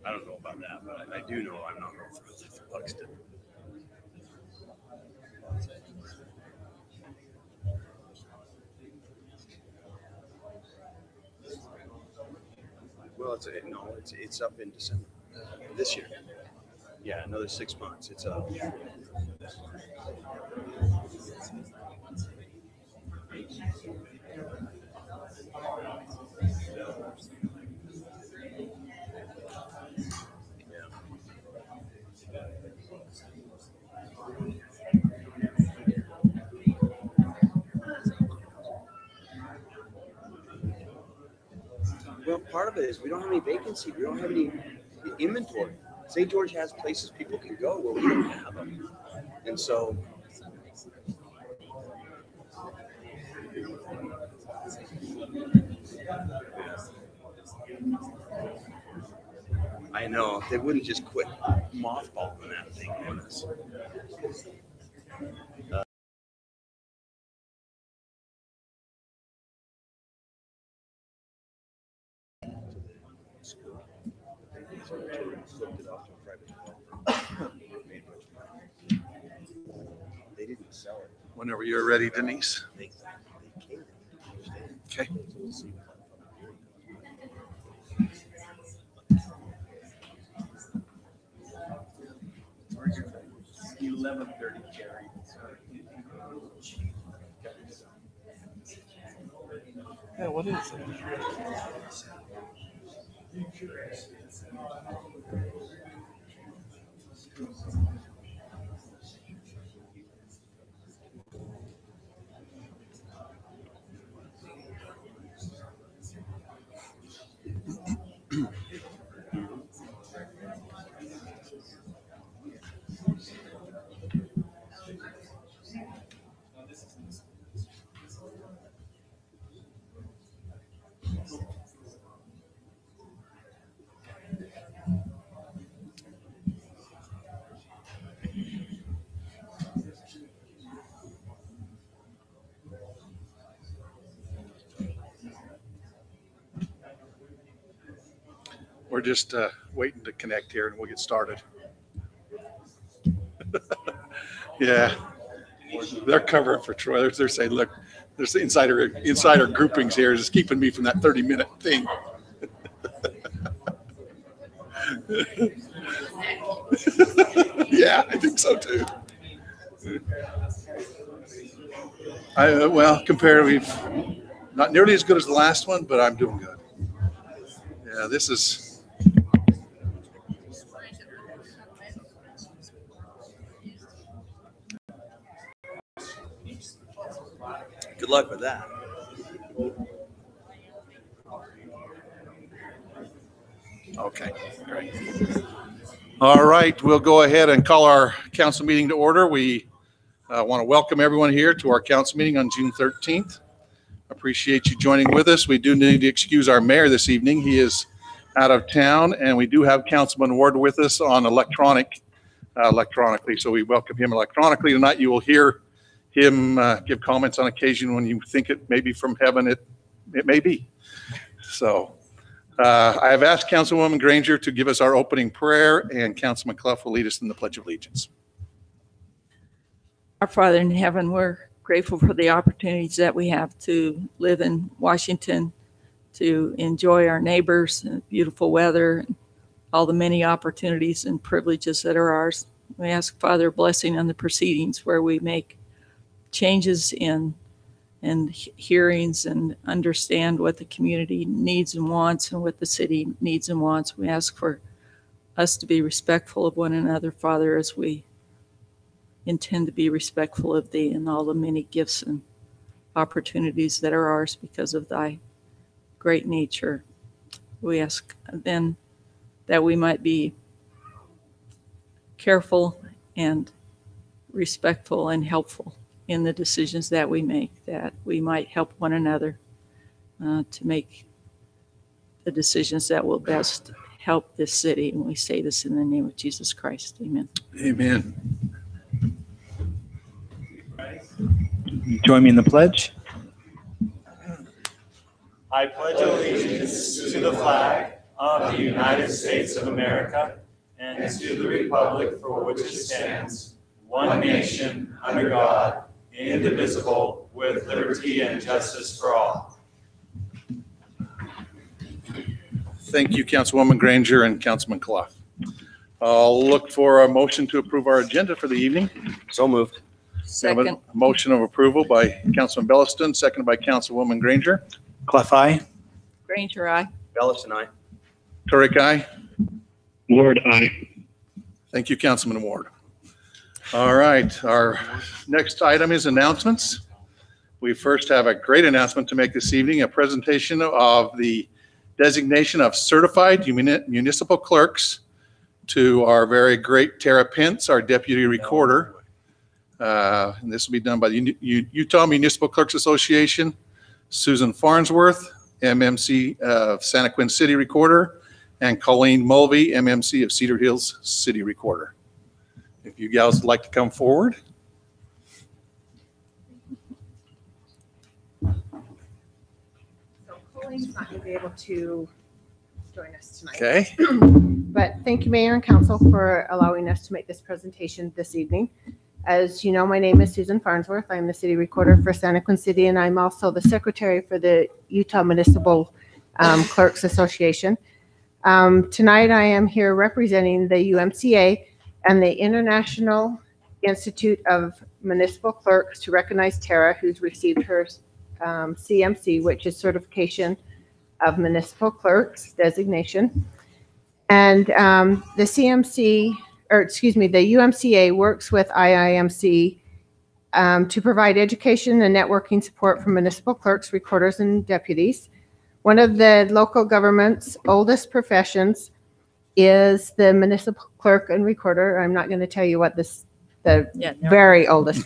I don't know about that, but I do know I'm not going for Buxton. Well, it's up in December this year. Yeah, another 6 months. It's up. Well, part of it is we don't have any vacancy. We don't have any inventory. St. George has places people can go where we don't have them, and so. I know they wouldn't just quit mothballing that thing on us. They didn't sell it. Whenever you're ready, Denise. Okay. 11:30, Jerry. Yeah, what is it? We're just waiting to connect here and we'll get started. Yeah, they're covering for Troy. They're saying, look, there's insider groupings here just keeping me from that 30-minute thing. Yeah, I think so too. Well, comparatively, not nearly as good as the last one, but I'm doing good. Yeah, this is. Good luck with that. Okay, great. All right, we'll go ahead and call our council meeting to order. We want to welcome everyone here to our council meeting on June 13th. Appreciate you joining with us. We do need to excuse our mayor this evening. He is out of town, and we do have Councilman Ward with us on electronically, so we welcome him electronically tonight. You will hear him give comments on occasion when you think it may be from heaven. It may be. So I have asked Councilwoman Granger to give us our opening prayer, and Councilman Clough will lead us in the Pledge of Allegiance. Our Father in heaven, we're grateful for the opportunities that we have to live in Washington, to enjoy our neighbors and beautiful weather, and all the many opportunities and privileges that are ours. We ask, Father, blessing on the proceedings where we make changes in hearings and understand what the community needs and wants and what the city needs and wants. We ask for us to be respectful of one another, Father, as we intend to be respectful of thee and all the many gifts and opportunities that are ours because of thy great nature. We ask then that we might be careful and respectful and helpful in the decisions that we make, that we might help one another to make the decisions that will best help this city. And we say this in the name of Jesus Christ. Amen. Amen. Join me in the pledge. I pledge allegiance to the flag of the United States of America and to the republic for which it stands, one nation, under God, indivisible, with liberty and justice for all. Thank you, Councilwoman Granger and Councilman Clough. I'll look for a motion to approve our agenda for the evening. So moved. We have Second. a motion of approval by Councilman Belliston, seconded by Councilwoman Granger. Clough, aye. Granger, aye. Bellis and I. Turek, aye. Ward, aye. Thank you, Councilman Ward. All right, our next item is announcements. We first have a great announcement to make this evening, a presentation of the designation of certified municipal clerks to our very great Tara Pence, our deputy recorder. And this will be done by the Utah Municipal Clerks Association, Susan Farnsworth, MMC of Santa Quin City Recorder, and Colleen Mulvey, MMC of Cedar Hills City Recorder. If you gals would like to come forward. So Colleen's not going to be able to join us tonight. Okay. But thank you, Mayor and Council, for allowing us to make this presentation this evening. As you know, my name is Susan Farnsworth. I'm the city recorder for Santa Quin City, and I'm also the secretary for the Utah Municipal Clerks Association. Tonight, I am here representing the UMCA and the International Institute of Municipal Clerks to recognize Tara, who's received her CMC, which is Certification of Municipal Clerks designation. And the UMCA works with IIMC to provide education and networking support for municipal clerks, recorders, and deputies. One of the local government's oldest professions is the municipal clerk and recorder. I'm not going to tell you what very oldest.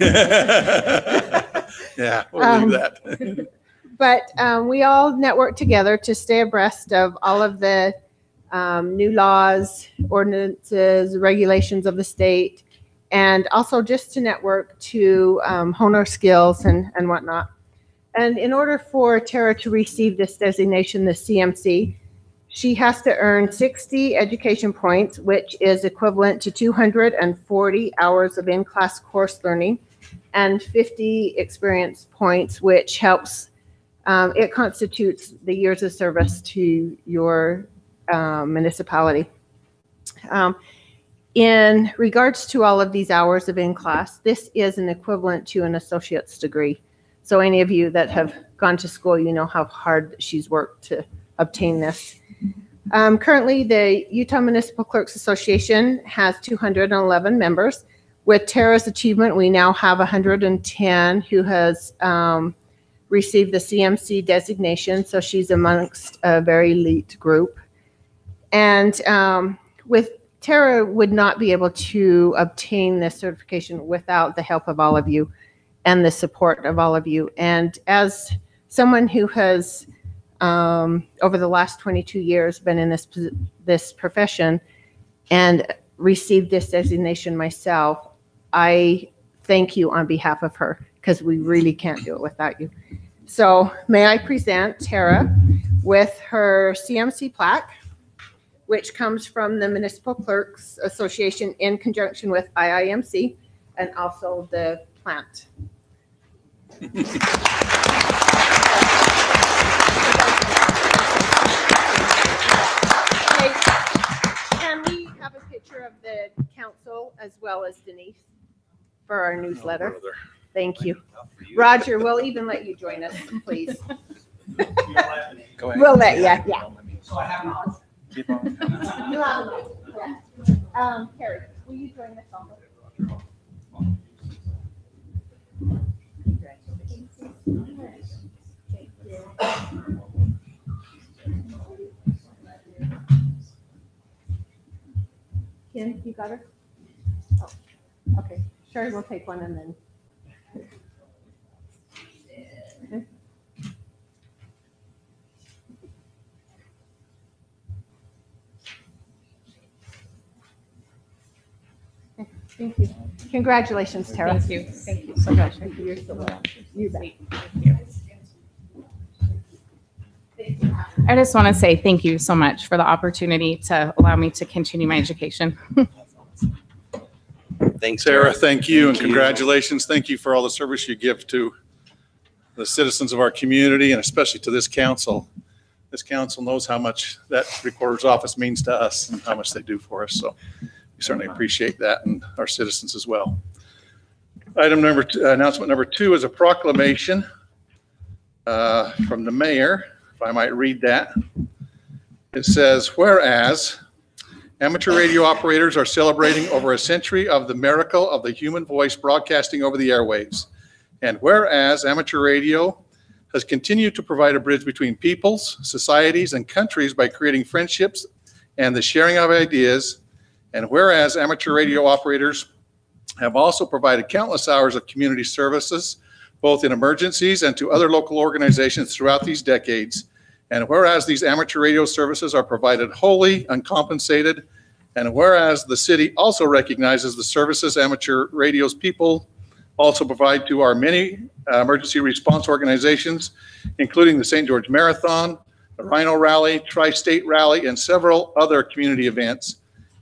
Yeah, we'll leave that. But we all network together to stay abreast of all of the new laws, ordinances, regulations of the state, and also just to network to hone our skills and whatnot. And in order for Tara to receive this designation, the CMC, she has to earn 60 education points, which is equivalent to 240 hours of in-class course learning, and 50 experience points, which helps, it constitutes the years of service to your municipality. In regards to all of these hours of in-class, this is an equivalent to an associate's degree. So any of you that have gone to school, you know how hard she's worked to obtain this. Currently, the Utah Municipal Clerks Association has 211 members. With Tara's achievement, we now have 110 who has received the CMC designation, so she's amongst a very elite group. And with Tara would not be able to obtain this certification without the help of all of you and the support of all of you. And as someone who has, over the last 22 years, been in this profession and received this designation myself, I thank you on behalf of her, because we really can't do it without you. So may I present Tara with her CMC plaque, which comes from the Municipal Clerks Association in conjunction with IIMC, and also the plant. Can we have a picture of the council as well as Denise for our newsletter? Thank you. Roger, we'll even let you join us, please. Go ahead. We'll let you, yeah. So I have not. Keep on. Carrie, will you join us also? Kim, you got her? Oh, okay. Sherry will take one and then. Thank you. Congratulations, Tara. Thank you. Thank you so much. You're so welcome. You bet. Thank you. Thank I just want to say thank you so much for the opportunity to allow me to continue my education. Thanks, Sarah, thank you and Thank you. congratulations. Thank you for all the service you give to the citizens of our community and especially to this council. This council knows how much that recorder's office means to us and how much they do for us. So we certainly appreciate that and our citizens as well. Announcement number 2 is a proclamation from the mayor, if I might read that. It says, whereas amateur radio operators are celebrating over a century of the miracle of the human voice broadcasting over the airwaves. And whereas amateur radio has continued to provide a bridge between peoples, societies, and countries by creating friendships and the sharing of ideas. And whereas amateur radio operators have also provided countless hours of community services, both in emergencies and to other local organizations throughout these decades. And whereas these amateur radio services are provided wholly uncompensated, and whereas the city also recognizes the services amateur radio's people also provide to our many emergency response organizations, including the St. George Marathon, the Rhino Rally, Tri-State Rally, and several other community events.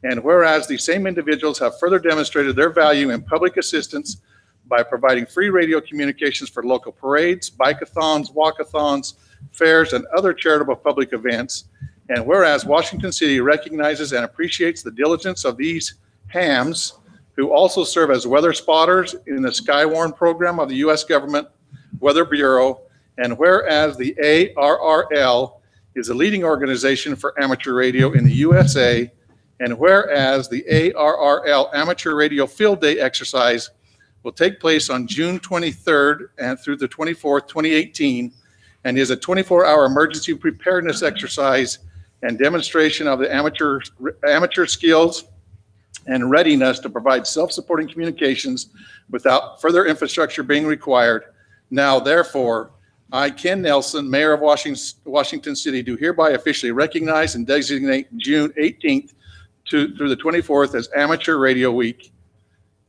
And whereas these same individuals have further demonstrated their value in public assistance by providing free radio communications for local parades, bike-a-thons, walk-a-thons, fairs, and other charitable public events. And whereas Washington City recognizes and appreciates the diligence of these hams who also serve as weather spotters in the Skywarn program of the U.S. Government Weather Bureau. And whereas the ARRL is a leading organization for amateur radio in the USA. And whereas the ARRL Amateur Radio Field Day exercise will take place on June 23rd and through the 24th, 2018, and is a 24-hour emergency preparedness exercise and demonstration of the amateur skills and readiness to provide self-supporting communications without further infrastructure being required. Now, therefore, I, Ken Nelson, Mayor of Washington City, do hereby officially recognize and designate June 18th through the 24th as Amateur Radio Week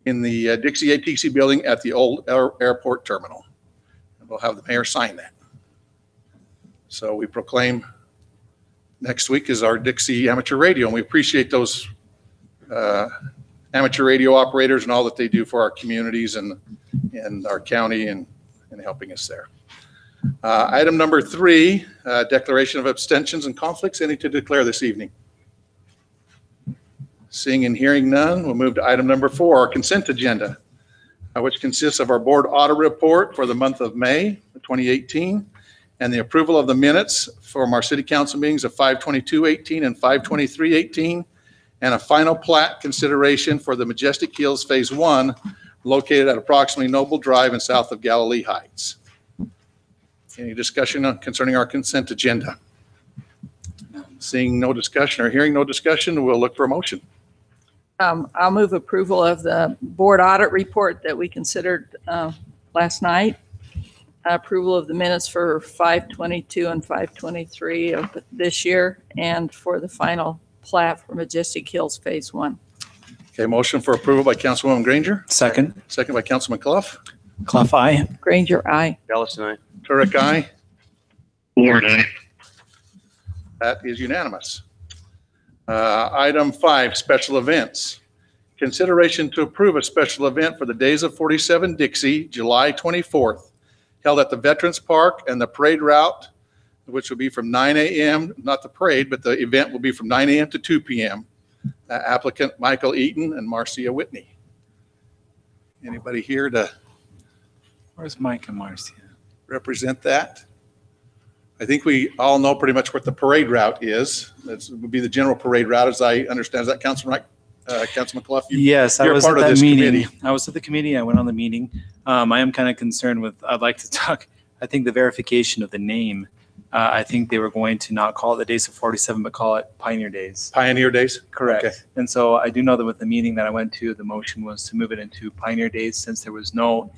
in the Dixie ATC building at the old airport terminal. And we'll have the mayor sign that. So we proclaim next week is our Dixie Amateur Radio, and we appreciate those amateur radio operators and all that they do for our communities and our county and helping us there. Item number 3, declaration of abstentions and conflicts. Any to declare this evening? Seeing and hearing none, we'll move to item number 4, our consent agenda, which consists of our board audit report for the month of May 2018 and the approval of the minutes from our city council meetings of 5/22/18 and 5/23/18, and a final plat consideration for the Majestic Hills Phase 1 located at approximately Noble Drive and south of Galilee Heights. Any discussion concerning our consent agenda? Seeing no discussion or hearing no discussion, we'll look for a motion. I'll move approval of the board audit report that we considered last night. Approval of the minutes for 5/22 and 5/23 of this year, and for the final plat for Majestic Hills Phase 1. Okay, motion for approval by Councilwoman Granger, Second. second by Councilman Clough. Clough, aye. Granger, aye. Ellison, aye. Turek, aye. Ward, aye. That is unanimous. Item 5, special events. Consideration to approve a special event for the Days of 47 Dixie, July 24th, held at the Veterans Park, and the parade route, which will be from 9 a.m., not the parade, but the event will be from 9 a.m. to 2 p.m. Applicant Michael Eaton and Marcia Whitney. Anybody here to Where's Mike and Marcia? represent that? I think we all know pretty much what the parade route is. That would be the general parade route, as I understand. Is that Councilman Clough? Yes, I you're was part at of that this meeting. committee. I was at the committee. I went on the meeting. I am kind of concerned with, I'd like to talk, I think the verification of the name. I think they were going to not call it the Days of 47, but call it Pioneer Days. Pioneer Days? Correct. Okay. And so I do know that with the meeting that I went to, the motion was to move it into Pioneer Days since there was no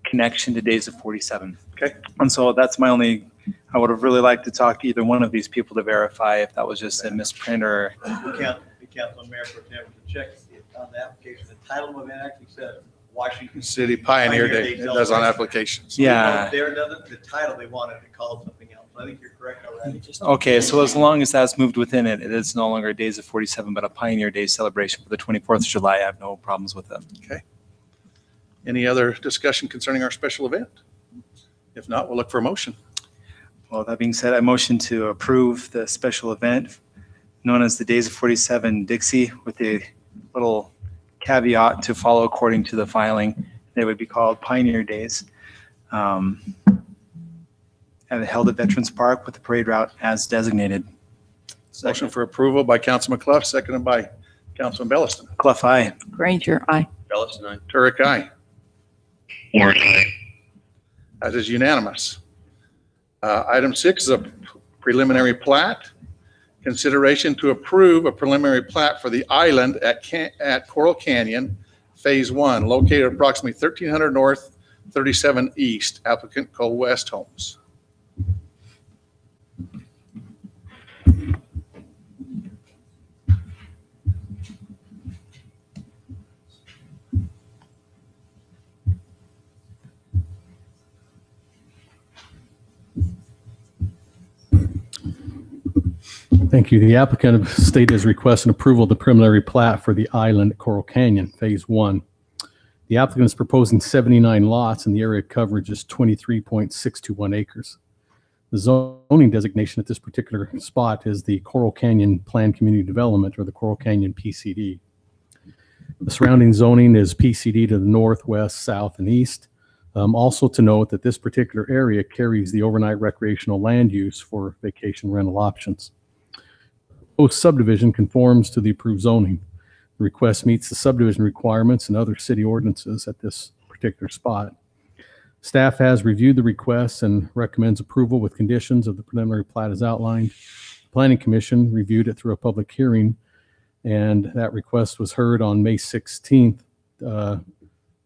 connection to Days of 47. Okay. And so that's my only, I would have really liked to talk to either one of these people to verify if that was just a misprint or. The council mayor for them to check on the application. The title of it actually said Washington City Pioneer Day. It does on applications. Yeah. There doesn't, the title they wanted to call something else. I think you're correct already. Okay, so as long as that's moved within it, it is no longer Days of 47, but a Pioneer Day celebration for the 24th of July. I have no problems with it. Okay. Any other discussion concerning our special event? If not, we'll look for a motion. Well, that being said, I motion to approve the special event known as the Days of 47 Dixie with a little caveat to follow according to the filing. They would be called Pioneer Days. And held at Veterans Park with the parade route as designated. Motion for approval by Councilman Clough, seconded by Councilman Belliston. Clough, aye. Granger, aye. Bellis and I. Turek, aye. Ward, aye. That is unanimous. Item 6 is a preliminary plat. Consideration to approve a preliminary plat for the island at Coral Canyon, Phase 1, located approximately 1300 north, 37 east. Applicant Cole West Homes. Thank you. The applicant stated his request and approval of the preliminary plat for the island at Coral Canyon, Phase 1. The applicant is proposing 79 lots and the area coverage is 23.621 acres. The zoning designation at this particular spot is the Coral Canyon Planned Community Development, or the Coral Canyon PCD. The surrounding zoning is PCD to the north, west, south, and east. Also to note that this particular area carries the overnight recreational land use for vacation rental options. Proposed subdivision conforms to the approved zoning. The request meets the subdivision requirements and other city ordinances at this particular spot. Staff has reviewed the request and recommends approval with conditions of the preliminary plat as outlined. The Planning Commission reviewed it through a public hearing, and that request was heard on May 16th,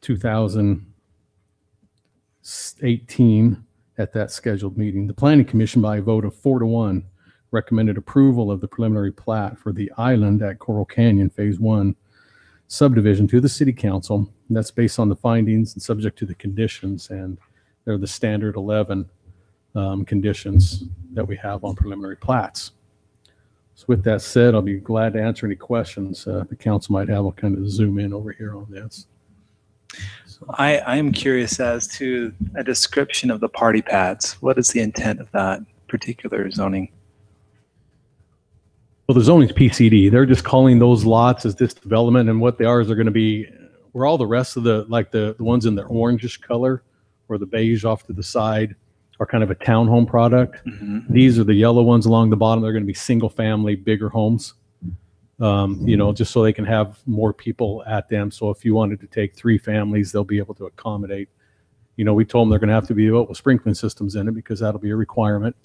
2018 at that scheduled meeting. The Planning Commission, by a vote of 4-1, recommended approval of the preliminary plat for the island at Coral Canyon Phase 1 subdivision to the City Council. And that's based on the findings and subject to the conditions, and they're the standard 11 conditions that we have on preliminary plats. So with that said, I'll be glad to answer any questions the council might have. I'll kind of zoom in over here on this. I am curious as to a description of the party pads. What is the intent of that particular zoning? Well, the zoning's PCD. They're just calling those lots as this development, and what they are is they're going to be where all the rest of the ones in the orangish color or the beige off to the side are kind of a townhome product. Mm-hmm. These are the yellow ones along the bottom. They're going to be single family, bigger homes, just so they can have more people at them. So if you wanted to take 3 families, they'll be able to accommodate. We told them they're going to have to be built with sprinkling systems in it because that'll be a requirement.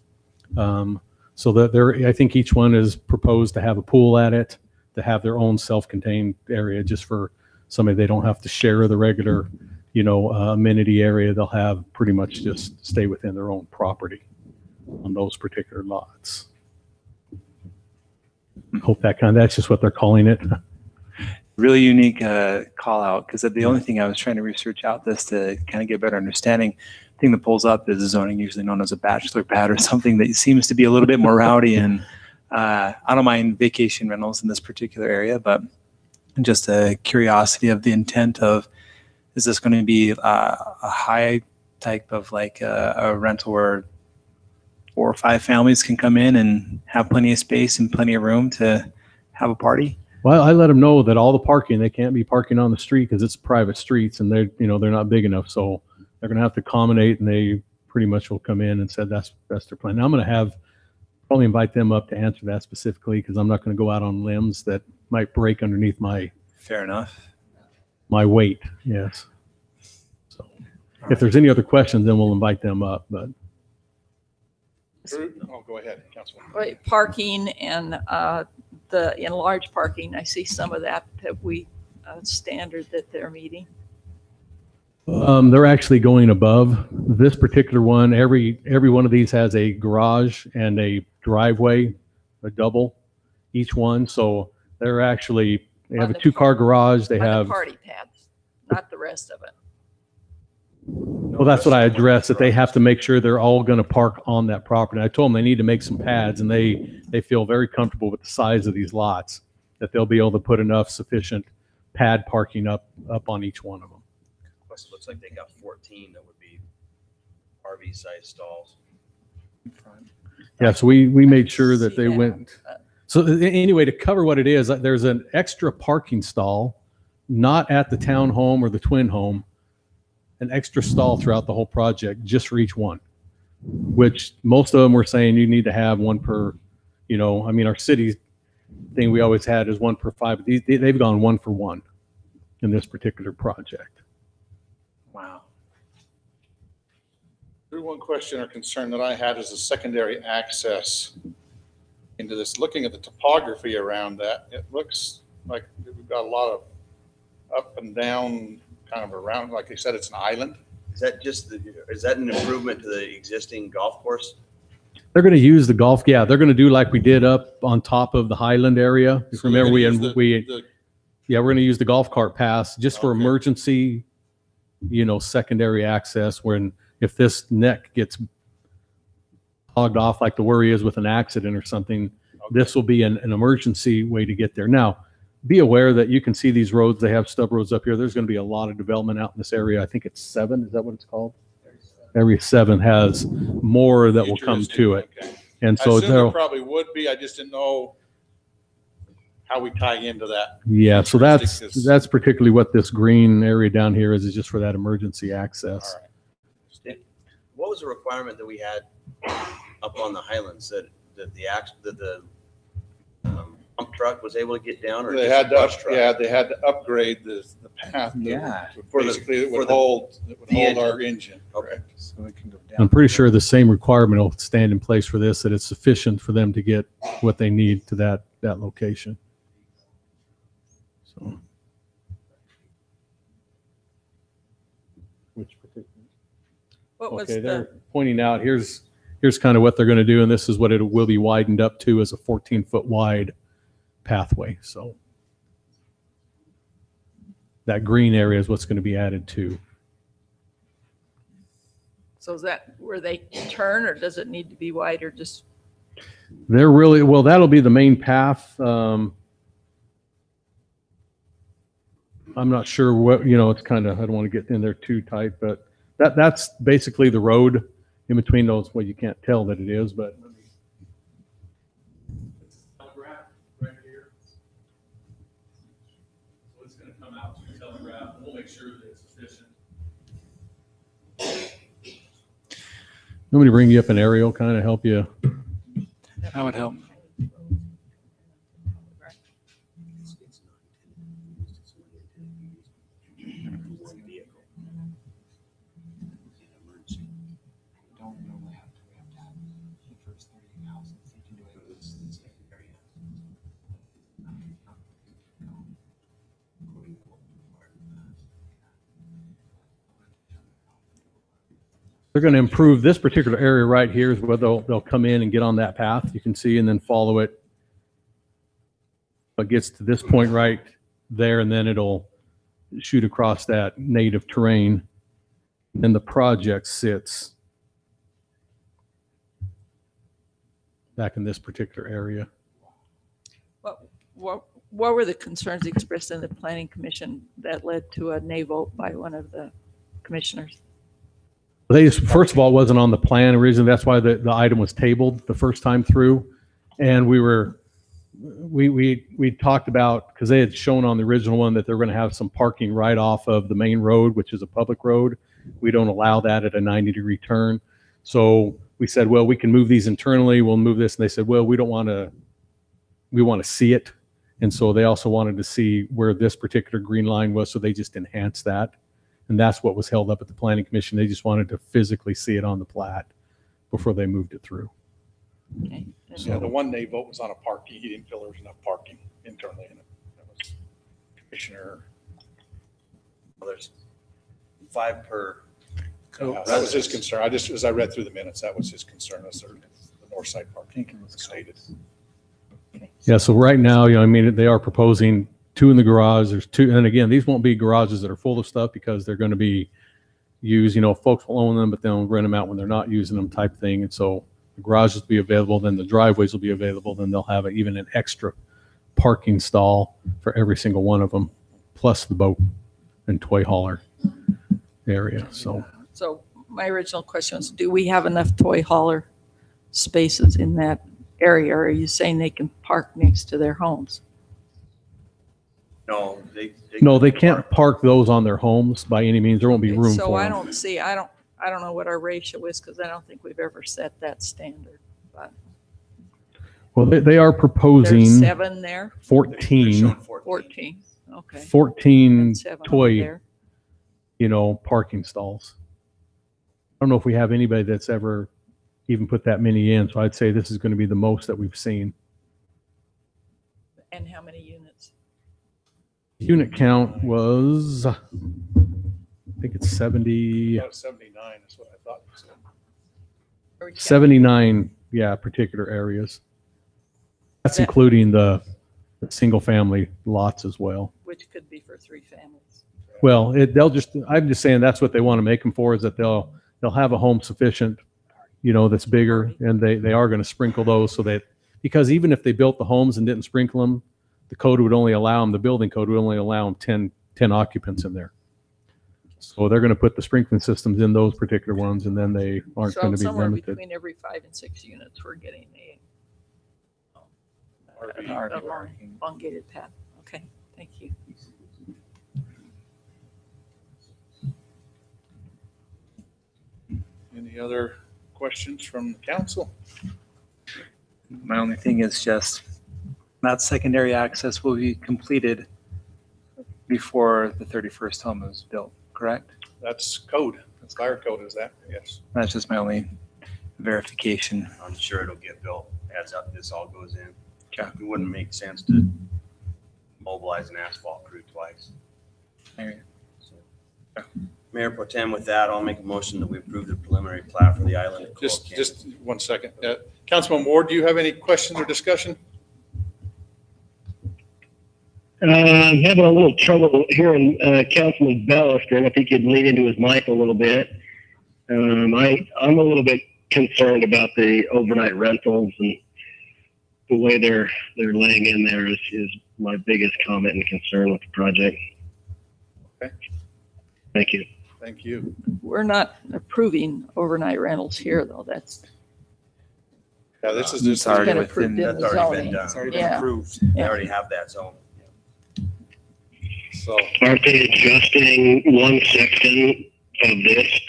So that I think each one is proposed to have a pool at it, to have their own self-contained area just for somebody. They don't have to share the regular, amenity area. They'll have pretty much just stay within their own property on those particular lots. Hope that's just what they're calling it. Really unique call out, because the only thing I was trying to research out this to kind of get a better understanding. Thing that pulls up is zoning usually known as a bachelor pad or something that seems to be a little bit more rowdy. And I don't mind vacation rentals in this particular area, but just a curiosity of the intent of, is this going to be a high type of like a rental where 4 or 5 families can come in and have plenty of space and plenty of room to have a party? Well, I let them know that all the parking, they can't be parking on the street because it's private streets and they're not big enough. So they're going to have to accommodate, and they pretty much will come in and said that's their plan. Now I'm going to probably invite them up to answer that specifically, because I'm not going to go out on limbs that might break underneath my Fair enough. My weight. Yes. So if there's any other questions, then we'll invite them up. But go ahead, Councilman. Right, parking and the enlarged parking, I see some of that. Have we standard that they're meeting? They're actually going above this particular one. Every one of these has a garage and a driveway, a double, each one. So they have a 2-car garage. They have the party pads, not the rest of it. Well, that's what I addressed, that they have to make sure they're all going to park on that property. I told them they need to make some pads, and they feel very comfortable with the size of these lots, that they'll be able to put enough sufficient pad parking up on each one of them. Plus, it looks like they got 14 that would be RV size stalls. Yeah, so we made sure that See they that. went. So anyway, to cover what it is, there's an extra parking stall, not at the townhome or the twin home, an extra stall throughout the whole project just for each one, which most of them were saying you need to have one per, I mean, our city thing we always had is 1 per 5. They've gone 1 for 1 in this particular project. Wow. One question or concern that I had is the secondary access into this. Looking at the topography around that, it looks like we've got a lot of up and down kind of around. Like you said, it's an island. Is that an improvement to the existing golf course? They're going to use the golf. Yeah, they're going to do like we did up on top of the Highland area. If So you remember, they're we gonna use the- yeah, we're going to use the golf cart pass just for Okay. emergency, secondary access if this neck gets hogged off like the worry is with an accident or something, this will be an emergency way to get there. Now, be aware that you can see these roads. They have stub roads up here. There's going to be a lot of development out in this area. I think it's 7. Is that what it's called? Area 7 has more that will come to it. Okay. And I so assume there there, probably would be. I just didn't know how we tie into that. yeah, so Futuristic is- that's particularly what this green area down here is just for that emergency access. All right. What was the requirement that we had up on the Highlands that the pump truck was able to get down, or They just had a to, brush truck? they had to upgrade the path. Yeah. For the- Basically, it for would the- hold the our engine. Okay. So it can go down. I'm pretty sure the same requirement will stand in place for this, that it's sufficient for them to get what they need to that location. So. Which particular? What was Okay, the, they're pointing out, here's kind of what they're going to do, and this is what it will be widened up to as a 14-foot wide pathway. So that green area is what's going to be added to. so is that where they turn, or does it need to be wider? Just, They're really, well, that'll be the main path. I'm not sure what, it's kind of, I don't want to get in there too tight, but that's basically the road in between those. Well, you can't tell that it is, but. Right here. So it's going to come out to the telegraph, and we'll make sure that it's efficient. Nobody bring you up an aerial, kind of help you. That would help. They're going to improve this particular area right here is where they'll come in and get on that path, you can see, and then follow it. It gets to this point right there, and then it'll shoot across that native terrain. And the project sits back in this particular area. what were the concerns expressed in the planning commission that led to a nay vote by one of the commissioners? First of all, it wasn't on the plan originally. That's why the item was tabled the first time through. And we talked about, because they had shown on the original one that they're going to have some parking right off of the main road, which is a public road. We don't allow that at a 90-degree turn. So we said, well, we can move these internally. We'll move this. And they said, well, we want to see it. And so they also wanted to see where this particular green line was. So they just enhanced that. And that's what was held up at the planning commission. They just wanted to physically see it on the plat before they moved it through. Okay. Yeah, the one nay vote was on a parking. He didn't feel there was enough parking internally in it. That was Commissioner. Well, there's 5 per. That was his concern. As I read through the minutes, that was his concern, as the north side parking was stated. Yeah, so right now, they are proposing 2 in the garage. There's 2, and again, these won't be garages that are full of stuff because they're going to be use. Folks will own them, but they'll rent them out when they're not using them type thing. And so the garages will be available, then the driveways will be available, then they'll have even an extra parking stall for every single one of them, plus the boat and toy hauler area. So my original question was, do we have enough toy hauler spaces in that area? Or are you saying they can park next to their homes? No, they can't park those on their homes by any means. There won't be room So for I them. don't see, I don't know what our ratio is, because I don't think we've ever set that standard. But Well, they are there's proposing 7 there, 14 14, okay. 14 And 7 over toy, there. parking stalls. I don't know if we have anybody that's ever even put that many in. So I'd say this is going to be the most that we've seen. And how many units? Unit count was, I think it's 70, About 79 is what I thought. Are we counting- 79, particular areas. That's That- including the single family lots as well. Which could be for 3 families. Well, I'm just saying that's what they want to make them for, is that they'll have a home sufficient, that's bigger, and they are going to sprinkle those so that, because even if they built the homes and didn't sprinkle them, the code would only allow them, the building code would only allow them 10 occupants in there. So they're going to put the sprinkling systems in those particular ones, and then they aren't So going to be somewhere limited. between every 5 and 6 units, we're getting RV a parking. elongated path. Okay, thank you. Any other questions from the council? My only thing is just that secondary access will be completed before the 31st home is built, correct? That's code. That's fire code, is that? Yes. That's just my only verification. I'm sure it'll get built as this all goes in. Okay. It wouldn't make sense to mobilize an asphalt crew twice. Alright. So, Mayor Pro Tem, with that, I'll make a motion that we approve the preliminary plat for the island of Coral Canyon. Just 1 second. Councilman Ward, do you have any questions or discussion? I'm having a little trouble hearing Councilman Belliston. If he could lean into his mic a little bit. I'm a little bit concerned about the overnight rentals, and the way they're laying in there is my biggest comment and concern with the project. Okay. Thank you. Thank you. We're not approving overnight rentals here, though. That's Yeah, this is It's just. already been within approved in That's the already been zoning. done. It's already been Yeah. approved. They Yeah. already have that zone. So, Aren't they adjusting one section of this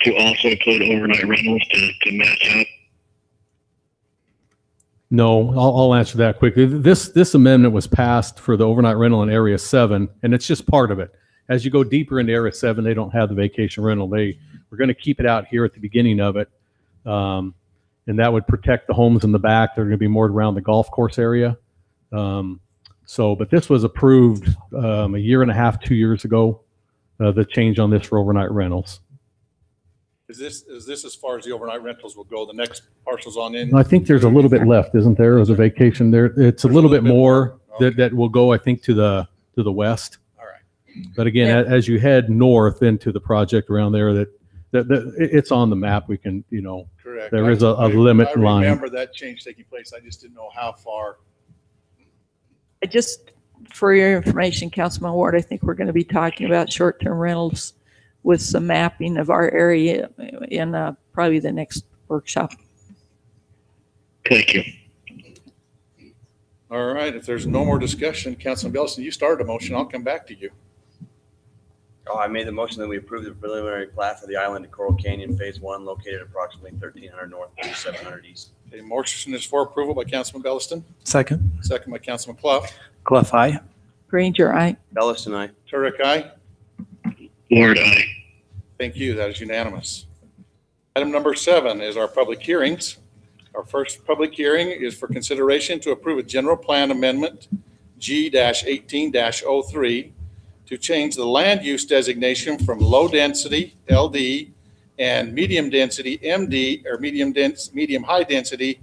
to also include overnight rentals to match up? No, I'll answer that quickly. This amendment was passed for the overnight rental in Area 7, and it's just part of it. As you go deeper into Area 7, they don't have the vacation rental. We're going to keep it out here at the beginning of it, and that would protect the homes in the back. They're going to be moored around the golf course area. But this was approved a year and a half, 2 years ago, the change on this for overnight rentals. is this as far as the overnight rentals will go? The next parcel's on in? And I think there's a little bit left, isn't there, as a vacation there? It's a little bit more that will go, I think, to the west. All right. But again, as you head north into the project around there, that it's on the map. We can, Correct. there is a limit line. I remember that change taking place. I just didn't know how far. For your information, Councilman Ward, I think we're going to be talking about short-term rentals with some mapping of our area in probably the next workshop. Thank you. All right. If there's no more discussion, Councilman Belliston, you started a motion. I'll come back to you. Oh, I made the motion that we approve the preliminary plat for the island of Coral Canyon Phase 1, located approximately 1300 north, 3700 east. A motion is for approval by Councilman Belliston, Second, second by Councilman Clough. Clough, aye. Granger, aye. Bellis and I. Turek, aye. Ward, aye. Thank you. That is unanimous. Item number 7 is our public hearings. Our first public hearing is for consideration to approve a general plan amendment G-18-03 to change the land use designation from low density LD and medium density MD, or medium high density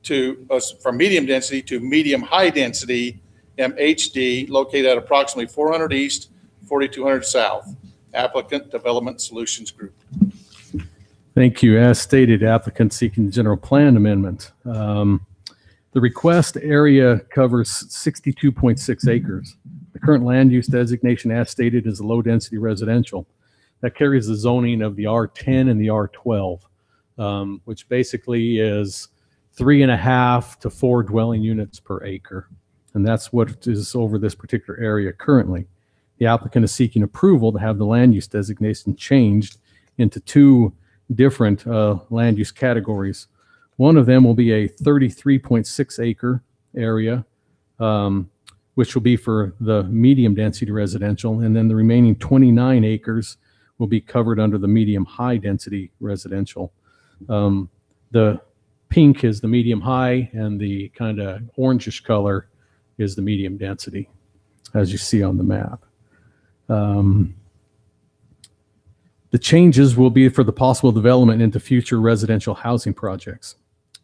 from medium density to medium high density MHD, located at approximately 400 east, 4200 south. Applicant Development Solutions Group. Thank you. As stated, applicant seeking the general plan amendment. The request area covers 62.6 acres. The current land use designation, as stated, is a low-density residential. That carries the zoning of the R10 and the R12, which basically is 3.5 to 4 dwelling units per acre. And that's what is over this particular area currently. The applicant is seeking approval to have the land use designation changed into 2 different land use categories. One of them will be a 33.6 acre area, which will be for the medium density residential. And then the remaining 29 acres will be covered under the medium high density residential. The pink is the medium high, and the kind of orangish color is the medium density, as you see on the map. The changes will be for the possible development into future residential housing projects.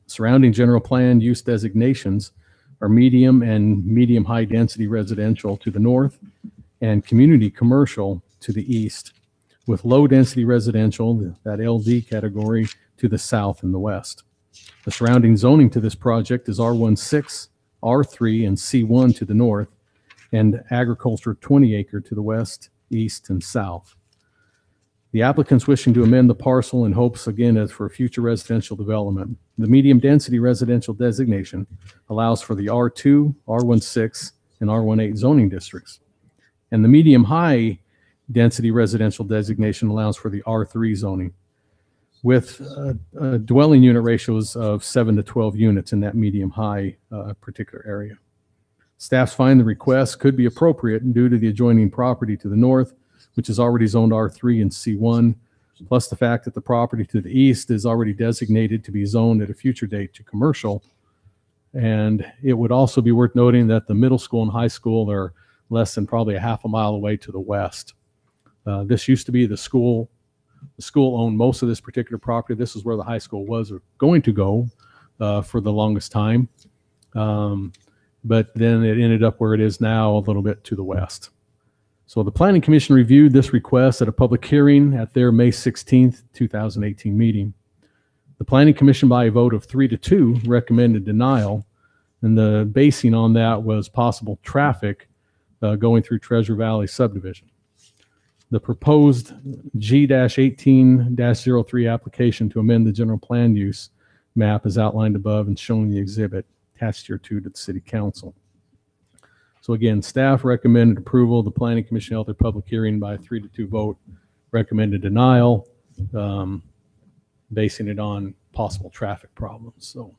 Surrounding general plan use designations are medium and medium high density residential to the north and community commercial to the east, with low density residential, that LD category, to the south and the west. The surrounding zoning to this project is R16, R3, and C1 to the north, and agriculture 20 acre to the west, east, and south. The applicant's wishing to amend the parcel in hopes, again, as for future residential development. The medium density residential designation allows for the R2, R16, and R18 zoning districts. And the medium high density residential designation allows for the R3 zoning, with dwelling unit ratios of 7 to 12 units in that medium high particular area. Staffs find the request could be appropriate due to the adjoining property to the north, which is already zoned R3 and C1, plus the fact that the property to the east is already designated to be zoned at a future date to commercial. And it would also be worth noting that the middle school and high school are less than probably a half a mile away to the west. This used to be the school. The school owned most of this particular property. This is where the high school was going to go for the longest time. But then it ended up where it is now, a little bit to the west. So the Planning Commission reviewed this request at a public hearing at their May 16th, 2018 meeting. The Planning Commission, by a vote of 3-2, recommended denial, and the basing on that was possible traffic going through Treasure Valley subdivision. The proposed G-18-03 application to amend the general plan use map is outlined above and shown in the exhibit attached here to the City Council. So again, staff recommended approval. The Planning Commission held their public hearing by a 3-2 vote, recommended denial, basing it on possible traffic problems. So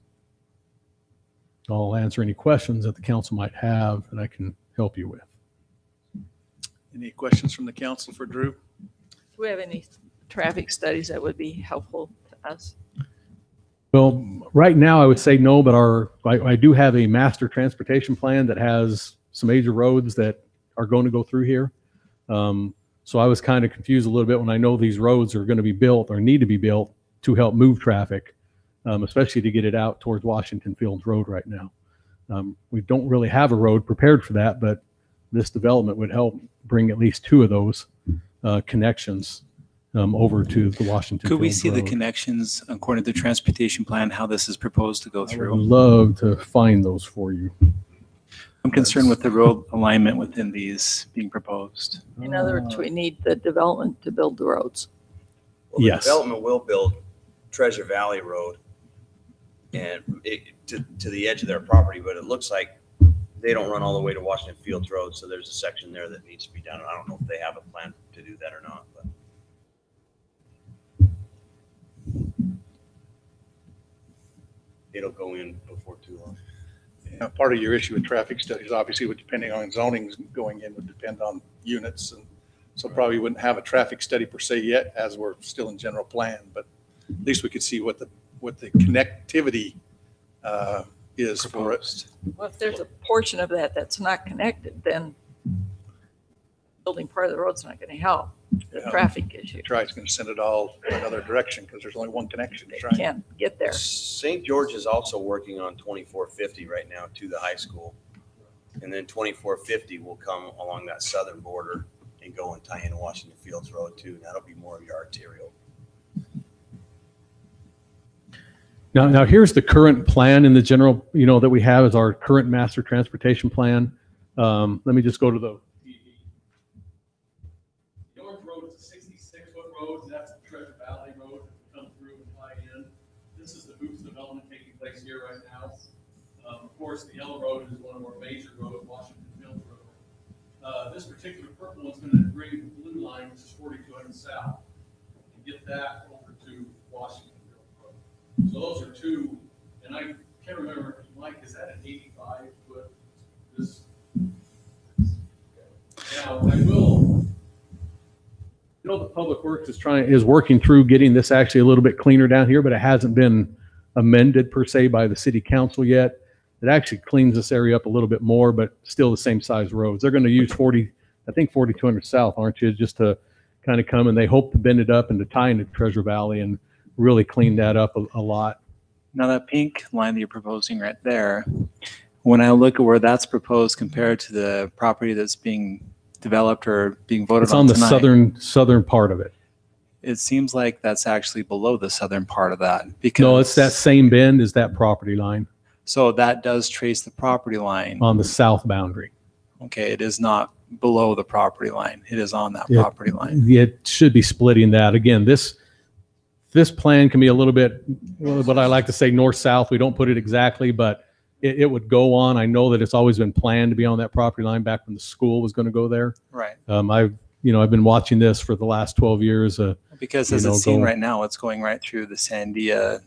I'll answer any questions that the council might have that I can help you with. Any questions from the council for Drew? Do we have any traffic studies that would be helpful to us? Well, right now I would say no, but I do have a master transportation plan that has some major roads that are going to go through here. So I was kind of confused a little bit when I know these roads are going to be built or need to be built to help move traffic, especially to get it out towards Washington Fields Road right now. We don't really have a road prepared for that, but this development would help bring at least 2 of those connections over to the Washington Could we Fields see the Road. connections according to the transportation plan, how this is proposed to go I would through? love to find those for you. I'm concerned with the road alignment within these being proposed. In other words, we need the development to build the roads. Well, the Yes. development will build Treasure Valley Road and to the edge of their property, but it looks like they don't run all the way to Washington Fields Road, so there's a section there that needs to be done. And I don't know if they have a plan to do that or not, but. It'll go in before too long. Part of your issue with traffic studies, obviously, with depending on zoning going in, would depend on units. And so probably wouldn't have a traffic study per se yet, as we're still in general plan, but at least we could see what the connectivity is for it. Well, if there's a portion of that that's not connected, then building part of the road's not going to help the Yeah. traffic issue. Try's going to send it all another direction because there's only one connection, They right? can't get there. St. George is also working on 2450 right now to the high school. And then 2450 will come along that southern border and go and tie into Washington Fields Road too. That'll be more of your arterial. Now here's the current plan in the general, that we have as our current master transportation plan. Let me just go to the TV. The Orange Road is a 66-foot road, and that's the Treasure Valley Road that come through and tie in. This is the Hoops development taking place here right now. Of course, the yellow road is one of our major roads, Washington Fields Road. This particular purple one's going to bring the blue line, which is 4200 south, and get that over to Washington. So those are two, and I can't remember, Mike, is that an 85-foot? This. Now, I will, the Public Works is working through getting this actually a little bit cleaner down here, but it hasn't been amended per se by the city council yet. It actually cleans this area up a little bit more, but still the same size roads. They're going to use 4200 south, aren't you? Just to kind of come, and they hope to bend it up and to tie into Treasure Valley and really clean that up a lot. Now that pink line that you're proposing right there, when I look at where that's proposed compared to the property that's being developed or being voted It's on the tonight, southern part of it. it seems like that's actually below the southern part of that. Because No, it's that same bend as that property line So that does trace the property line. on the south boundary. Okay, it is not below the property line. It is on that Yeah. property line. It should be splitting that. Again, this plan can be a little bit, what I like to say, north-south. We don't put it exactly, but it would go on. I know that it's always been planned to be on that property line back when the school was going to go there. Right. I've been watching this for the last 12 years. Because as it's seen right now, it's going right through the Sandia,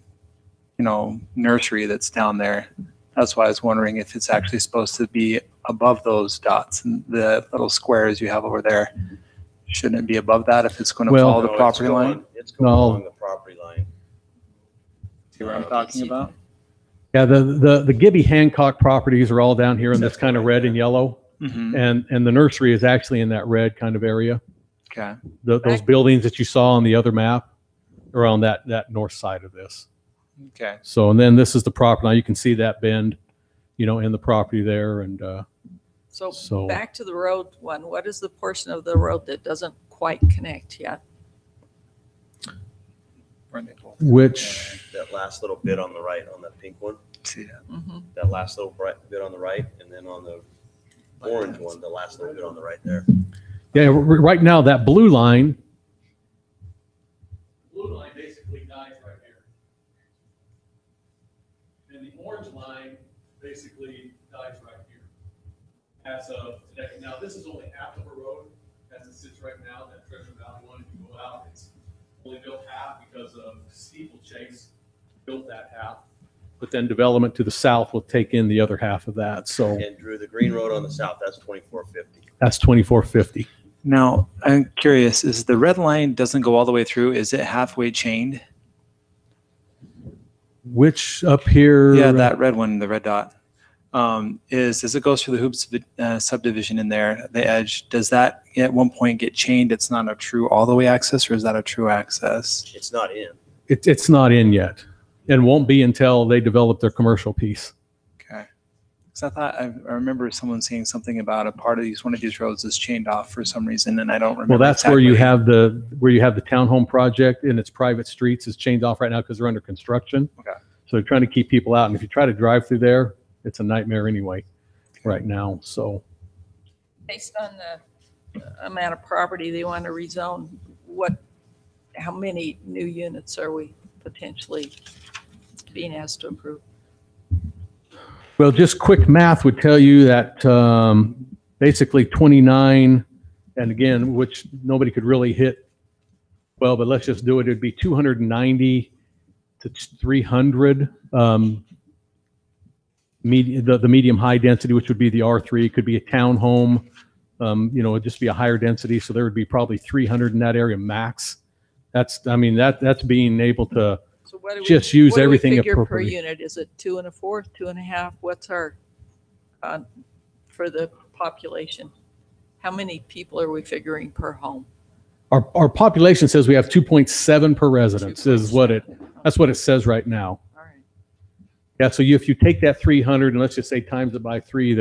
nursery that's down there. That's why I was wondering if it's actually supposed to be above those dots and the little squares you have over there. Shouldn't it be above that if it's going to Well- follow the property line? It's going No. along the property line. See what I'm talking about? Yeah, the Gibby Hancock properties are all down here in this kind of red and yellow. Mm-hmm. And the nursery is actually in that red kind of area. Okay. Those buildings that you saw on the other map are on that north side of this. Okay. So, and then this is the property line. You can see that bend, in the property there. And So back to the road one, what is the portion of the road that doesn't quite connect yet? which, That last little bit on the right, on that pink one, See that? Mhm. that last little bright bit on the right, and then on the orange one, the last little bit on the right there. right now, that blue line basically dies right here. And the orange line basically dies right here. As of today. Now, this is only half of a road as it sits right now, that Treasure Valley one. If you go out, it's only built half because of Steeplechase built that half. But then development to the south will take in the other half of that. So And Drew, the green road on the south, that's 2450. that's 2450. Now, I'm curious, is the red line doesn't go all the way through? Is it halfway chained? Which up here? Yeah, that red one, the red dot. As it goes through the Hoops subdivision in there, the edge, does that at one point get chained? It's not a true all the way access, or is that a true access? It's not in. It's not in yet, and won't be until they develop their commercial piece. Okay. Because I remember someone saying something about a part of one of these roads is chained off for some reason, and I don't remember. Well, that's where you exactly. have the townhome project in its private streets is chained off right now because they're under construction. Okay. So they're trying to keep people out, and if you try to drive through there, it's a nightmare anyway, right now. So Based on the amount of property they want to rezone, how many new units are we potentially being asked to approve? well, just quick math would tell you that basically 29, and again, which nobody could really hit well, but let's just do it. It'd be 290 to 300. The medium high density, which would be the R3, could be a townhome. It'd just be a higher density, so there would be probably 300 in that area max. That's being able to So what do we just use what do we everything figure per appropriately. unit? Is it 2 1/4, 2 1/2? What's our for the population? How many people are we figuring per home? Our population says we have 2.7 per residence that's what it says right now. All right. Yeah, so if you take that 300 and let's just say times it by 3,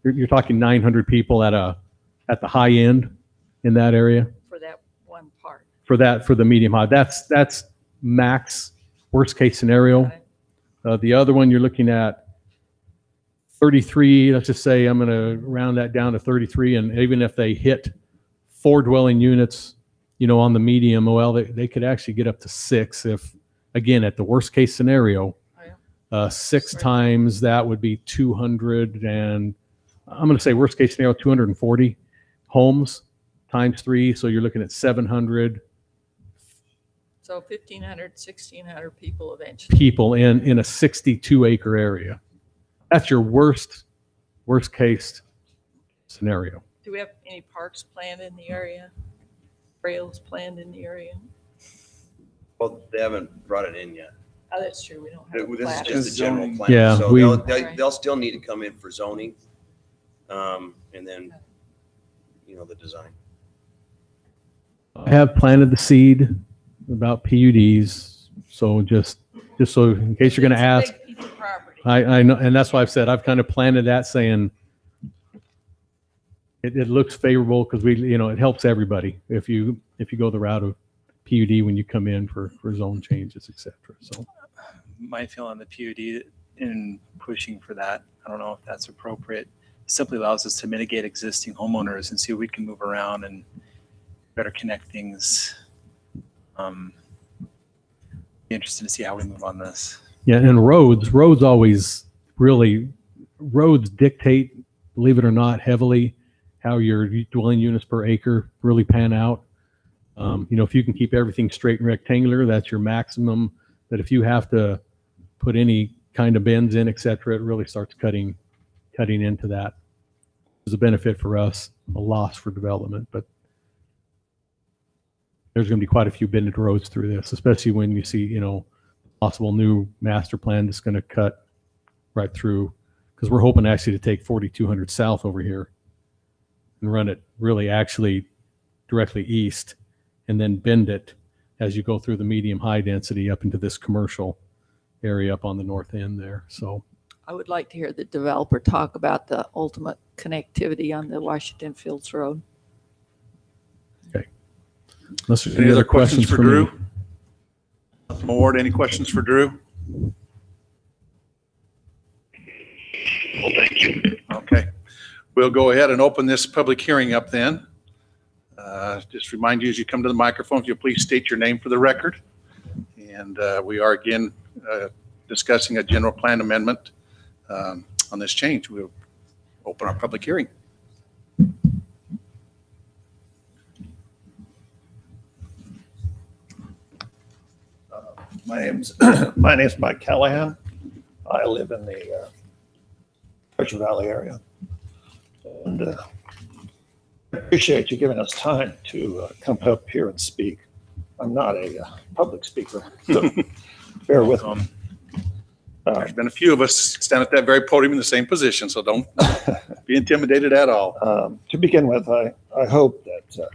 you're talking 900 people at the high end in that area For that one part. for the medium high. That's max worst case scenario. Got it. The other one you're looking at 33, let's just say I'm going to round that down to 33. And even if they hit 4 dwelling units, on the medium, well, they could actually get up to 6 if, again, at the worst case scenario, Oh, yeah. 6 times that would be 200 and I'm going to say worst case scenario, 240 homes times 3. So you're looking at 700 So 1,500, 1,600 people eventually. people in a 62 acre area. That's your worst case scenario. Do we have any parks planned in the area? Trails planned in the area? Well, they haven't brought it in yet. Oh, that's true. We don't have a This is plat. just the general plan. Yeah, So we- they'll still need to come in for zoning, and then, the design. I have planted the seed about PUDs. So just so in case you're going to It's ask, a big piece of property. I know, and that's why I've said I've kind of planted that saying it looks favorable because it helps everybody if you go the route of PUD when you come in for zone changes, et cetera. So My feel on the PUD in pushing for that, I don't know if that's appropriate, simply allows us to mitigate existing homeowners and see if we can move around and better connect things. Be interested to see how we move on this. yeah, and roads always roads dictate, believe it or not, heavily how your dwelling units per acre really pan out. If you can keep everything straight and rectangular, that's your maximum. But if you have to put any kind of bends in, et cetera, it really starts cutting into that. There's a benefit for us, a loss for development, but there's going to be quite a few bended roads through this, especially when you see, possible new master plan that's going to cut right through, because we're hoping actually to take 4200 south over here and run it really actually directly east and then bend it as you go through the medium high density up into this commercial area up on the north end there. So I would like to hear the developer talk about the ultimate connectivity on the Washington Fields Road. unless there's Any other questions for me. Drew? Ward, any questions for Drew? Well, thank you. Okay. We'll go ahead and open this public hearing up then. Just remind you as you come to the microphone, if you'll please state your name for the record. And we are again discussing a general plan amendment on this change. We'll open our public hearing. My name's Mike Callahan. I live in the Treasure Valley area. And I appreciate you giving us time to come up here and speak. I'm not a public speaker, so bear with me. There's been a few of us stand at that very podium in the same position, so don't be intimidated at all. To begin with, I hope that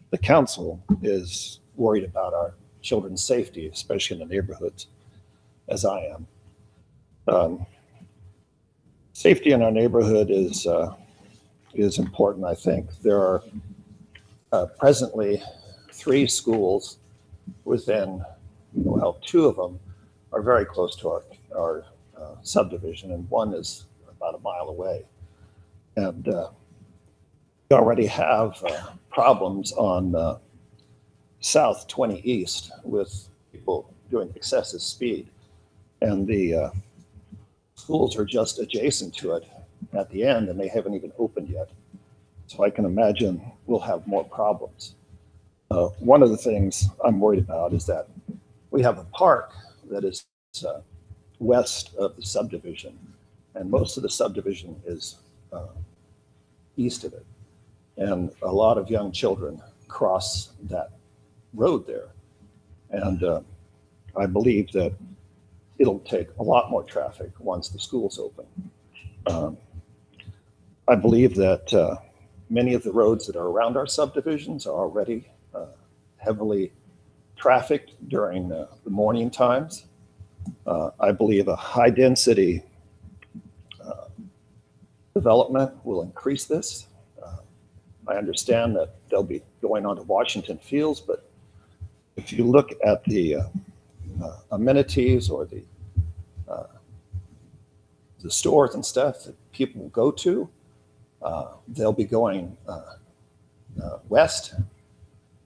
the council is worried about our children's safety, especially in the neighborhoods, as I am. Safety in our neighborhood is important, I think. There are presently 3 schools within, 2 of them are very close to our subdivision, and 1 is about a mile away. And we already have problems on South 20 East with people doing excessive speed. And the schools are just adjacent to it at the end, and they haven't even opened yet. So I can imagine we'll have more problems. One of the things I'm worried about is that we have a park that is west of the subdivision, and most of the subdivision is east of it. And a lot of young children cross that road there. And I believe that it'll take a lot more traffic once the schools open. I believe that many of the roads that are around our subdivisions are already heavily trafficked during the morning times. I believe a high density development will increase this. I understand that they'll be going on to Washington Fields, but if you look at the amenities or the stores and stuff that people will go to, they'll be going west.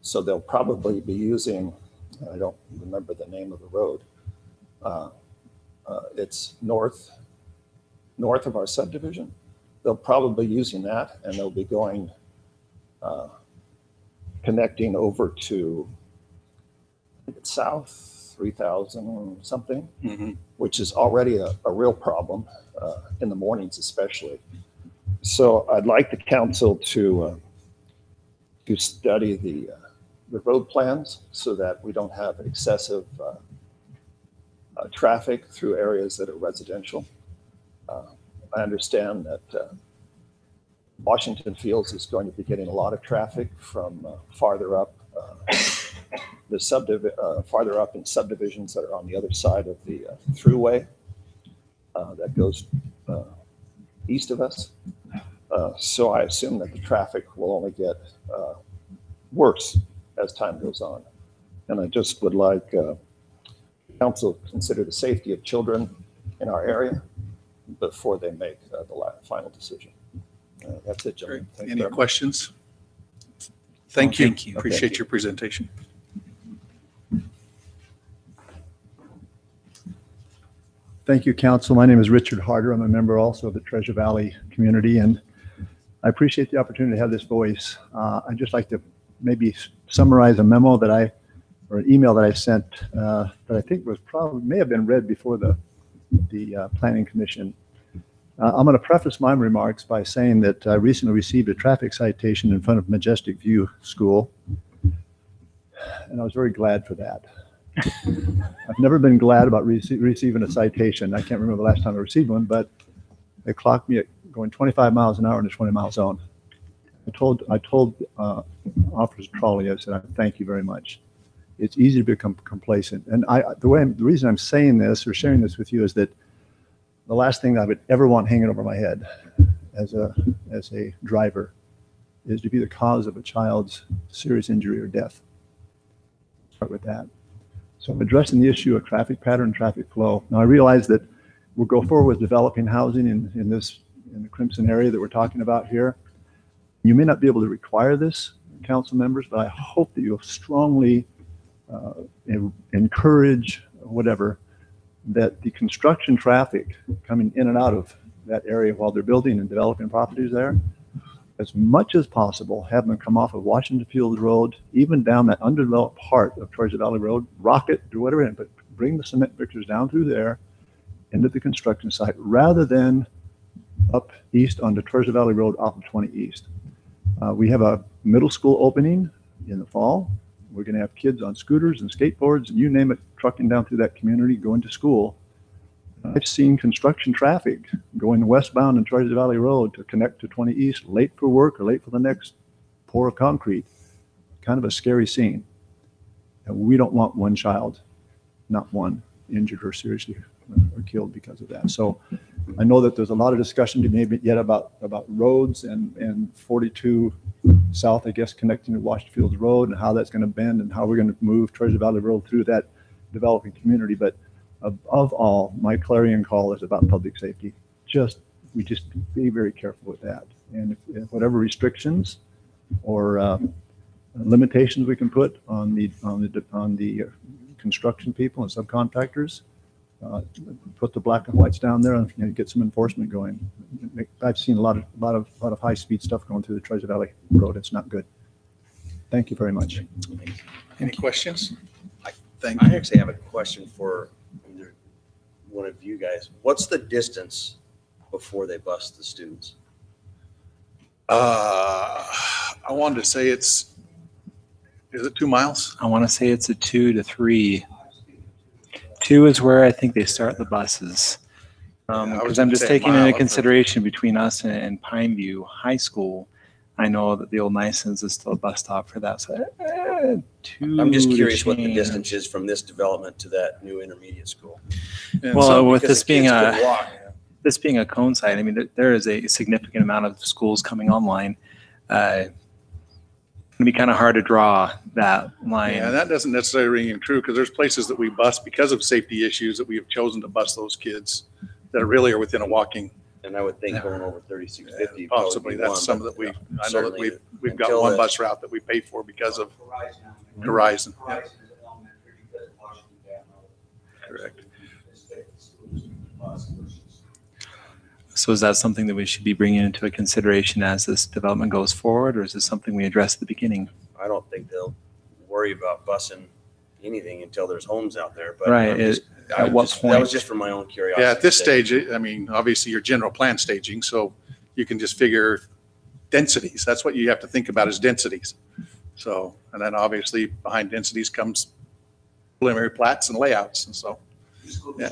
So they'll probably be using, I don't remember the name of the road. It's north of our subdivision. They'll probably be using that, and they'll be going, connecting over to, I think it's south, 3,000 something, which is already a real problem in the mornings especially. So I'd like the council to study the road plans so that we don't have excessive traffic through areas that are residential. I understand that Washington Fields is going to be getting a lot of traffic from farther up farther up in subdivisions that are on the other side of the thruway that goes east of us. So I assume that the traffic will only get worse as time goes on. And I just would like council to consider the safety of children in our area before they make the final decision. That's it, gentlemen. Thank you Any very much. questions? Thank you. Thank you. Appreciate your presentation. Thank you, Council. My name is Richard Harder. I'm a member also of the Treasure Valley community, and I appreciate the opportunity to have this voice. I'd just like to maybe summarize a memo or an email that I sent that I think may have been read before the Planning Commission. I'm going to preface my remarks by saying that I recently received a traffic citation in front of Majestic View School, and I was very glad for that. I've never been glad about receiving a citation. I can't remember the last time I received one, but they clocked me at going 25 miles an hour in the 20-mile zone. I told Officer Trolley, I said, thank you very much. It's easy to become complacent. And the reason I'm saying this or sharing this with you is that the last thing I would ever want hanging over my head as a driver is to be the cause of a child's serious injury or death. Start with that. So I'm addressing the issue of traffic pattern, traffic flow. Now I realize that we'll go forward with developing housing in the Crimson area that we're talking about here. You may not be able to require this, council members, but I hope that you'll strongly encourage whatever, that the construction traffic coming in and out of that area while they're building and developing properties there, as much as possible, have them come off of Washington Fields Road, even down that undeveloped part of Treasure Valley Road, Rocket or whatever, but bring the cement mixers down through there into the construction site rather than up east onto Treasure Valley Road off of 20 East. We have a middle school opening in the fall. We're going to have kids on scooters and skateboards and you name it, trucking down through that community, going to school. I've seen construction traffic going westbound in Treasure Valley Road to connect to 20 East, late for work or late for the next pour of concrete. Kind of a scary scene. And we don't want one child, not one, injured or seriously or killed because of that. So I know that there's a lot of discussion to maybe yet about roads and 42 South, I guess, connecting to Washington Fields Road and how that's going to bend and how we're going to move Treasure Valley Road through that developing community. But above all, my clarion call is about public safety. We just be very careful with that. And if whatever restrictions or limitations we can put on the construction people and subcontractors, put the black and whites down there and get some enforcement going. I've seen a lot of high speed stuff going through the Treasure Valley Road. It's not good. Thank you very much. Any questions? I actually have a question for either one of you guys. What's the distance before they bust the students? I wanted to say is it 2 miles? I want to say it's a 2 to 3. 2 is where I think they start the buses. Because I'm just taking into consideration between us and Pineview High School. I know that the old Nisons is still a bus stop for that. So 2 I'm just curious what the distance is from this development to that new intermediate school. Well, with this being a cone site, I mean, there is a significant amount of schools coming online. to be kind of hard to draw that line. Yeah, that doesn't necessarily ring true because there's places that we bus because of safety issues that we have chosen to bus those kids that really are within a walking. And I would think going over 3650. Possibly that's some that I know that we've got one bus route that we pay for because of Horizon. Yeah. Correct. So is that something that we should be bringing into a consideration as this development goes forward, or is this something we address at the beginning? I don't think they'll worry about busing anything until there's homes out there. But Right. At what point? That was just for my own curiosity. Yeah, at this stage, I mean, obviously your general plan staging, so you can just figure densities. That's what you have to think about is densities. So, and then obviously behind densities comes preliminary plats and layouts. And so, yeah.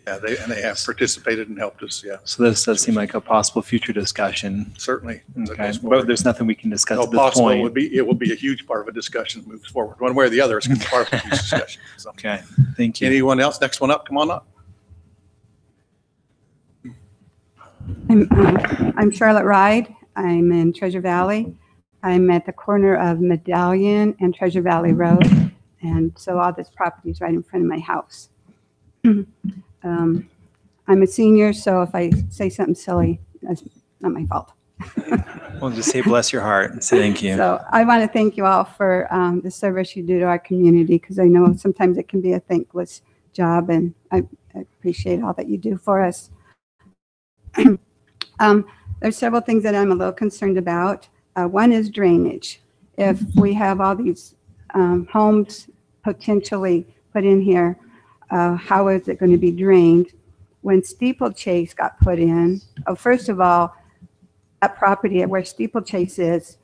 Yeah, they have participated and helped us. Yeah, So this does seem like a possible future discussion. certainly. Okay. But there's nothing we can discuss No, at this possible point. it will be a huge part of a discussion that moves forward. One way or the other, it's going to be part of a huge discussion. So, Okay, thank you. anyone else? Next one up, come on up. I'm Charlotte Ride. I'm in Treasure Valley. I'm at the corner of Medallion and Treasure Valley Road. And so all this property is right in front of my house. I'm a senior, so if I say something silly, that's not my fault. We'll just say bless your heart and say thank you. So I want to thank you all for the service you do to our community, because I know sometimes it can be a thankless job, and I appreciate all that you do for us. There's several things that I'm a little concerned about. One is drainage. If we have all these homes potentially put in here, how is it going to be drained? When Steeplechase got put in, first of all, that property where Steeplechase is,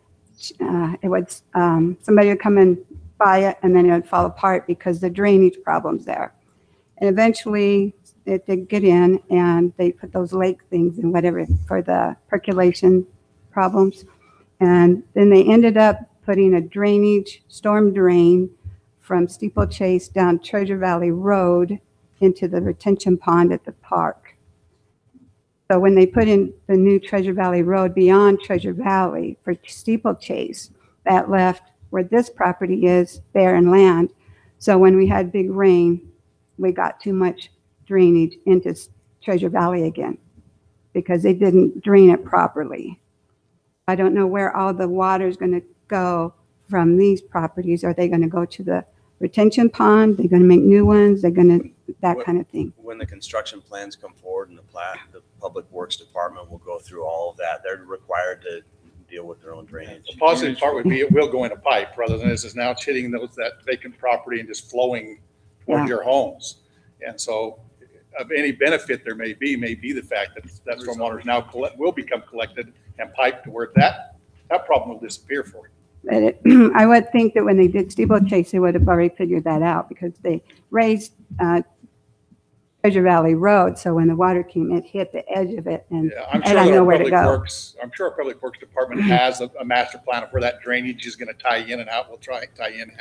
it would somebody would come and buy it, and then it would fall apart because the drainage problems there. And eventually, it did get in, and they put those lake things and whatever for the percolation problems. And then they ended up putting a drainage storm drain from Steeplechase down Treasure Valley Road into the retention pond at the park. So when they put in the new Treasure Valley Road beyond Treasure Valley for Steeplechase, that left where this property is barren land. So when we had big rain, we got too much drainage into Treasure Valley again because they didn't drain it properly. I don't know where all the water is going to go from these properties. Are they going to go to the retention pond? They're going to make new ones? They're going to, that kind of thing. When the construction plans come forward and the Public Works Department will go through all of that. They're required to deal with their own drainage. The positive part would be it will go in a pipe rather than this is now hitting that vacant property and just flowing towards your homes. And so of any benefit there may be the fact that stormwater is now will become collected and piped to where that problem will disappear for you. But I would think that when they did Steeplechase, they would have already figured that out because they raised Treasure Valley Road. So when the water came, it hit the edge of it, and I'm I sure don't know where to Public go. Works, I'm sure our Public Works Department has a master plan of where that drainage is going to tie in and out. We'll try and tie in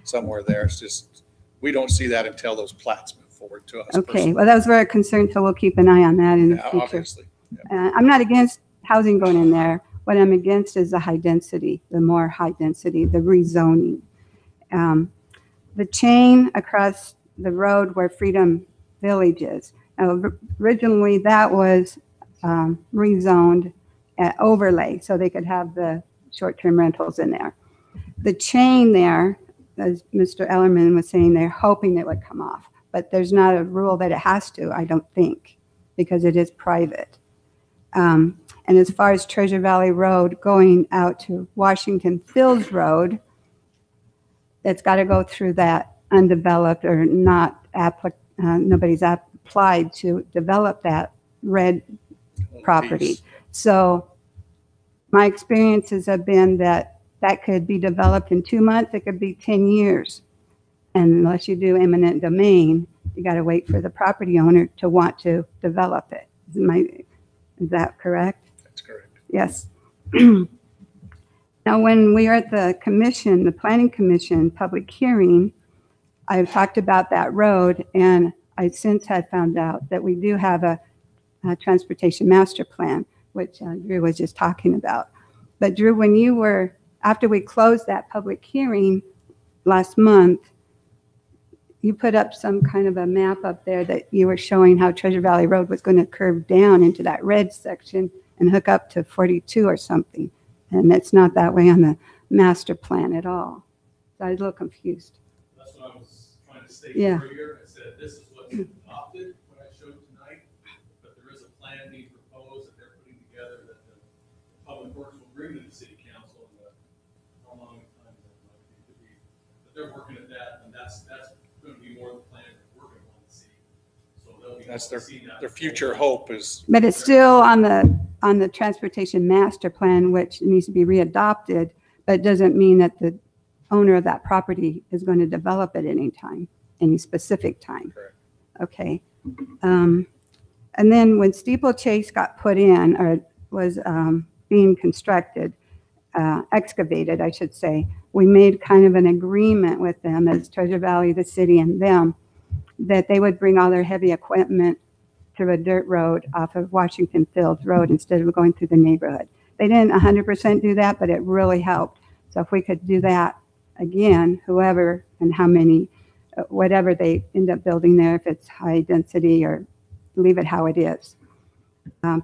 somewhere there. It's just, we don't see that until those plats move forward to us. Okay, well, that was very concerned, so we'll keep an eye on that in the future. Obviously. I'm not against housing going in there. What I'm against is the high density, the more high density, the rezoning. The chain across the road where Freedom Village is. Originally, that was rezoned at overlay, so they could have the short-term rentals in there. The chain there, as Mr. Ellerman was saying, they're hoping it would come off, but there's not a rule that it has to, I don't think, because it is private. And as far as Treasure Valley Road going out to Washington Fields Road, that's got to go through that undeveloped or not nobody's applied to develop that red property. So my experiences have been that could be developed in 2 months. It could be 10 years. And unless you do eminent domain, you got to wait for the property owner to want to develop it. Is that correct? That's correct. Yes. Now, when we were at the commission, the planning commission public hearing, I've talked about that road, and I since had found out that we do have a transportation master plan, which Drew was just talking about. But Drew, when you were, after we closed that public hearing last month, you put up some kind of a map up there that you were showing how Treasure Valley Road was going to curve down into that red section and hook up to 42 or something. And it's not that way on the master plan at all. So I was a little confused. That's what I was trying to say Yeah. earlier. I said, this is what's adopted, what I showed tonight, but there is a plan being proposed that they're putting together that the Public Works will bring to the city council. And how long time it could be, but they're working at that, and that's going to be more the plan that we're going to want to see. So they'll be. That's their future hope is. But it's still on the transportation master plan, which needs to be readopted, but it doesn't mean that the owner of that property is going to develop at any time, any specific time. Correct. Okay. And then when Steeplechase got put in, or was being constructed, excavated, I should say, we made kind of an agreement with them as Treasure Valley, the city, and them, that they would bring all their heavy equipment through a dirt road off of Washington Fields Road instead of going through the neighborhood. They didn't 100% do that, but it really helped. So if we could do that again, whoever and how many, whatever they end up building there, if it's high density or leave it how it is.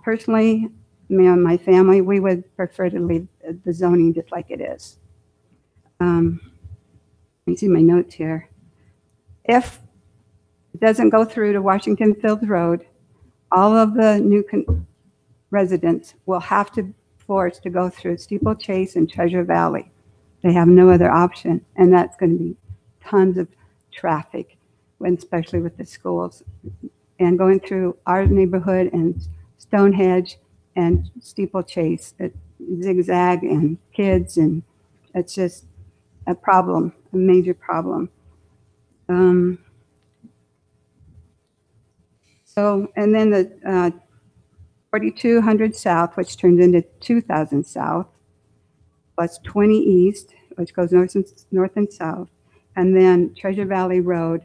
Personally, me and my family, we would prefer to leave the zoning just like it is. Let me see my notes here. If it doesn't go through to Washington Fields Road, all of the new residents will have to force to go through Steeplechase and Treasure Valley. They have no other option, and that's going to be tons of traffic, especially with the schools. And going through our neighborhood and Stonehenge and Steeplechase, zigzag and kids, and it's just a problem, a major problem. So, and then the 4200 South, which turns into 2000 South, plus 20 East, which goes north and south, and then Treasure Valley Road.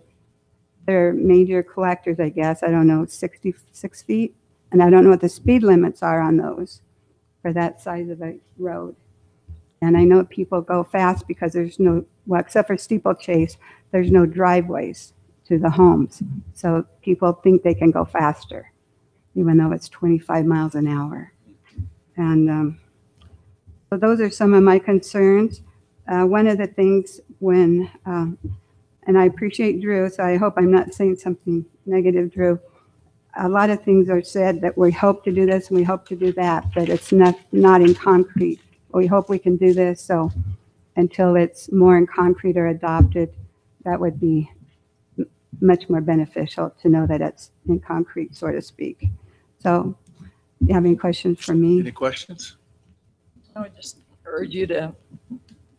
They're major collectors, I guess. I don't know, 66 feet, and I don't know what the speed limits are on those for that size of a road. And I know people go fast because there's no, well, except for Steeplechase, there's no driveways to the homes. So people think they can go faster, even though it's 25 miles an hour. And so those are some of my concerns. One of the things when, and I appreciate Drew, so I hope I'm not saying something negative, Drew. A lot of things are said that we hope to do this and we hope to do that, but it's not in concrete. We hope we can do this, so until it's more in concrete or adopted, that would be much more beneficial to know that it's in concrete, so to speak. So, do you have any questions for me? Any questions? I would just urge you to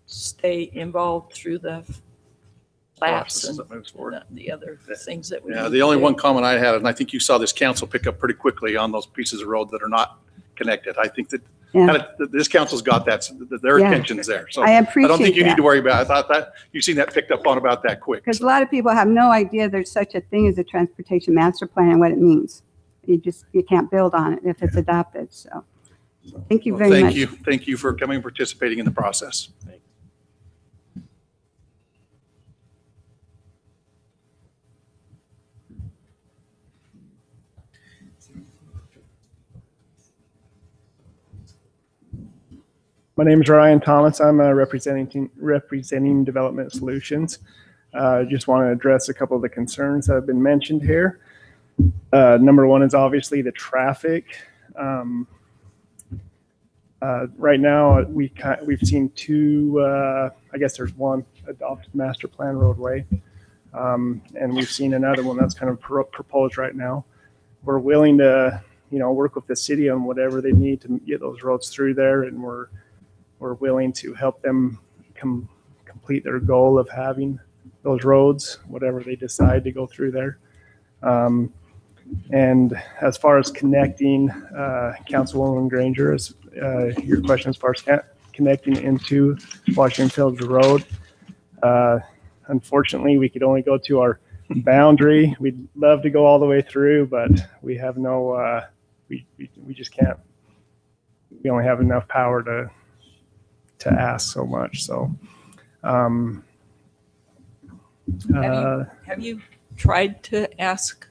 stay involved through the plats and That moves forward. the other things that we Yeah, need the to only do. one comment I had, and I think you saw this council pick up pretty quickly on those pieces of road that are not connected. I think that Yeah. kind of, this council's got that, their Yeah. attention's there. So I I don't think appreciate you need that. to worry about it. I thought that, you've seen that picked up on about that quick. Because a lot of people have no idea there's such a thing as a transportation master plan and what it means. You can't build on it if it's adopted, so. Thank you Well, very much. Thank you for coming and participating in the process. My name is Ryan Thomas. I'm representing Development Solutions. Just want to address a couple of the concerns that have been mentioned here. Number one is obviously the traffic. Right now, we've seen two, I guess there's one adopted master plan roadway, and we've seen another one that's kind of proposed right now. We're willing to, work with the city on whatever they need to get those roads through there, and we're willing to help them complete their goal of having those roads, whatever they decide to go through there. And as far as connecting, Councilwoman Granger, your question as far as connecting into Washington Fields Road, unfortunately, we could only go to our boundary. We'd love to go all the way through, but we have no, we just can't. We only have enough power to ask so much. So, have you tried to ask?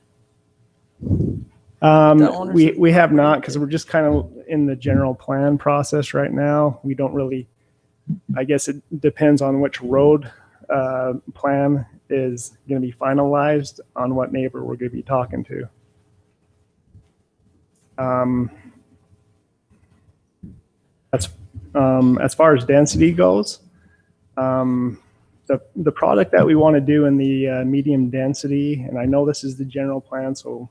We have not, because we're just kind of in the general plan process right now. We don't really, I guess it depends on which road plan is going to be finalized on what neighbor we're going to be talking to. As far as density goes, the product that we want to do in the medium density, and I know this is the general plan, so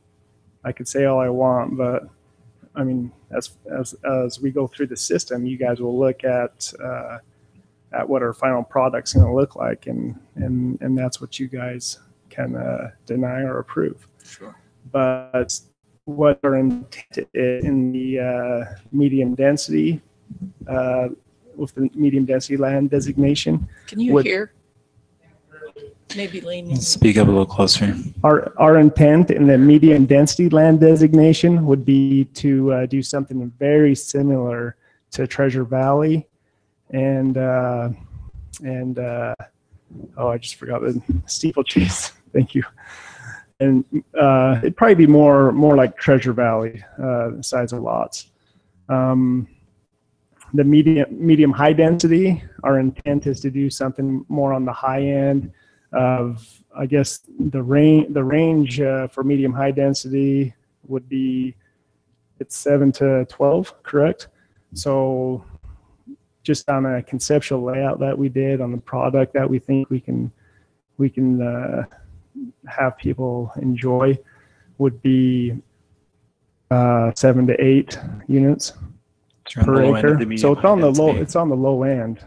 I could say all I want, but I mean, as we go through the system, you guys will look at what our final product's going to look like, and that's what you guys can deny or approve. Sure. But what our intent in the medium density, with the medium density land designation. Can you hear? Maybe lean. Speak up a little closer. Our intent in the medium density land designation would be to do something very similar to Treasure Valley, and oh, I just forgot the steeplechase. Thank you. And it'd probably be more like Treasure Valley size of lots. The medium high density, our intent is to do something more on the high end of, I guess, the range for medium high density would be, it's 7 to 12, correct? So just on a conceptual layout that we did on the product that we think we can have people enjoy would be 7 to 8 units per acre. So it's on the low end.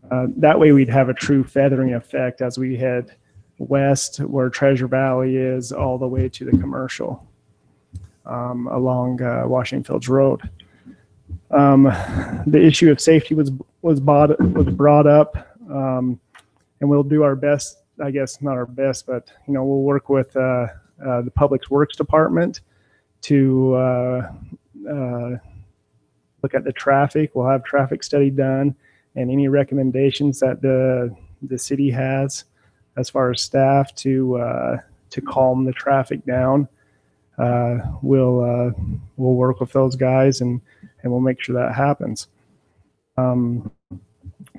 That way we'd have a true feathering effect as we head west where Treasure Valley is all the way to the commercial along Washington Fields Road. The issue of safety was brought up, and we'll do our best, I guess not our best, but we'll work with the Public Works Department to look at the traffic. We'll have traffic study done, and any recommendations that the city has as far as staff to calm the traffic down. We'll work with those guys and we'll make sure that happens.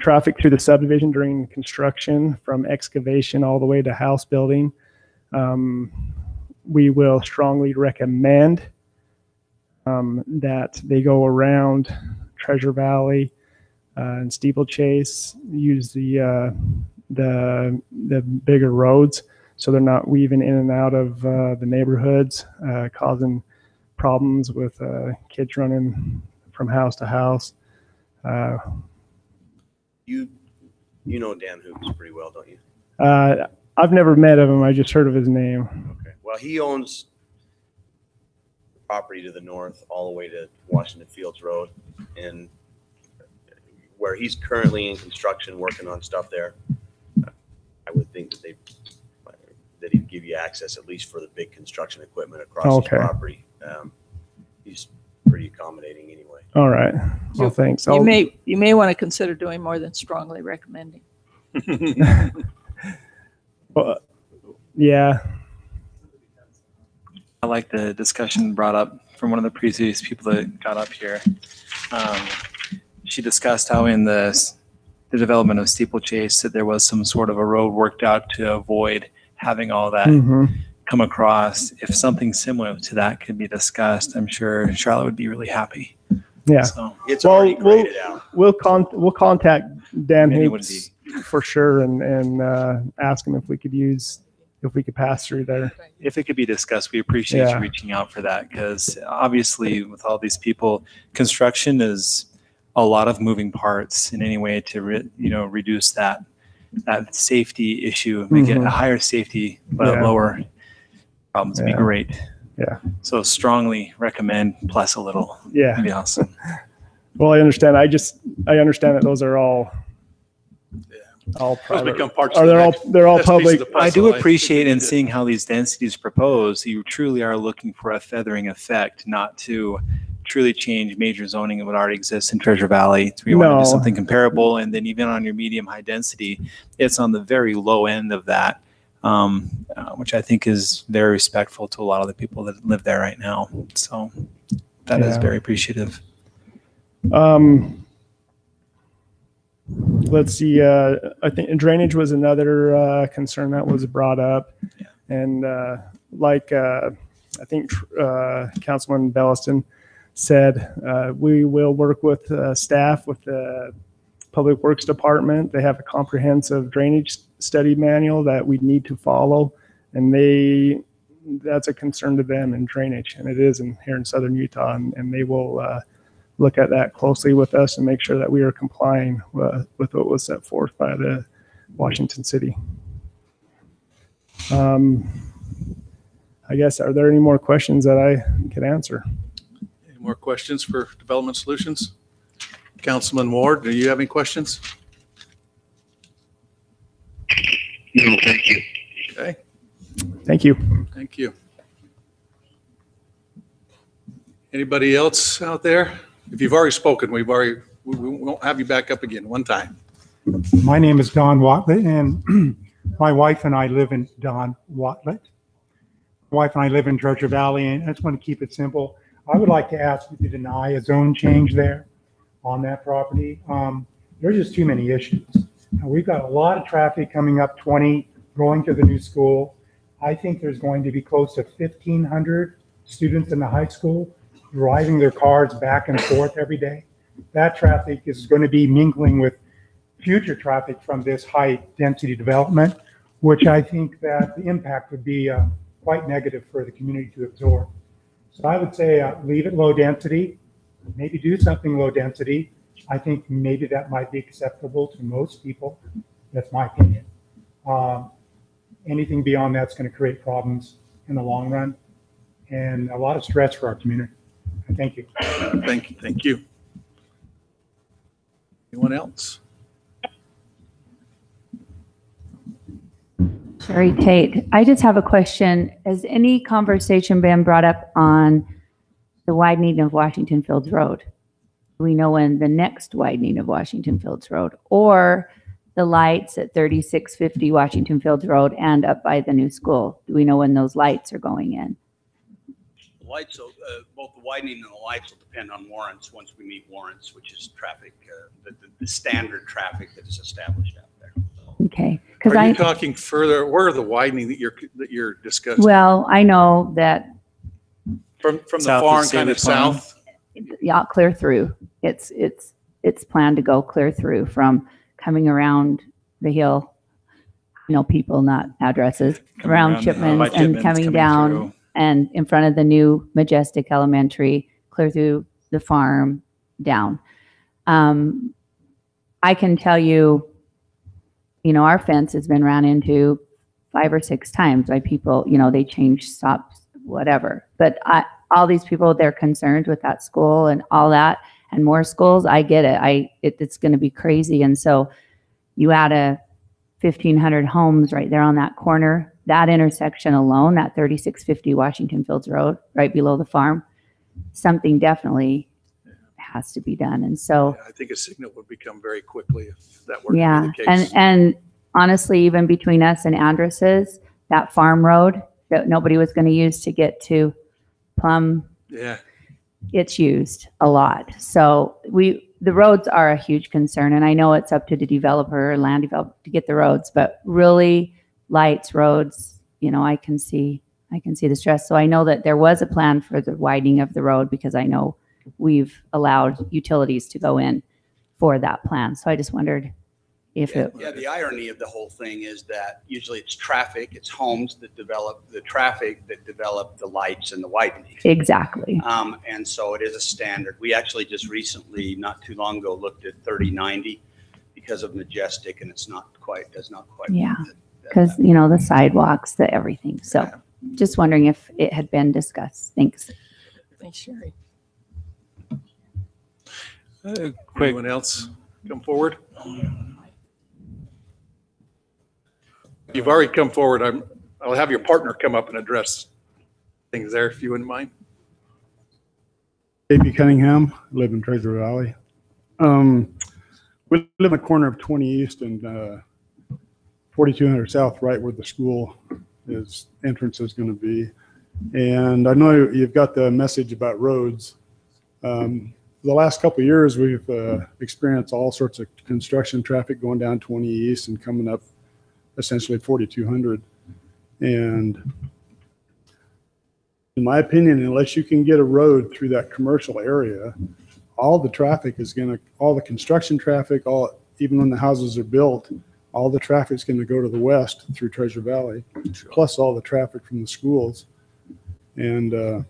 Traffic through the subdivision during construction, from excavation all the way to house building, we will strongly recommend that they go around Treasure Valley and Steeplechase, use the bigger roads so they're not weaving in and out of the neighborhoods, causing problems with kids running from house to house. You know Dan Hoops pretty well, don't you? I've never met him. I just heard of his name. Okay. Well, he owns property to the north all the way to Washington Fields Road, and where he's currently in construction working on stuff there, I would think that he'd give you access at least for the big construction equipment across his property. He's pretty accommodating anyway. All right. Well, thanks. You may want to consider doing more than strongly recommending. Well, yeah. I like the discussion brought up from one of the previous people that got up here. She discussed how in the development of Steeplechase that there was some sort of a road worked out to avoid having all that come across. If something similar to that could be discussed, I'm sure Charlotte would be really happy. Yeah. So, it's already graded out. We'll contact Dan Hoops for sure and ask him if we could pass through there. If it could be discussed, we appreciate you reaching out for that, because obviously with all these people, construction is a lot of moving parts in any way to reduce that safety issue, make it a higher safety but lower problems would be great. Yeah. So strongly recommend plus a little. Yeah. That'd be awesome. Well, I understand. I understand that those are all all Those private. become parts Or of the they're all, next- they're all next piece of public. the I puzzle. do think appreciate we in need to- seeing how these densities proposed, you truly are looking for a feathering effect, not to truly change major zoning that would already exist in Treasure Valley. We want to No. do something comparable, and then even on your medium high density, it's on the very low end of that, which I think is very respectful to a lot of the people that live there right now. So that is Yeah. very appreciative. Let's see. I think drainage was another concern that was brought up, and I think Councilman Belliston said, we will work with staff with the Public Works Department. They have a comprehensive drainage study manual that we need to follow, and that's a concern to them in drainage, and it is here in southern Utah, and they will look at that closely with us and make sure that we are complying with what was set forth by the Washington City. I guess, are there any more questions that I could answer? Any more questions for Development Solutions? Councilman Ward, do you have any questions? No, thank you. Okay, Thank you. thank you. Anybody else out there? If you've already spoken, we won't have you back up again one time. My name is Don Watlett, and my wife and I live in Don Watlett. My wife and I live in Treasure Valley, and I just want to keep it simple. I would like to ask you to deny a zone change there on that property. There's just too many issues. We've got a lot of traffic coming up 20, going to the new school. I think there's going to be close to 1,500 students in the high school driving their cars back and forth every day. That traffic is going to be mingling with future traffic from this high density development, which I think that the impact would be quite negative for the community to absorb. So I would say leave it low density, maybe do something low density. I think maybe that might be acceptable to most people. That's my opinion. Anything beyond that's going to create problems in the long run and a lot of stress for our community. Thank you. Thank you. Anyone else? Sherry Tate, I just have a question. Has any conversation been brought up on the widening of Washington Fields Road? Do we know when the next widening of Washington Fields Road or the lights at 3650 Washington Fields Road and up by the new school? Do we know when those lights are going in? Lights, both the widening and the lights will depend on warrants once we meet warrants, which is traffic, the standard traffic that is established out there. Okay. Are you talking further? Where are the widening that you're discussing? Well, I know that From the South far of and kind of State Farm. south? yeah, clear through. It's planned to go clear through from coming around the hill. People, not addresses, Coming around around, Chipman's by and Chipman's, coming coming down through. and in front of the new Majestic Elementary, clear through the farm down. I can tell you, our fence has been ran into 5 or 6 times by people, they change stops, whatever. But all these people, they're concerned with that school and all that and more schools. I get it. It's going to be crazy. And so you add 1,500 homes right there on that corner, that intersection alone, that 3650 Washington Fields Road, right below the farm, something definitely has to be done. And so, I think a signal would become very quickly if that were yeah, to be the case. and honestly, even between us and Andrus's, that farm road that nobody was going to use to get to Plum, Yeah. it's used a lot. So the roads are a huge concern, and I know it's up to the developer, land developer, to get the roads, but really lights, roads, I can see the stress. So I know that there was a plan for the widening of the road because I know we've allowed utilities to go in for that plan. So I just wondered if it. Yeah, the irony of the whole thing is that usually it's traffic, it's homes that develop the traffic that develop the lights and the widening. Exactly. And so it is a standard. We actually just recently, not too long ago, looked at 3090 because of Majestic, and does not quite. Yeah, because the sidewalks, the everything. So just wondering if it had been discussed. Thanks. Thanks, Sherry. Anyone else come forward? You've already come forward. I'll have your partner come up and address things there, if you wouldn't mind. J.P. Cunningham, live in Treasure Valley. We live in the corner of 20 East and 4200 South, right where the school entrance is going to be. And I know you've got the message about roads. The last couple of years, we've experienced all sorts of construction traffic going down 20 East and coming up essentially 4200. And in my opinion, unless you can get a road through that commercial area, all the traffic is all the construction traffic, even when the houses are built, all the traffic is going to go to the west through Treasure Valley, plus all the traffic from the schools. And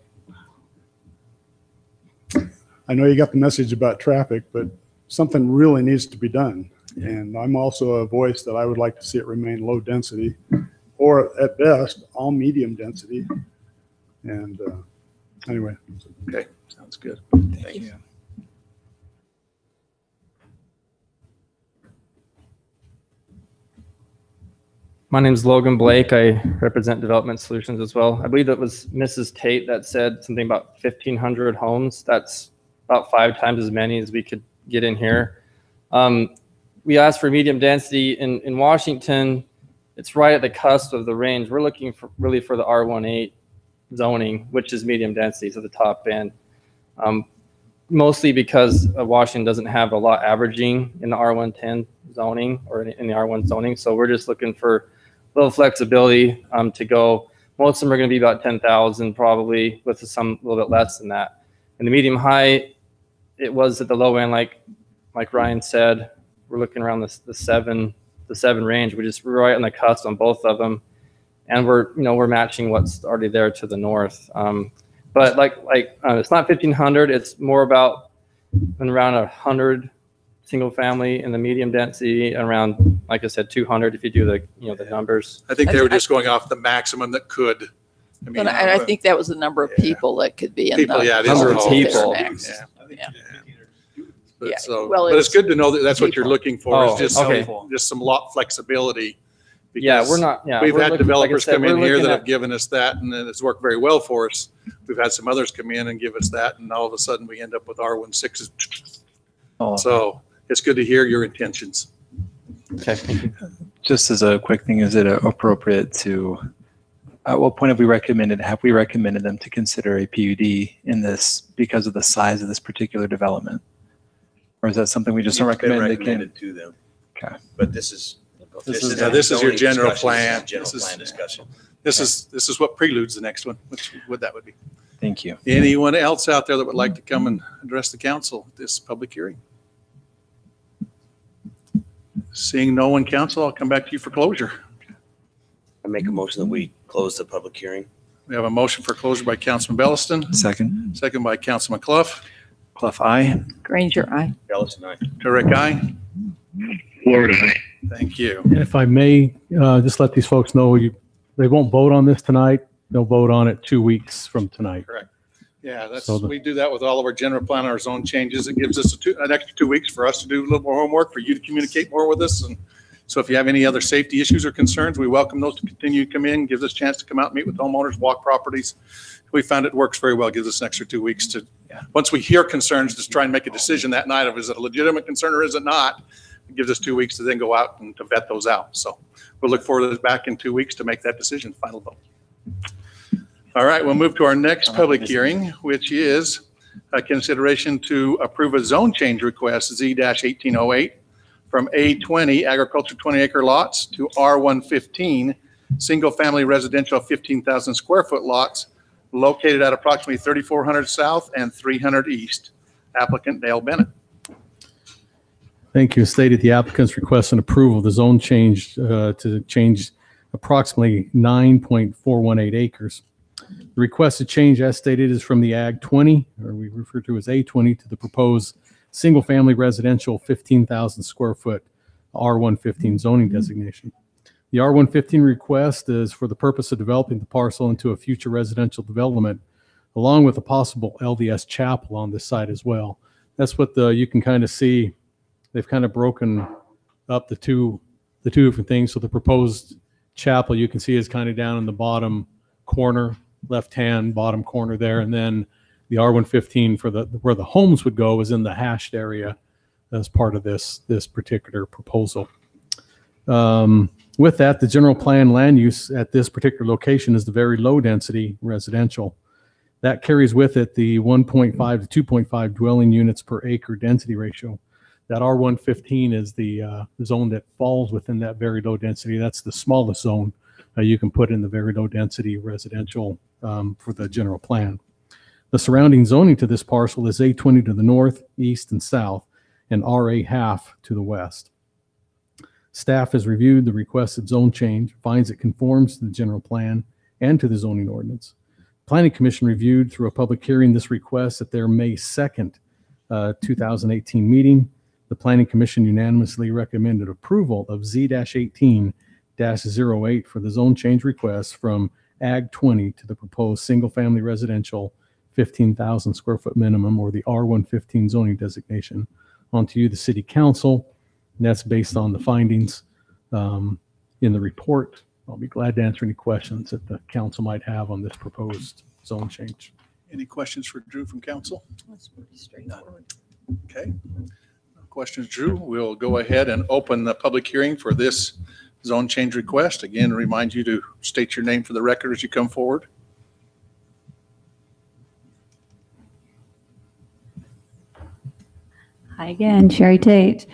I know you got the message about traffic, but something really needs to be done. And I'm also a voice that I would like to see it remain low density, or at best, all medium density. And anyway. Okay, sounds good. Thank you. My name is Logan Blake. I represent Development Solutions as well. I believe it was Mrs. Tate that said something about 1,500 homes. That's about 5 times as many as we could get in here. We asked for medium density in Washington. It's right at the cusp of the range. We're looking for really for the R18 zoning, which is medium density to the top end. Mostly because Washington doesn't have a lot averaging in the R110 zoning or in the R1 zoning. So we're just looking for a little flexibility to go. Most of them are going to be about 10,000 probably, with some a little bit less than that. In the medium high, it was at the low end, like Ryan said, we're looking around the seven range. We're just right on the cusp on both of them, and we're matching what's already there to the north. But it's not 1,500. It's more about around 100 single family in the medium density, around, like I said, 200 if you do the numbers. I think they were just going off the maximum that could. I mean, And I think that was the number of people that could be in people, the. yeah, it is Number a of whole- people. Yeah. But, Yeah, so, well, but it's it's good to know that that's what you're people. looking for. Oh, Is okay. just some lot flexibility. Yeah, because we're not. Yeah, we've we're had looking- like I developers said, come in we're here looking that at- have given us that, and then it's worked very well for us. We've had some others come in and give us that, and all of a sudden we end up with R16s. Oh. So it's good to hear your intentions. Okay, thank you. Just as a quick thing, is it appropriate to, at what point have we recommended them to consider a PUD in this because of the size of this particular development? Or is that something we just don't It's been recommend? They can, recommended to them. okay. But this is This is your zoning general discussion. plan. General This is- plan discussion. This is what preludes the next one, which would that would be. Thank you. Anyone else out there that would like to come and address the council at this public hearing? Seeing no one, council, I'll come back to you for closure. I make a motion that we close the public hearing. We have a motion for closure by Councilman Belliston, Second. second by Councilman Clough. Clough, aye. Granger, aye. Ellis and I. Turek, aye. Florida, aye. Thank you. And if I may, just let these folks know, they won't vote on this tonight. They'll vote on it 2 weeks from tonight. Correct. Yeah, So we do that with all of our general plan, our zone changes. It gives us an extra 2 weeks for us to do a little more homework, for you to communicate more with us. And so if you have any other safety issues or concerns, we welcome those to continue to come in, gives us a chance to come out and meet with homeowners, walk properties. We found it works very well, gives us an extra 2 weeks to, once we hear concerns, just try and make a decision that night of is it a legitimate concern or is it not? It gives us 2 weeks to then go out and to vet those out. So we'll look forward to this back in 2 weeks to make that decision, final vote. All right, we'll move to our next public hearing, which is a consideration to approve a zone change request Z-1808 from A20 agriculture 20-acre lots to R115 single-family residential 15,000 square foot lots located at approximately 3,400 South and 300 East. Applicant Dale Bennett. Thank you. As stated, the applicant's requesting approval of the zone change to change approximately 9.418 acres. The requested change, as stated, is from the Ag 20, or we refer to as A20, to the proposed single-family residential 15,000 square foot R115 zoning designation. The R115 request is for the purpose of developing the parcel into a future residential development, along with a possible LDS chapel on this site as well. That's what you can kind of see. They've kind of broken up the two different things. So the proposed chapel you can see is kind of down in the bottom corner, left-hand bottom corner there. And then the R115 for where the homes would go is in the hashed area as part of this particular proposal. With that, the general plan land use at this particular location is the very low density residential. That carries with it the 1.5 to 2.5 dwelling units per acre density ratio. That R115 is the zone that falls within that very low density. That's the smallest zone you can put in the very low density residential for the general plan. The surrounding zoning to this parcel is A20 to the north, east, and south, and RA half to the west. Staff has reviewed the requested zone change, finds it conforms to the general plan and to the zoning ordinance. Planning Commission reviewed through a public hearing this request at their May 2nd, 2018 meeting. The Planning Commission unanimously recommended approval of Z-18-08 for the zone change request from Ag 20 to the proposed single-family residential 15,000 square foot minimum, or the R115 zoning designation, onto you, the City Council. And that's based on the findings in the report. I'll be glad to answer any questions that the council might have on this proposed zone change. Any questions for Drew from council? That's pretty straightforward. Okay. No questions, Drew. We'll go ahead and open the public hearing for this zone change request. Again, remind you to state your name for the record as you come forward. Hi again, Sherry Tate.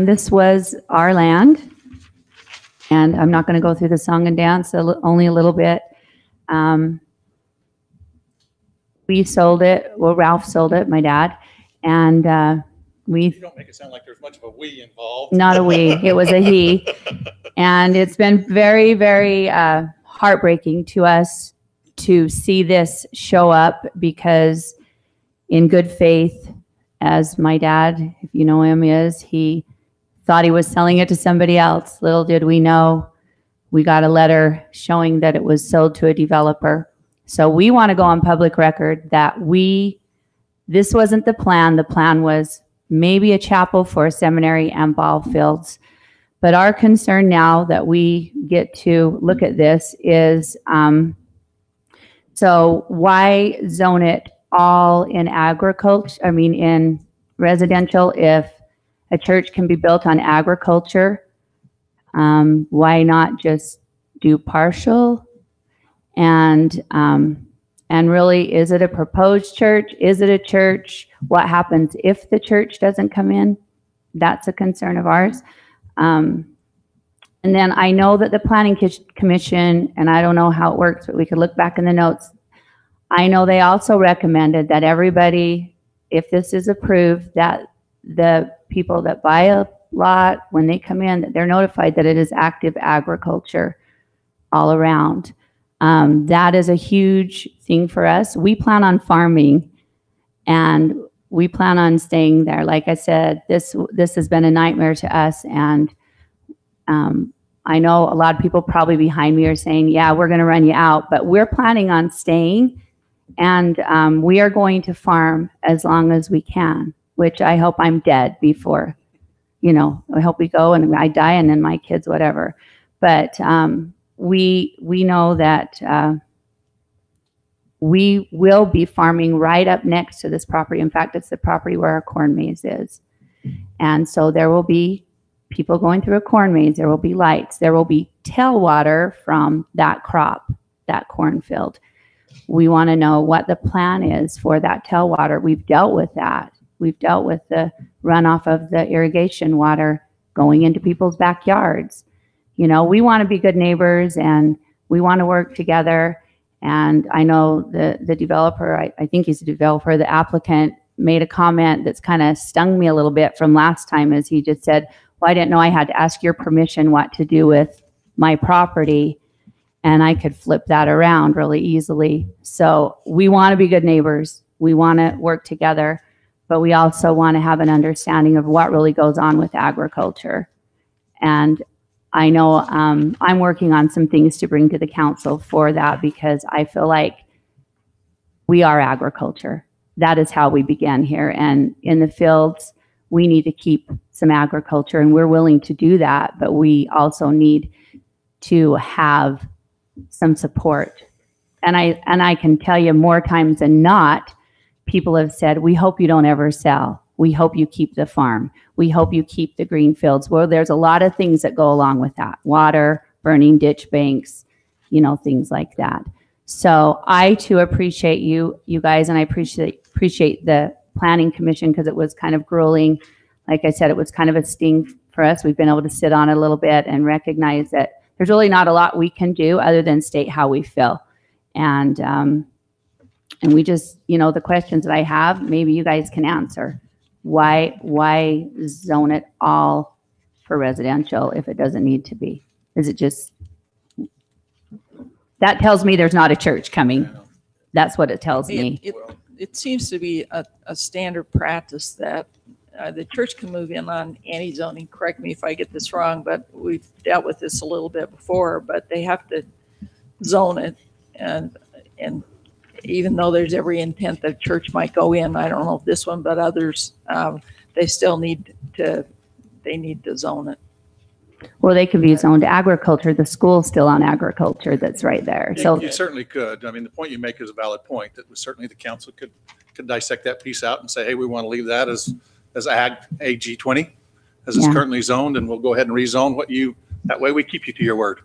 This was our land, and I'm not going to go through the song and dance, only a little bit. We sold it, well, Ralph sold it, my dad, and You don't make it sound like there's much of a we involved. Not a we, it was a he. And it's been very, very heartbreaking to us to see this show up, because in good faith, as my dad, if you know him, is, he thought he was selling it to somebody else. Little did we know, we got a letter showing that it was sold to a developer. So we want to go on public record that this wasn't the plan. The plan was maybe a chapel for a seminary and ball fields. But our concern now that we get to look at this is, so why zone it all in agriculture, in residential, if a church can be built on agriculture? Why not just do partial? And really, is it a proposed church? Is it a church? What happens if the church doesn't come in? That's a concern of ours. And then I know that the Planning Commission, and I don't know how it works, but we could look back in the notes. I know they also recommended that everybody, if this is approved, that the people that buy a lot, when they come in, that they're notified that it is active agriculture all around. That is a huge thing for us. We plan on farming, and we plan on staying there. Like I said, this has been a nightmare to us, and I know a lot of people probably behind me are saying, yeah, we're going to run you out, but we're planning on staying, and we are going to farm as long as we can, which I hope I'm dead before, I hope we go and I die and then my kids, whatever. But we know that we will be farming right up next to this property. In fact, it's the property where our corn maze is. And so there will be people going through a corn maze. There will be lights. There will be tailwater from that crop, that cornfield. We want to know what the plan is for that tailwater. We've dealt with that. We've dealt with the runoff of the irrigation water going into people's backyards. We want to be good neighbors, and we want to work together. And I know the developer, I think he's a developer, the applicant made a comment that's kind of stung me a little bit from last time, as he just said, well, I didn't know I had to ask your permission what to do with my property. And I could flip that around really easily. So we want to be good neighbors. We want to work together, but we also want to have an understanding of what really goes on with agriculture. And I know I'm working on some things to bring to the council for that, because I feel like we are agriculture. That is how we began here. And in the fields, we need to keep some agriculture, and we're willing to do that, but we also need to have some support. And I can tell you more times than not, people have said, we hope you don't ever sell. We hope you keep the farm. We hope you keep the green fields. Well, there's a lot of things that go along with that. Water, burning ditch banks, you know, things like that. So I too appreciate you guys, and I appreciate the Planning Commission, because it was kind of grueling. Like I said, it was kind of a sting for us. We've been able to sit on it a little bit and recognize that there's really not a lot we can do other than state how we feel. And we just, you know, the questions that I have, maybe you guys can answer. Why zone it all for residential if it doesn't need to be? Is it just, that tells me there's not a church coming. That's what it tells me. It seems to be a standard practice that the church can move in on any zoning. Correct me if I get this wrong, but we've dealt with this a little bit before, but they have to zone it. And even though there's every intent that church might go in, I don't know if this one, but others, they still need to zone it. Well, they could be zoned agriculture. The school's still on agriculture that's right there. So You certainly could. I mean, the point you make is a valid point, that certainly the council could dissect that piece out and say, hey, we want to leave that as AG 20, as it's currently zoned, and we'll go ahead and rezone that way we keep you to your word.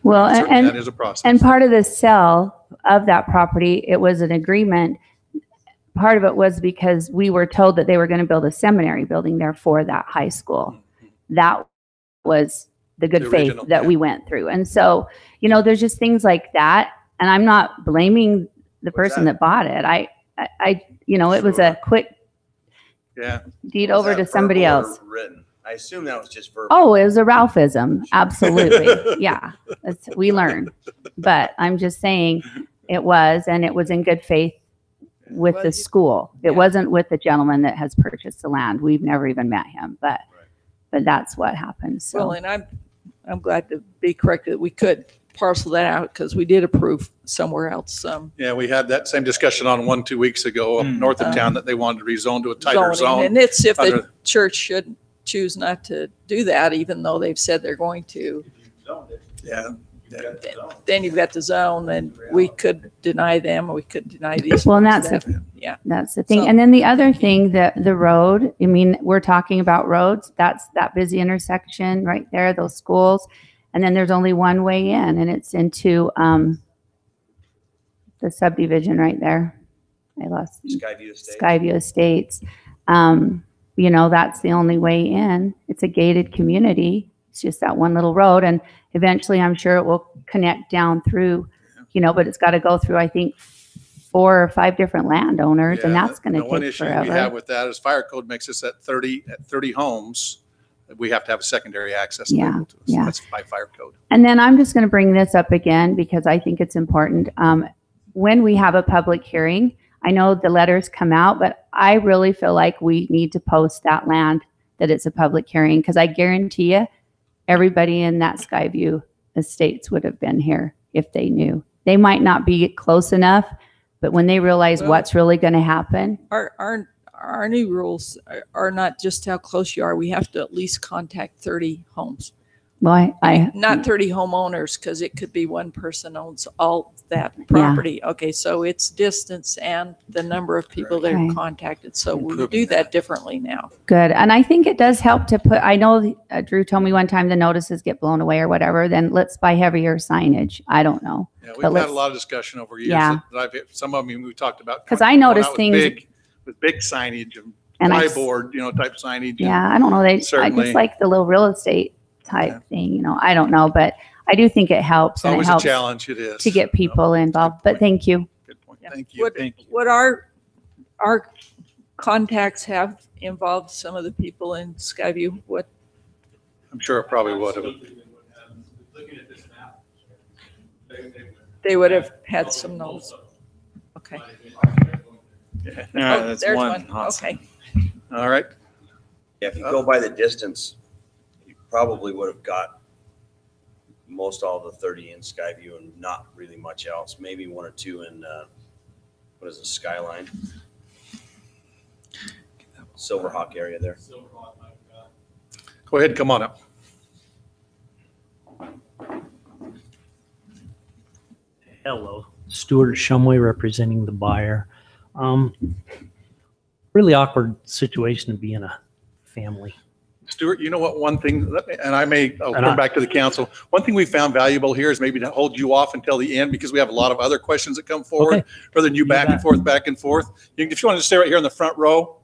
well, Certainly that is a process. and part of the sale of that property, it was an agreement. Part of it was because we were told that they were going to build a seminary building there for that high school. That was the good faith original, that we went through. And so, you know, there's just things like that. And I'm not blaming the person that bought it. I you know, it was a quick deed Was over that to somebody verbal or else. Written. I assume that was just verbal. Oh, it was a Ralphism. Absolutely. Yeah. We learn. But I'm just saying it was, and it was in good faith with the school. It wasn't with the gentleman that has purchased the land. We've never even met him, but that's what happened. So. Well, and I'm glad to be corrected. We could parcel that out because we did approve somewhere else. Yeah, we had that same discussion on 2 weeks ago up north of town, that they wanted to rezone to a tighter zoning. zone. And it's if the church should choose not to do that, even though they've said they're going to. Yeah. Then you've got the zone, and we could deny them, or we could deny these. Well, and ones that's that- yeah. That's the thing. So- And then the other thing, the road, I mean, we're talking about roads. That's that busy intersection right there, those schools. And then there's only one way in, and it's into the subdivision right there. I lost Skyview Estates. Skyview Estates. You know, that's the only way in. It's a gated community. It's just that one little road. And eventually I'm sure it will connect down through, you know, but it's got to go through, I think, 4 or 5 different landowners, and that's going to The one take issue we forever. have with that is fire code makes us at 30 homes, we have to have a secondary access Yeah, available to us. yeah. That's by fire code. And then I'm just going to bring this up again because I think it's important. When we have a public hearing, I know the letters come out, but I really feel like we need to post that land that it's a public hearing, because I guarantee you everybody in that Skyview Estates would have been here if they knew. They might not be close enough, but when they realize what's really going to happen. Our new rules are not just how close you are. We have to at least contact 30 homes. Well, Not 30 homeowners, because it could be one person owns all that property. Okay, so it's distance and the number of people that Okay. are contacted. So we do that differently now. Good. And I think it does help to put, I know Drew told me one time the notices get blown away or whatever, then let's buy heavier signage. I don't know. Yeah, But we've had let's- a lot of discussion over years. Yeah. Some of them we talked about. 'Cause I going noticed out with things- with big signage and And I- whiteboard, type signage. Yeah, I don't know. I Certainly. just like the little real estate type thing, I don't know, but I do think it helps. It's And it always a helps challenge, it is. to get people involved, but thank you. Thank you. What our contacts have involved some of the people in Skyview. What I'm sure it probably would have. they would have had some notes. Okay. Yeah. Oh, that's there's one. one. Okay. All right. Yeah, if you go by the distance, you probably would have got most all the 30 in Skyview and not really much else. Maybe 1 or 2 in, what is it, Skyline? Silverhawk area there. Go ahead, come on up. Hello, Stuart Shumway representing the buyer. Really awkward situation to be in a family. Stuart, you know what, one thing, I'll come back to the council. One thing we found valuable here is maybe to hold you off until the end because we have a lot of other questions that come forward, Okay. rather than you back and forth. If you want to stay right here in the front row,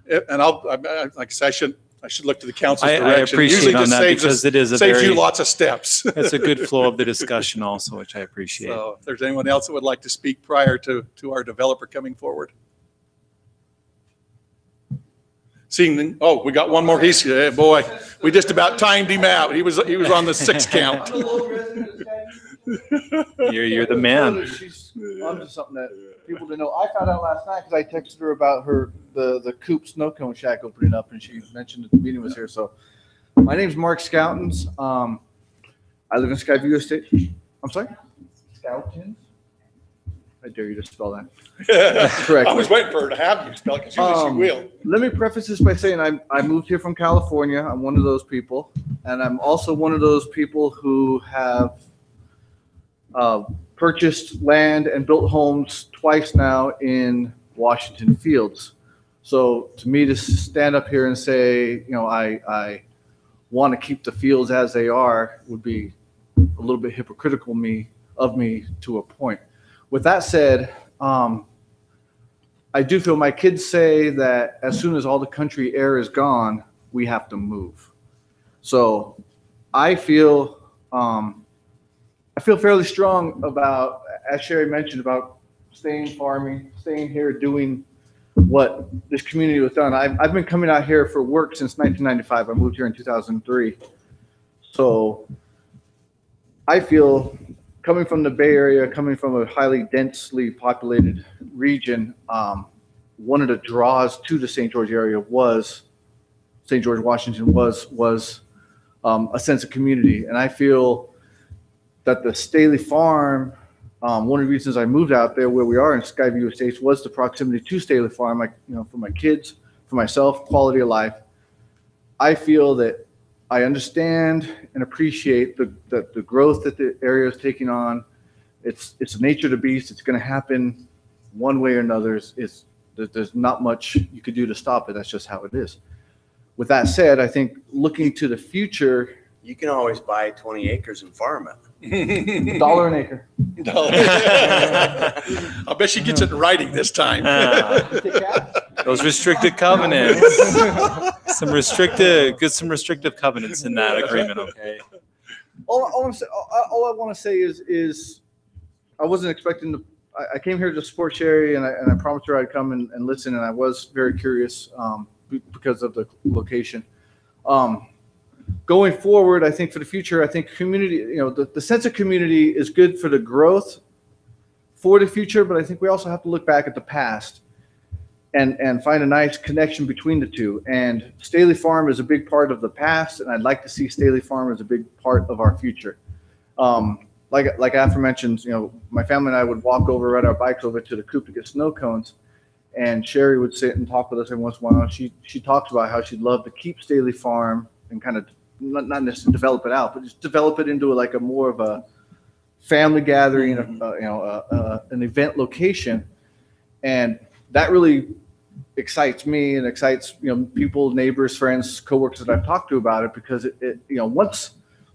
and like I said, I should look to the council's I direction. appreciate Usually on just that saves because it is a saves you very- lots of steps. It's a good flow of the discussion also, which I appreciate. So if there's anyone else that would like to speak prior to our developer coming forward. Seeing, we got one more. Boy, we just about timed him out. He was on the 6 count. You're the man. She's onto something that people didn't know. I found out last night because I texted her about the Coop Snow Cone Shack opening up, and she mentioned that the meeting was here. So, my name's Mark Scoutins. I live in Skyview Estate. I'm sorry, Scoutins. I dare you to spell that. Correct. I was waiting for her to have you spell it because usually she will. Let me preface this by saying I moved here from California. I'm one of those people, and I'm also one of those people who have purchased land and built homes twice now in Washington Fields. So to me to stand up here and say, I want to keep the fields as they are would be a little bit hypocritical of me to a point. With that said, I do feel my kids say that as soon as all the country air is gone, we have to move. So I feel fairly strong about, as Sherry mentioned, about staying farming, staying here, doing what this community was done. I've been coming out here for work since 1995. I moved here in 2003. So I feel, coming from the Bay Area, coming from a highly densely populated region, one of the draws to the St. George area was, St. George, Washington was a sense of community. And I feel that the Staley Farm, one of the reasons I moved out there where we are in Skyview Estates was the proximity to Staley Farm, for my kids, for myself, quality of life. I feel that I understand and appreciate the growth that the area is taking on. It's the nature of the beast. It's going to happen one way or another. There's not much you could do to stop it. That's just how it is. With that said, I think looking to the future, You can always buy 20 acres and farm it. $1 an acre. I bet she gets it in writing this time. Those restricted covenants. Some restrictive covenants in that agreement, okay? All I want to say is I wasn't expecting to. I came here to support Sherry, and I promised her I'd come and listen, and I was very curious because of the location. Going forward, I think for the future, I think community, the sense of community is good for the growth for the future, but I think we also have to look back at the past and find a nice connection between the two. And Staley Farm is a big part of the past, and I'd like to see Staley Farm as a big part of our future. Like aforementioned, my family and I would walk over, ride our bikes over to the Coop to get snow cones, and Sherry would sit and talk with us every once in a while. She talks about how she'd love to keep Staley Farm and kind of not necessarily develop it out, but just develop it into a more of a family gathering, an event location, and that really excites me and excites people, neighbors, friends, coworkers that I've talked to about it, because it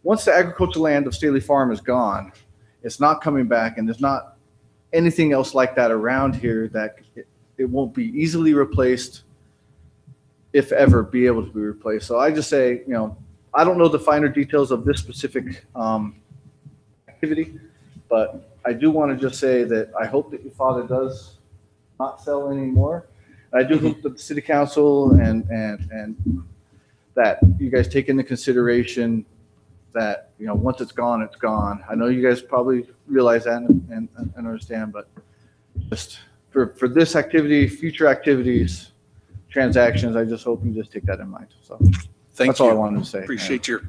once the agricultural land of Staley Farm is gone, it's not coming back, and there's not anything else like that around here that it won't be easily replaced, if ever be able to be replaced. So I just say, I don't know the finer details of this specific activity, but I do want to just say that I hope that your father does not sell anymore. I do hope that the city council and that you guys take into consideration that, once it's gone, it's gone. I know you guys probably realize that and understand, but just for this activity, future activities, transactions, I just hope you just take that in mind. So that's all I wanted to say. Appreciate your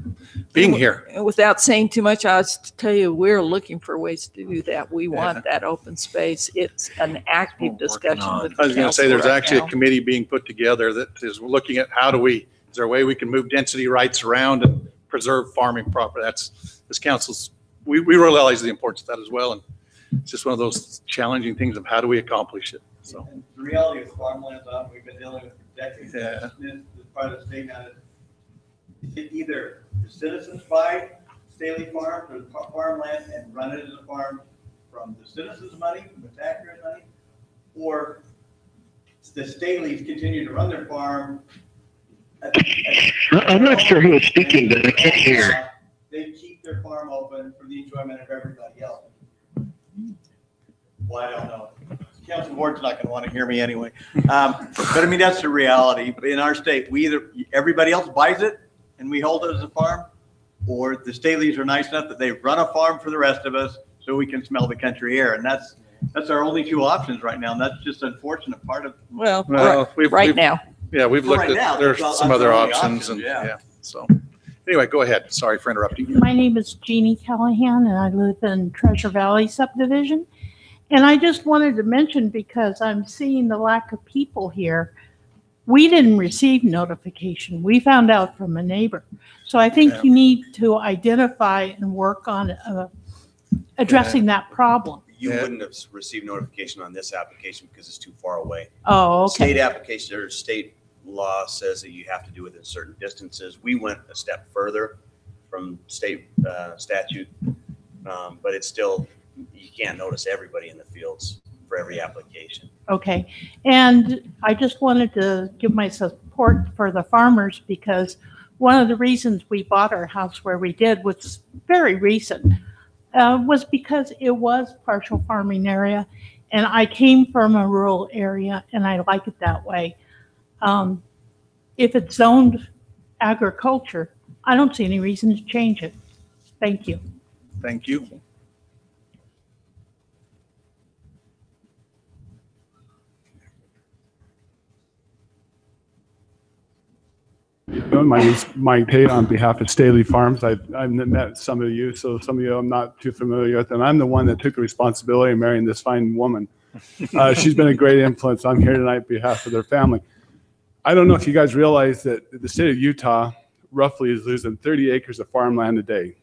being here. Without saying too much, I'll just tell you, we're looking for ways to do that. We want that open space. It's an active discussion with the I was going to say, council there's right actually now. a committee being put together that is looking at is there a way we can move density rights around and preserve farming property? This council's, we realize the importance of that as well. And it's just one of those challenging things of how do we accomplish it? So, And the reality of farmland's on, we've been dealing with for decades. Yeah. This part of the state now, either the citizens buy Staley Farms or the farmland and run it as a farm from the citizens' money, from the taxpayers' money, or the Staleys continue to run their farm. I'm not sure who was speaking, but I can't hear. They keep their farm open for the enjoyment of everybody else. Well, I don't know. Council Ward's not going to want to hear me anyway. But I mean, that's the reality. In our state, we either, everybody else buys it and we hold it as a farm, or the Staleys are nice enough that they run a farm for the rest of us so we can smell the country air. And that's our only two options right now. And that's just an unfortunate part of. Well, we've now. Yeah, we've looked Right now, at, there's that's some our other only options option, and, yeah. yeah, so. Anyway, go ahead. Sorry for interrupting you. My name is Jeannie Callahan, and I live in Treasure Valley subdivision. And I just wanted to mention, because I'm seeing the lack of people here, we didn't receive notification. We found out from a neighbor. So I think you need to identify and work on addressing that problem. You wouldn't have received notification on this application because it's too far away. Oh, okay. State application or state law says that you have to do within certain distances. We went a step further from state statute, but it's still, you can't notice everybody in the fields for every application. Okay. And I just wanted to give my support for the farmers, because one of the reasons we bought our house where we did was very recent, was because it was partial farming area. And I came from a rural area and I like it that way. If it's zoned agriculture, I don't see any reason to change it. Thank you. Thank you. My name is Mike Tate on behalf of Staley Farms. I've met some of you, so some of you I'm not too familiar with, and I'm the one that took the responsibility of marrying this fine woman. She's been a great influence. I'm here tonight on behalf of their family. I don't know if you guys realize that the state of Utah roughly is losing 30 acres of farmland a day.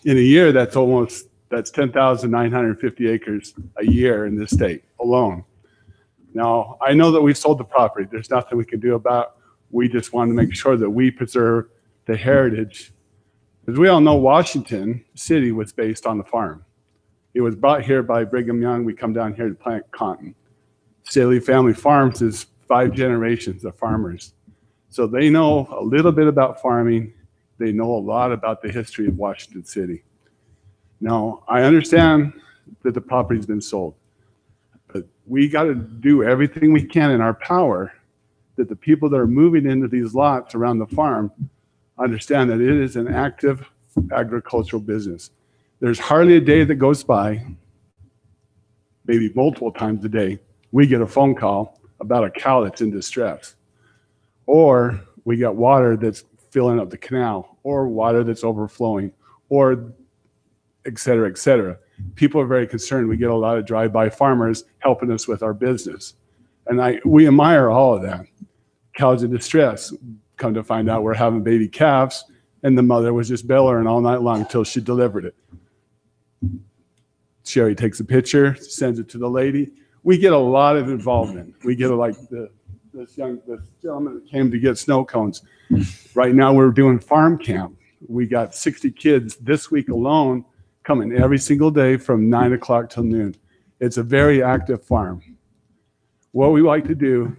In a year, that's 10,950 acres a year in this state alone. Now, I know that we've sold the property. There's nothing we can do about it. We just want to make sure that we preserve the heritage. As we all know, Washington City was based on the farm. It was brought here by Brigham Young. We come down here to plant cotton. Staley Family Farms is 5 generations of farmers. So they know a little bit about farming. They know a lot about the history of Washington City. Now, I understand that the property's been sold, but we got to do everything we can in our power that the people that are moving into these lots around the farm understand that it is an active agricultural business. There's hardly a day that goes by, maybe multiple times a day, we get a phone call about a cow that's in distress, or we got water that's filling up the canal, or water that's overflowing, or et cetera, et cetera. People are very concerned. We get a lot of drive-by farmers helping us with our business. And we admire all of that. Cows in distress, come to find out we're having baby calves, and the mother was just bellowing all night long until she delivered it. Sherry takes a picture, sends it to the lady. We get a lot of involvement. We get this gentleman that came to get snow cones. Right now we're doing farm camp. We got 60 kids this week alone coming every single day from 9 o'clock till noon. It's a very active farm. What we like to do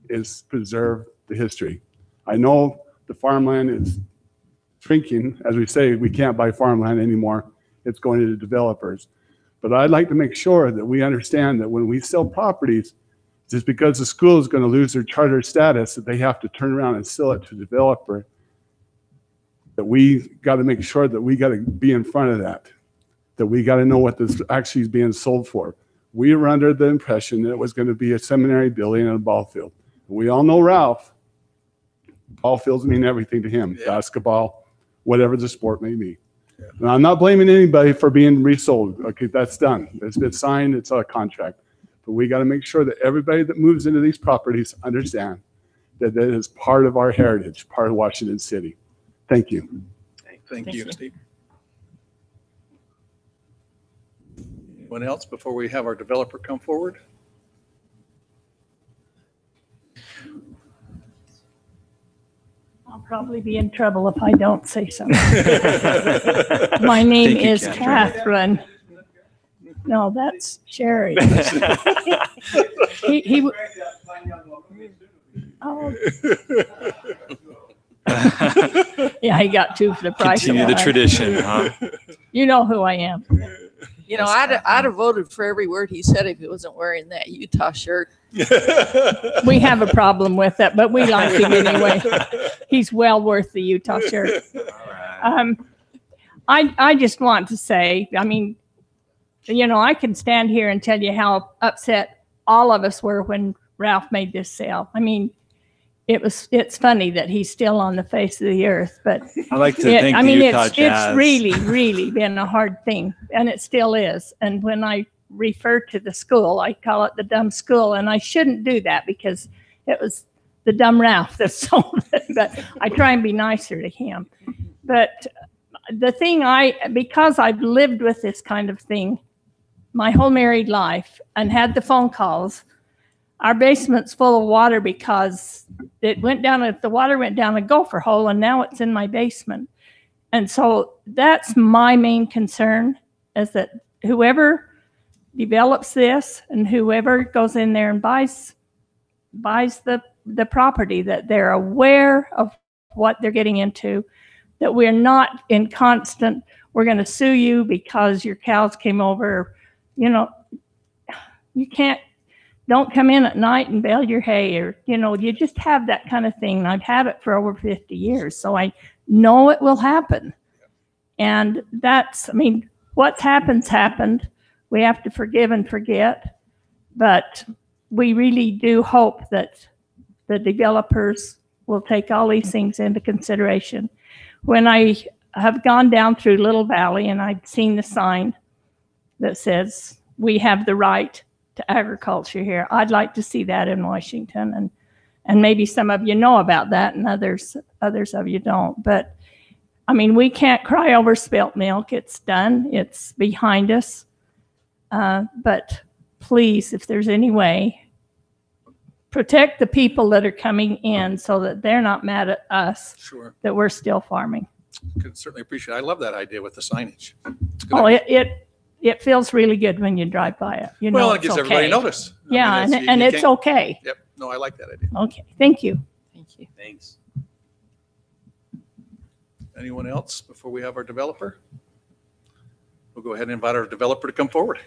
is preserve the history. I know the farmland is shrinking. As we say, we can't buy farmland anymore. It's going to the developers. But I'd like to make sure that we understand that when we sell properties, just because the school is going to lose their charter status, that they have to turn around and sell it to a developer, that we got to make sure that we got to be in front of that we got to know what this actually is being sold for. We were under the impression that it was going to be a seminary building and a ball field. We all know Ralph. Ball fields mean everything to him. Yeah. Basketball, whatever the sport may be. Yeah. And I'm not blaming anybody for being resold. Okay, that's done. It's been signed. It's a contract. But we got to make sure that everybody that moves into these properties understand that that is part of our heritage, part of Washington City. Thank you. Thank you, Steve. Anyone else before we have our developer come forward? I'll probably be in trouble if I don't say something. My name Thank you, is Catherine. Catherine. No, that's Sherry. he oh. Yeah, he got two for the price of Continue the one. tradition, huh? You know who I am. You know, I'd have voted for every word he said if he wasn't wearing that Utah shirt. We have a problem with that, but we like him anyway. He's well worth the Utah shirt. I just want to say, I mean, you know, I can stand here and tell you how upset all of us were when Ralph made this sale. I mean, it's funny that he's still on the face of the earth, but I like to thank the Utah Jazz. It's really been a hard thing, and it still is. And when I refer to the school, I call it the dumb school, and I shouldn't do that because it was the dumb Ralph that sold it, but I try and be nicer to him. But the thing because I've lived with this kind of thing my whole married life and had the phone calls, our basement's full of water because the water went down a gopher hole, and now it's in my basement. And so that's my main concern, is that whoever develops this and whoever goes in there and buys the property, that they're aware of what they're getting into, that we're not in constant, we're going to sue you because your cows came over. You know, don't come in at night and bale your hay, or, you know, you just have that kind of thing. And I've had it for over 50 years, so I know it will happen. And that's, I mean, what's happened. We have to forgive and forget, but we really do hope that the developers will take all these things into consideration. When I have gone down through Little Valley and I've seen the sign that says, we have the right to agriculture here, I'd like to see that in Washington. And maybe some of you know about that and others of you don't. But I mean, we can't cry over spilt milk. It's done. It's behind us. But please, if there's any way, protect the people that are coming in so that they're not mad at us. Sure. That we're still farming. Could certainly appreciate it. I love that idea with the signage. It's a good Oh, idea. it feels really good when you drive by it. You know, Well, it it's gives okay. everybody notice. I Yeah, mean, and you it's can't- okay. Yep. No, I like that idea. Okay, thank you. Thank you. Thanks. Anyone else before we have our developer? We'll go ahead and invite our developer to come forward.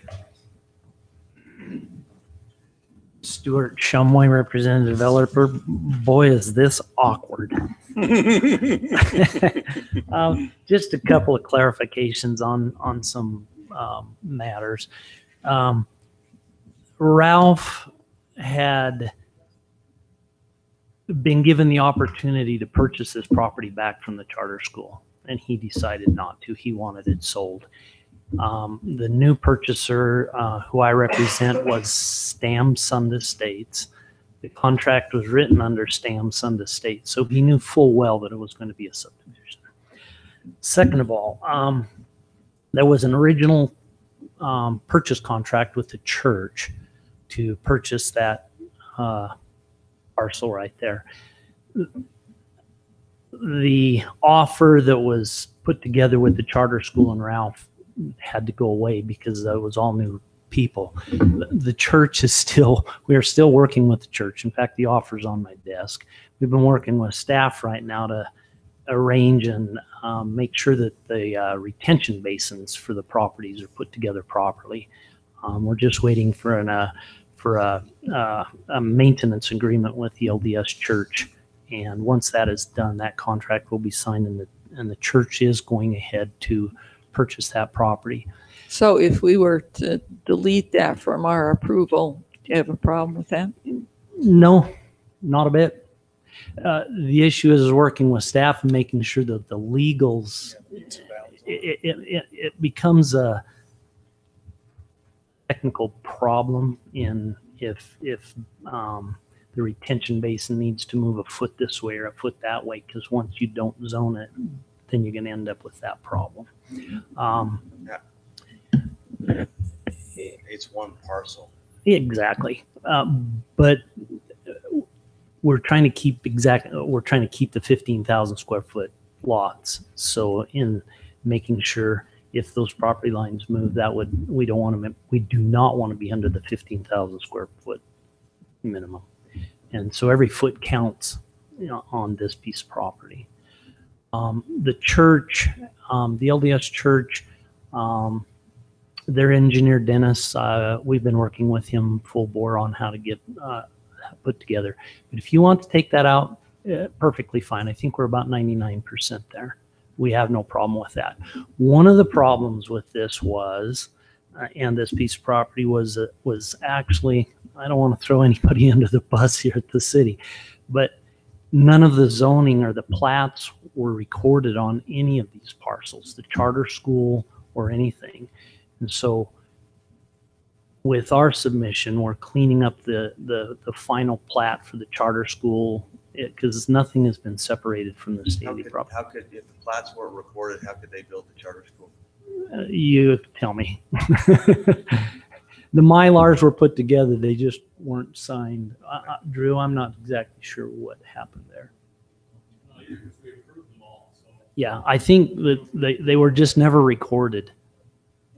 Stuart Shumway, representative developer. Boy, is this awkward. Just a couple of clarifications on some matters. Ralph had been given the opportunity to purchase this property back from the charter school, and he decided not to. He wanted it sold. The new purchaser, who I represent, was Stam Sund Estates. The contract was written under Stam Sund Estates, so he knew full well that it was going to be a subdivision. Second of all, there was an original purchase contract with the church to purchase that parcel right there. The offer that was put together with the charter school and Ralph had to go away because that was all new people. The church is we are still working with the church. In fact, the offer's on my desk. We've been working with staff right now to arrange and make sure that the retention basins for the properties are put together properly. We're just waiting for a maintenance agreement with the LDS church. And once that is done, that contract will be signed, and the church is going ahead to purchase that property. So if we were to delete that from our approval, do you have a problem with that? No, not a bit. The issue is working with staff and making sure that the legals, it becomes a technical problem if the retention basin needs to move a foot this way or a foot that way, because once you don't zone it, then you're going to end up with that problem. It's one parcel. Exactly. But we're trying to keep the 15,000 square foot lots. So in making sure if those property lines move, we do not want to be under the 15,000 square foot minimum. And so every foot counts, on this piece of property. The church, the LDS church, their engineer Dennis, we've been working with him full bore on how to get put together. But if you want to take that out, perfectly fine. I think we're about 99% there. We have no problem with that. One of the problems with this was, and this piece of property was actually, I don't want to throw anybody under the bus here at the city, but none of the zoning or the plats were recorded on any of these parcels, the charter school or anything. And so with our submission, we're cleaning up the final plat for the charter school because nothing has been separated from the Staley property. How could, if the plats weren't recorded, how could they build the charter school? You tell me. The Mylars were put together. They just weren't signed. Drew, I'm not exactly sure what happened there. Yeah, I think that they were just never recorded.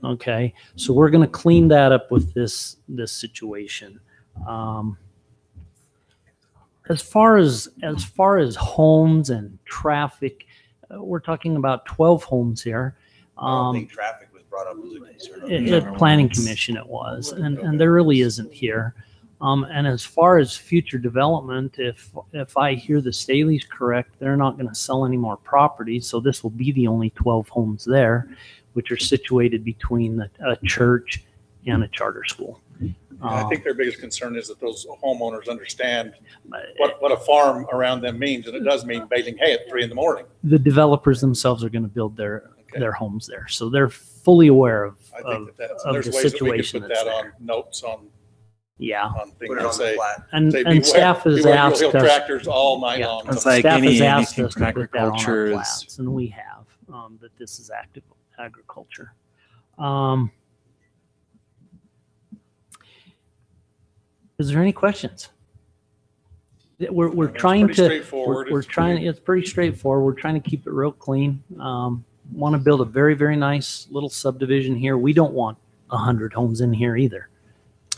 Okay, so we're going to clean that up with this situation. As far as homes and traffic, we're talking about 12 homes here. I don't think traffic was brought up as a concern. At Planning Commission it was, and there really isn't here. And as far as future development, if I hear the Staley's correct, they're not going to sell any more property, so this will be the only 12 homes there, which are situated between a church and a charter school. I think their biggest concern is that those homeowners understand what a farm around them means, and it does mean baling hay at 3 a.m. The developers themselves are going to build their homes there, so they're fully aware of there's the ways situation that we could put that's that there. on notes on on things Put it that on the say, plat. And beware, staff has beware, asked you'll hear us. tractors all night long. It's like Staff has asked anything us from to put that on agriculture our is- plats, and we have that this is active agriculture. Is there any questions? We're trying pretty to. straightforward. We're It's trying. pretty- It's pretty straightforward. We're trying to keep it real clean. Want to build a very, very nice little subdivision here. We don't want 100 homes in here either.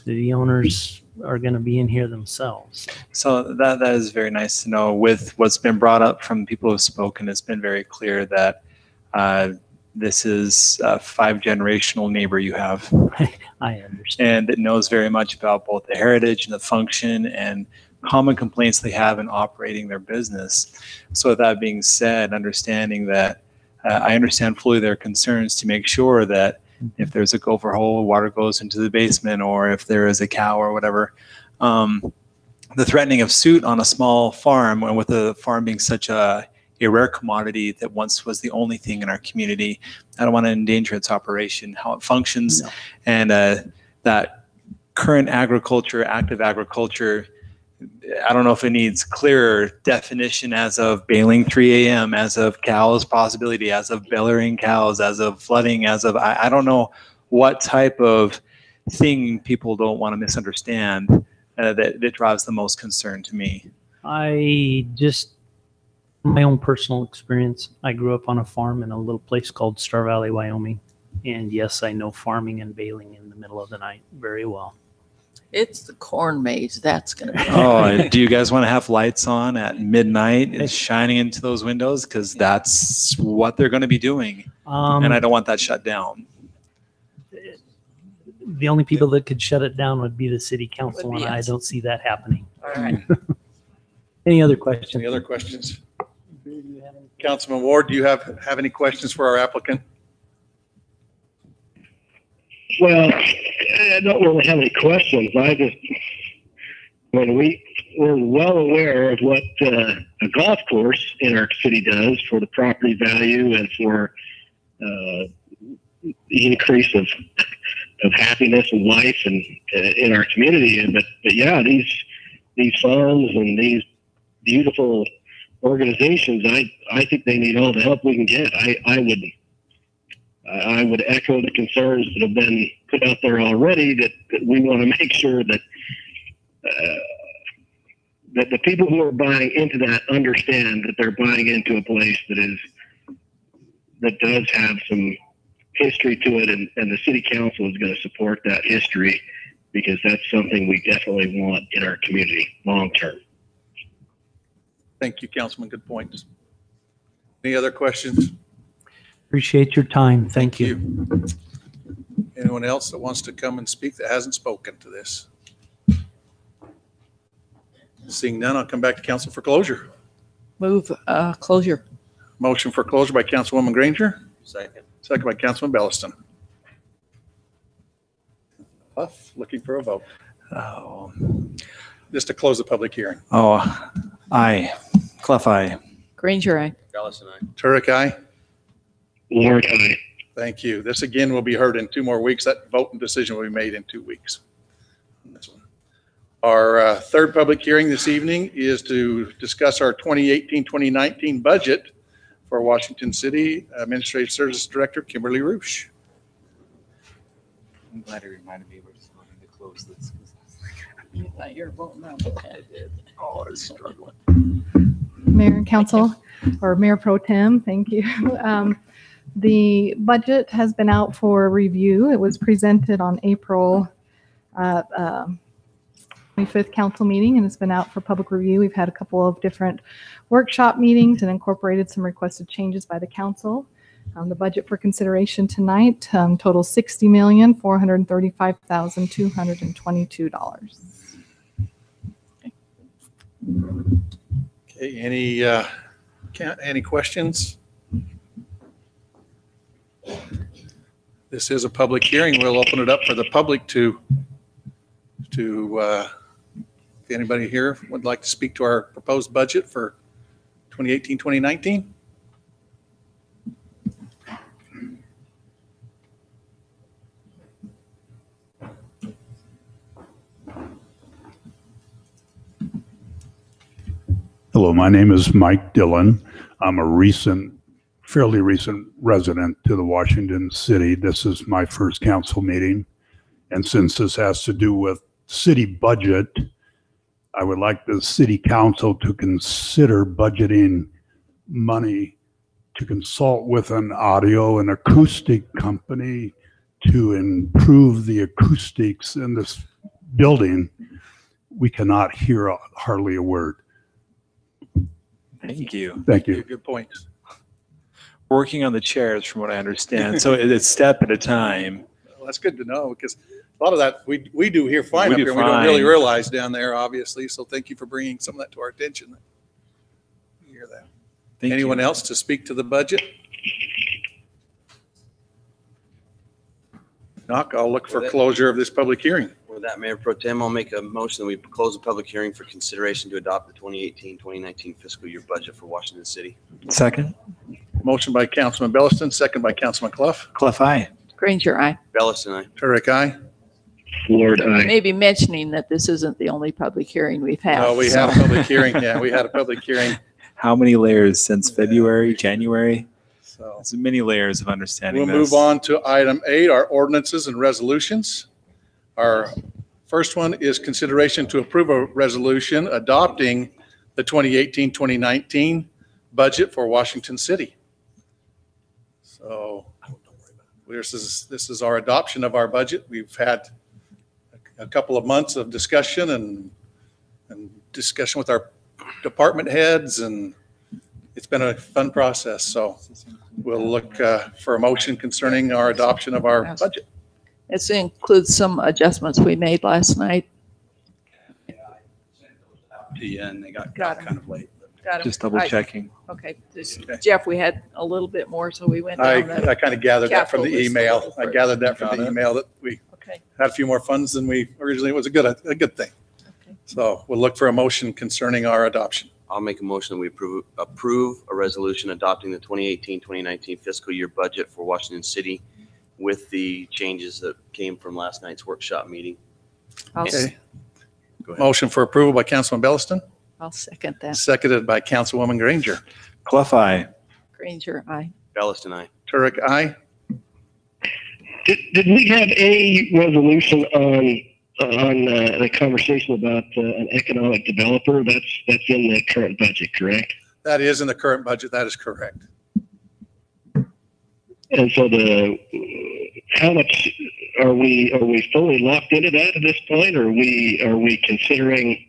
The owners are going to be in here themselves. So that is very nice to know. With what's been brought up from people who have spoken, it's been very clear that this is a 5-generational neighbor you have. I understand. And that knows very much about both the heritage and the function and common complaints they have in operating their business. So with that being said, understanding that I understand fully their concerns to make sure that if there's a gopher hole, water goes into the basement, or if there is a cow or whatever, the threatening of suit on a small farm, and with the farm being such a rare commodity that once was the only thing in our community, I don't want to endanger its operation, how it functions, and that current agriculture, active agriculture, I don't know if it needs clearer definition as of baling 3 a.m., as of cows possibility, as of bellering cows, as of flooding, as of, I don't know what type of thing people don't want to misunderstand that drives the most concern to me. I just, my own personal experience, I grew up on a farm in a little place called Star Valley, Wyoming. And yes, I know farming and baling in the middle of the night very well. It's the corn maze. That's going to be. Oh, do you guys want to have lights on at midnight and shining into those windows? Because that's what they're going to be doing. And I don't want that shut down. The only people that could shut it down would be the city council, Would be and I us. don't see that happening. All right. Any other questions? Any other questions? Councilman Ward, do you have any questions for our applicant? Well, I don't really have any questions. We're well aware of what a golf course in our city does for the property value and for the increase of happiness and life and in our community. But yeah, these farms and these beautiful organizations, I think they need all the help we can get. I would echo the concerns that have been put out there already that we want to make sure that that the people who are buying into that understand that they're buying into a place that does have some history to it, and the city council is going to support that history because that's something we definitely want in our community long term. Thank you, Councilman. Good points. Any other questions? Appreciate your time. Thank you. Anyone else that wants to come and speak that hasn't spoken to this? Seeing none, I'll come back to council for closure. Move closure. Motion for closure by Councilwoman Granger. Second. Second by Councilman Belliston. Huff, looking for a vote. Oh. Just to close the public hearing. Oh, aye. Clough, aye. Granger, aye. Belliston, aye. Turek, aye. Lord, aye. Thank you. This again will be heard in 2 more weeks. That vote and decision will be made in 2 weeks. Our third public hearing this evening is to discuss our 2018-2019 budget for Washington City Administrative Services Director Kimberly Roosh. I'm glad you reminded me we're just going to close this. You thought you were voting on it. Oh, I was struggling. Mayor and Council, or Mayor Pro Tem, thank you. The budget has been out for review. It was presented on April 25th council meeting, and it's been out for public review. We've had a couple of different workshop meetings and incorporated some requested changes by the council. The budget for consideration tonight totals $60,435,222. Okay, any questions? This is a public hearing. We'll open it up for the public to if anybody here would like to speak to our proposed budget for 2018-2019. Hello, my name is Mike Dillon. I'm a fairly recent resident to the Washington City. This is my first council meeting. And since this has to do with city budget, I would like the city council to consider budgeting money to consult with an audio and acoustic company to improve the acoustics in this building. We cannot hear hardly a word. Thank you. Thank you. Good points. We're working on the chairs from what I understand. So it's step at a time. Well, that's good to know because a lot of that we do here fine We up do here. We don't really fine. realize down there, obviously. So thank you for bringing some of that to our attention. You hear that? Thank Anyone you. else to speak to the budget? Knock, I'll look for closure of this public hearing. With that, Mayor Pro Tem, I'll make a motion that we close the public hearing for consideration to adopt the 2018-2019 fiscal year budget for Washington City. Second. Motion by Councilman Belliston, second by Councilman Clough. Clough, aye. Granger, aye. Belliston, aye. Turek, aye. Lord, aye. Maybe mentioning that this isn't the only public hearing we've had. No, we had a public hearing. Yeah, we had a public hearing. How many layers since February, January? So there's many layers of understanding we'll move on to item 8, our ordinances and resolutions. Our first one is consideration to approve a resolution adopting the 2018-2019 budget for Washington City. So this is our adoption of our budget. We've had a couple of months of discussion and discussion with our department heads, and it's been a fun process. So we'll look for a motion concerning our adoption of our budget. This includes some adjustments we made last night. Yeah, and they got Got 'em. kind of late. Got 'em. Just double checking. Okay, Jeff, we had a little bit more, so we went down the I kind of gathered that from the capital list a email. little I further. gathered that from the email that we had a few more funds than we originally, it was a good thing. So we'll look for a motion concerning our adoption. I'll make a motion that we approve a resolution adopting the 2018-2019 fiscal year budget for Washington City with the changes that came from last night's workshop meeting. Okay. Go ahead. Motion for approval by Councilman Belliston, I'll second that. seconded by Councilwoman Granger. Clough, aye. Granger, aye. Belliston, aye. Turek, aye. Did we have any resolution on the conversation about an economic developer? That's in the current budget, correct? That is in the current budget. That is correct. And so how much are we fully locked into that at this point, or are we considering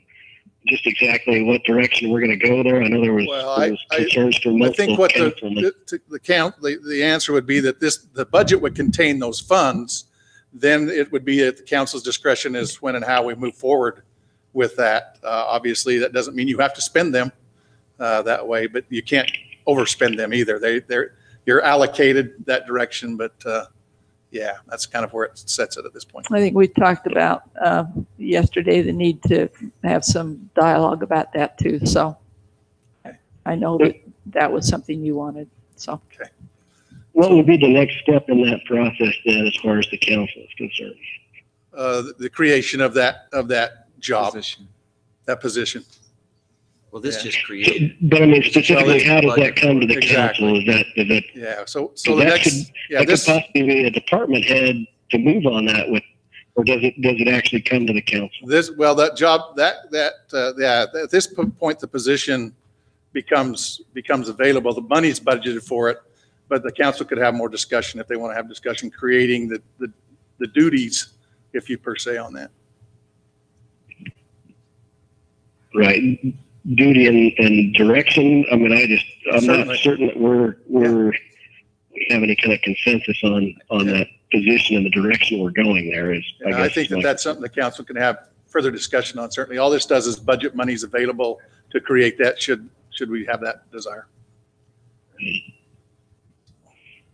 just exactly what direction we're going to go there? I know there was concerns from multiple I think what councilmen. the answer would be that the budget would contain those funds. Then it would be at the council's discretion as when and how we move forward with that. Obviously, that doesn't mean you have to spend them that way, but you can't overspend them either. You're allocated that direction, but yeah, that's kind of where it sets it at this point. I think we talked about yesterday the need to have some dialogue about that too. So I know that was something you wanted. So okay. What would be the next step in that process then, as far as the council is concerned? The creation of that job, that position. Well, this just created. But I mean, specifically, how does that come to the council? Is that yeah? So that the next, could possibly be a department head to move on that with, or does it actually come to the council? That job at this point the position becomes available. The money's budgeted for it, but the council could have more discussion if they want to have discussion creating the duties, if you per se, on that. Right. Duty and direction. I mean, I'm not certain that we have any kind of consensus on that position and the direction we're going there. I think that's something the council can have further discussion on. Certainly, all this does is budget monies available to create that. Should we have that desire?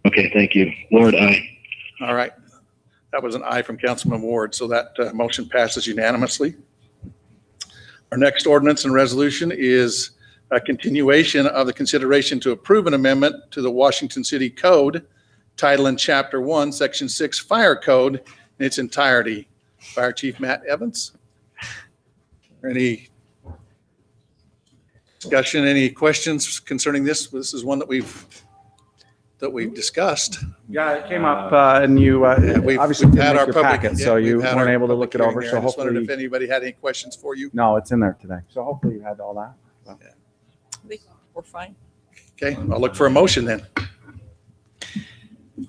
Okay, thank you, Lord. Aye. All right, that was an aye from Councilman Ward, so that motion passes unanimously. Our next ordinance and resolution is a continuation of the consideration to approve an amendment to the Washington City Code, Title and Chapter 1, Section 6 Fire Code in its entirety. Fire Chief Matt Evans. Any discussion, any questions concerning this? This is one that we've discussed. Yeah, it came up and you obviously we've didn't had make our your public, packet, yeah, so you we've had weren't our able to look it public over. hearing So there. I just wondered hopefully, if anybody had any questions for you. no, it's in there today. So hopefully you had all that. So. I think we're fine. Okay, I'll look for a motion then.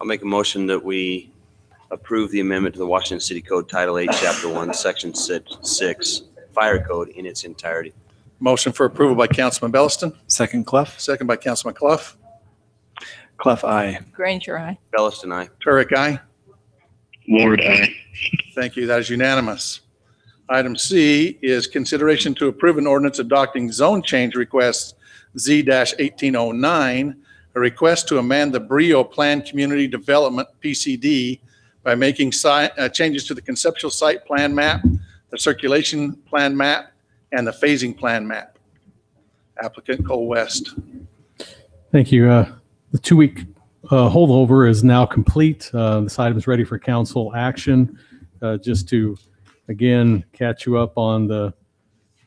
I'll make a motion that we approve the amendment to the Washington City Code, Title 8, Chapter 1, Section 6 Fire Code in its entirety. Motion for approval by Councilman Belliston. Second, Clough. Second by Councilman Clough. Clough, aye. Granger, aye. Belliston, aye. Turek, aye. Lord, aye. Thank you. That is unanimous. Item C is consideration to approve an ordinance adopting zone change request Z-1809, a request to amend the Brio Plan Community Development PCD by making changes to the conceptual site plan map, the circulation plan map, and the phasing plan map. Applicant Cole West. Thank you. The 2-week holdover is now complete. This item is ready for council action. Just to, again, catch you up on the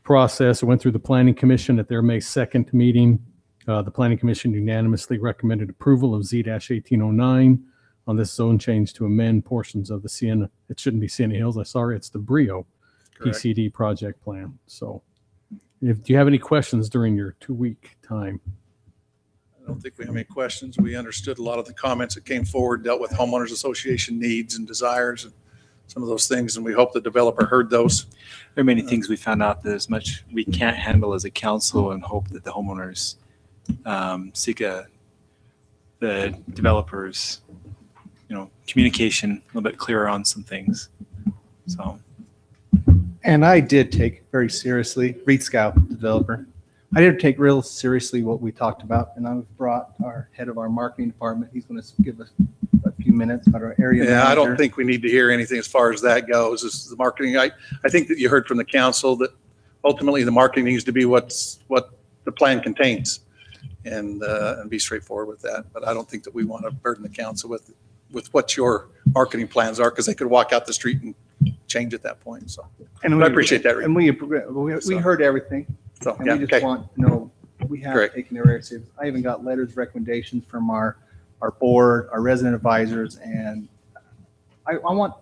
process. It went through the Planning Commission at their May 2nd meeting. The Planning Commission unanimously recommended approval of Z-1809 on this zone change to amend portions of the Sienna. It shouldn't be Sienna Hills. It's the Brio Correct. PCD project plan. So do you have any questions during your 2-week time? I don't think we have any questions. We understood a lot of the comments that came forward, dealt with homeowners association needs and desires and some of those things, and we hope the developer heard those. There are many things we found out that there's much we can't handle as a council, and hope that the homeowners seek the developers, communication a little bit clearer on some things. So. And I did take very seriously, Reed Scout, the developer. I did take real seriously what we talked about, and I've brought our head of our marketing department. He's going to give us a few minutes about our area. Yeah, I don't manager. think we need to hear anything as far as that goes. This is the marketing. I think that you heard from the council that ultimately the marketing needs to be what the plan contains, and be straightforward with that. But I don't think that we want to burden the council with what your marketing plans are, because they could walk out the street and change at that point. So, And I appreciate that. And we heard everything. So, And yeah, we just okay. want to know, we have Correct. taken it very serious. I even got letters, recommendations from our board, our resident advisors, and I want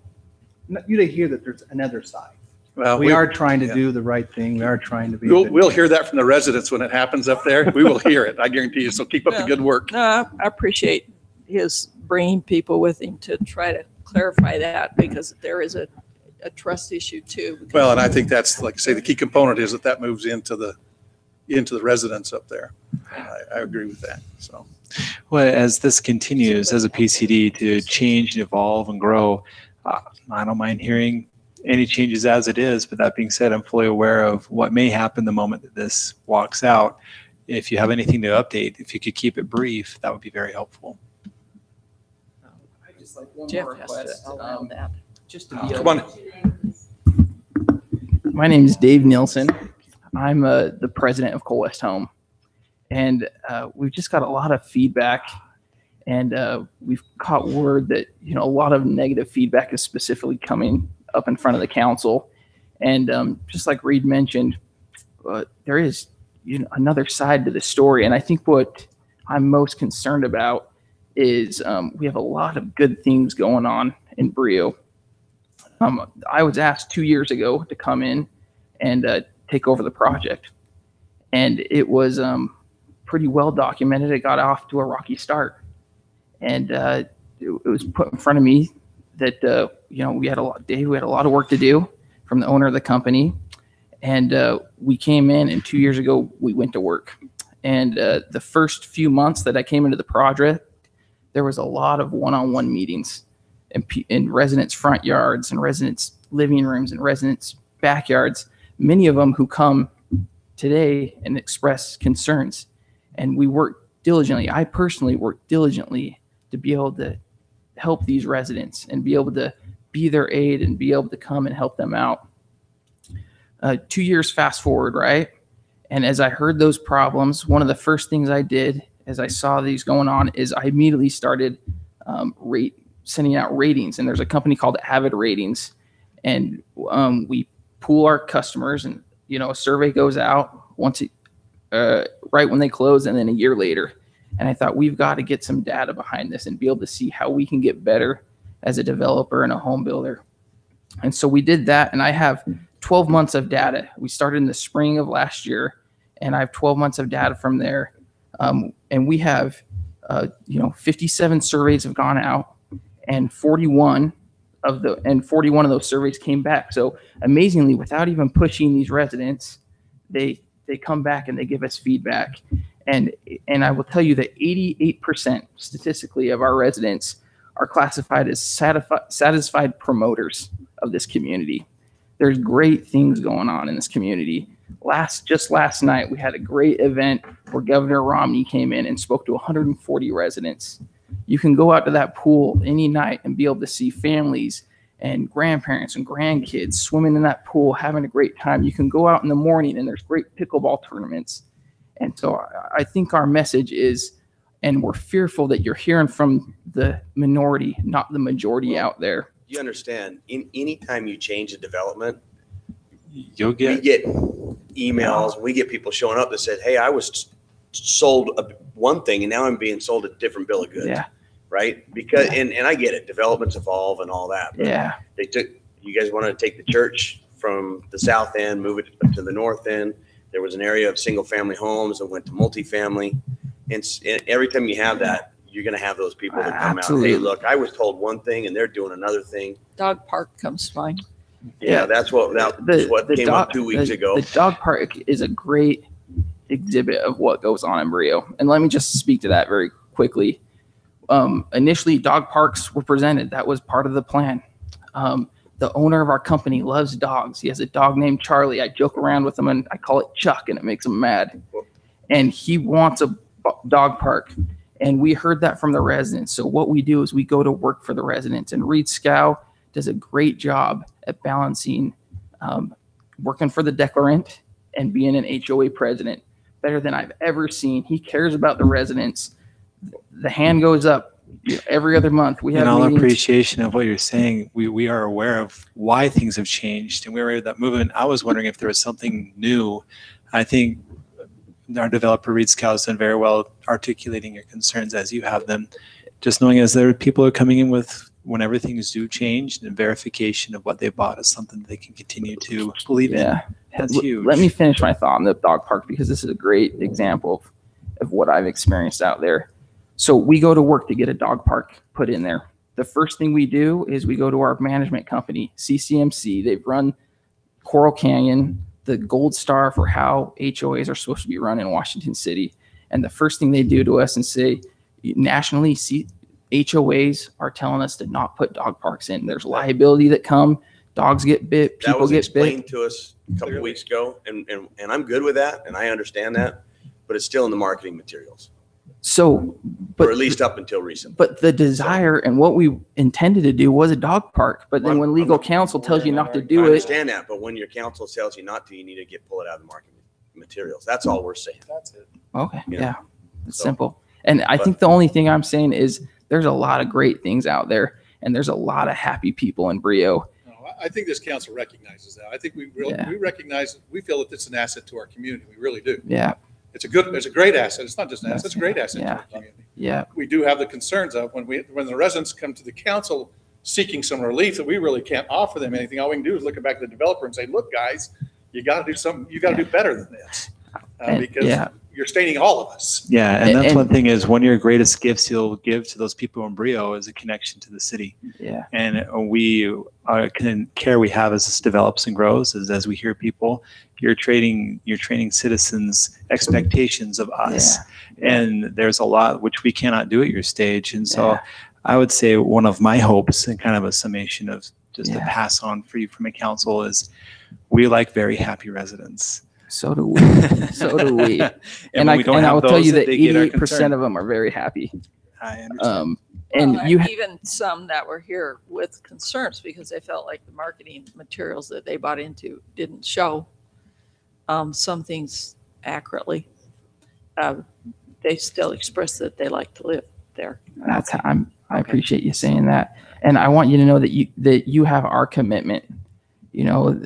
you to hear that there's another side. Well, We are trying to do the right thing. We are trying to be. a good We'll hear that from the residents when it happens up there. We will hear it. I guarantee you. So keep up the good work. No, I appreciate his bringing people with him to try to clarify that, because there is a trust issue too. because- Well, and I think that's, like I say, the key component is that moves into the residents up there. I agree with that. So. Well, as this continues as a PCD to change and evolve and grow, I don't mind hearing any changes as it is. But that being said, I'm fully aware of what may happen the moment that this walks out. If you have anything to update, if you could keep it brief, that would be very helpful. I just like one Jeff more has to request. allow that. Just to be Come on. My name is Dave Nielsen. I'm the president of Coal West Home, and we've just got a lot of feedback, and we've caught word that a lot of negative feedback is specifically coming up in front of the council, and just like Reed mentioned, there is another side to the story, and I think what I'm most concerned about is we have a lot of good things going on in Brio. I was asked 2 years ago to come in and take over the project, and it was pretty well documented. It got off to a rocky start, and it was put in front of me that we had a lot of work to do from the owner of the company, and we came in, and 2 years ago we went to work. And the first few months that I came into the project, there was a lot of one-on-one meetings in residents' front yards and residents' living rooms and residents' backyards, many of them who come today and express concerns. And we work diligently. I personally work diligently to be able to help these residents and be able to be their aid and be able to come and help them out. 2 years fast forward, right? And as I heard those problems, one of the first things I did as I saw these going on is I immediately started sending out ratings. And there's a company called Avid Ratings, and we pool our customers, and a survey goes out right when they close, and then a year later. And I thought, we've got to get some data behind this and be able to see how we can get better as a developer and a home builder. And so we did that, and I have 12 months of data. We started in the spring of last year, and I have 12 months of data from there. And we have 57 surveys have gone out, and 41 of those surveys came back. So amazingly, without even pushing these residents, they come back and they give us feedback. And I will tell you that 88% statistically of our residents are classified as satisfied promoters of this community. There's great things going on in this community. Just last night, we had a great event where Governor Romney came in and spoke to 140 residents. You can go out to that pool any night and be able to see families and grandparents and grandkids swimming in that pool, having a great time. You can go out in the morning, and there's great pickleball tournaments. And so I think our message is, and we're fearful that you're hearing from the minority, not the majority out there. You understand, anytime you change a development, we get emails, we get people showing up that said, hey, I was sold one thing and now I'm being sold a different bill of goods. Yeah. Right? Because, and I get it, developments evolve and all that. But Yeah. you guys wanted to take the church from the south end, move it to the north end. There was an area of single family homes that went to multifamily. And every time you have that, you're going to have those people that come Absolutely. out. Hey, look, I was told one thing and they're doing another thing. Dog park comes to mind. Yeah, that's what came up 2 weeks ago. The dog park is a great exhibit of what goes on in Brio. And let me just speak to that very quickly. Initially, dog parks were presented. That was part of the plan. The owner of our company loves dogs. He has a dog named Charlie. I joke around with him and I call it Chuck, and it makes him mad. And he wants a dog park. And we heard that from the residents. So what we do is we go to work for the residents. And Reed Scow does a great job at balancing working for the declarant and being an HOA president, better than I've ever seen. He cares about the residents. The hand goes up every other month. We have in all meetings. appreciation of what you're saying, we are aware of why things have changed, and we're aware of that movement. I was wondering if there was something new. I think our developer Reed Scow has done very well articulating your concerns as you have them. Just knowing as there are people who are coming in with whenever things do change, the verification of what they bought is something they can continue to believe in. That's huge. Let me finish my thought on the dog park, because this is a great example of what I've experienced out there. So we go to work to get a dog park put in there. The first thing we do is we go to our management company, CCMC. They've run Coral Canyon, the gold star for how HOAs are supposed to be run in Washington City. And the first thing they do to us and say, nationally, HOAs are telling us to not put dog parks in. There's liability that come. Dogs get bit. That People was get explained bit. to us a couple of weeks ago, and I'm good with that, and I understand that, but it's still in the marketing materials, So, or at least up until recently. but the desire and what we intended to do was a dog park. But then when legal counsel tells you not to I do it, understand that, but when your counsel tells you not to, you need to pull it out of the marketing materials. That's all we're saying. That's it. okay, You know? yeah, it's simple. And I think the only thing I'm saying is there's a lot of great things out there, and there's a lot of happy people in Brio. I think this council recognizes that. I think we Yeah. recognize, we feel that it's an asset to our community. We really do. Yeah. It's a great asset. It's not just an asset, it's a great asset to Yeah. our community. Yeah. We do have the concerns of when the residents come to the council seeking some relief that we really can't offer them anything. All we can do is look back at the developer and say, look, guys, you got to do something. You got to do better than this. Because you're staining all of us. Yeah, and that's one thing is one of your greatest gifts you'll give to those people in Brio is a connection to the city. Yeah. And we care we have as this develops and grows is as we hear people, you're training citizens' expectations of us. And there's a lot which we cannot do at your stage. And so I would say one of my hopes and kind of a summation of just to pass on for you from a council is we like very happy residents. So do we. So do we. And and when we don't I have will tell those, you that they get our 88% concern. of them are very happy. I understand. And Well, you even some that were here with concerns because they felt like the marketing materials that they bought into didn't show some things accurately. They still express that they like to live there. That's how I appreciate you saying that. And I want you to know that you have our commitment. You know,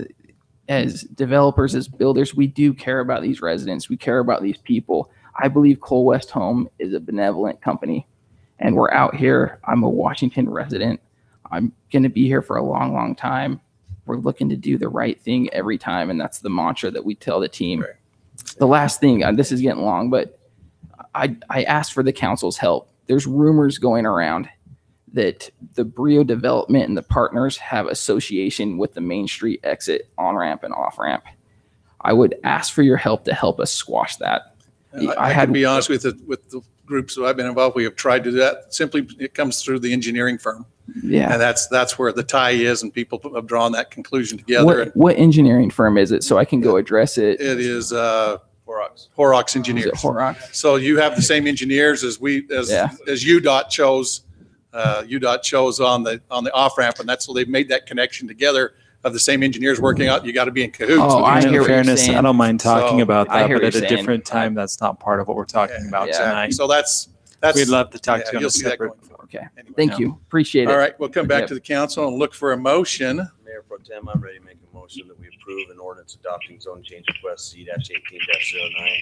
as developers, as builders, we do care about these residents. We care about these people. I believe Coal West Home is a benevolent company, and we're out here. I'm a Washington resident. I'm going to be here for a long, long time. We're looking to do the right thing every time, and that's the mantra that we tell the team. Right. The last thing, this is getting long, but I asked for the council's help. There's rumors going around that the Brio development and the partners have association with the Main Street exit on-ramp and off-ramp. I would ask for your help to help us squash that. I can be honest with the groups that I've been involved, we have tried to do that. Simply, it comes through the engineering firm. Yeah. And that's where the tie is, and people have drawn that conclusion together. What engineering firm is it so I can go address it? It is Horrocks Engineers. Is it Horrocks? So you have the same engineers as UDOT chose. UDOT chose on the off ramp, and that's so they've made that connection together of the same engineers working out. You got to be in cahoots. Oh, with each in other. fairness, I don't mind talking about I that, hear but what at a you're different time, that's not part of what we're talking about tonight. So that's we'd love to talk to you on you'll a see that separate. going forward. Okay. Thank you. Appreciate it. All right, we'll come back Yep. to the council and look for a motion. Mayor Pro Tem, I'm ready to make a motion that we approve an ordinance adopting zone change request C-18-09.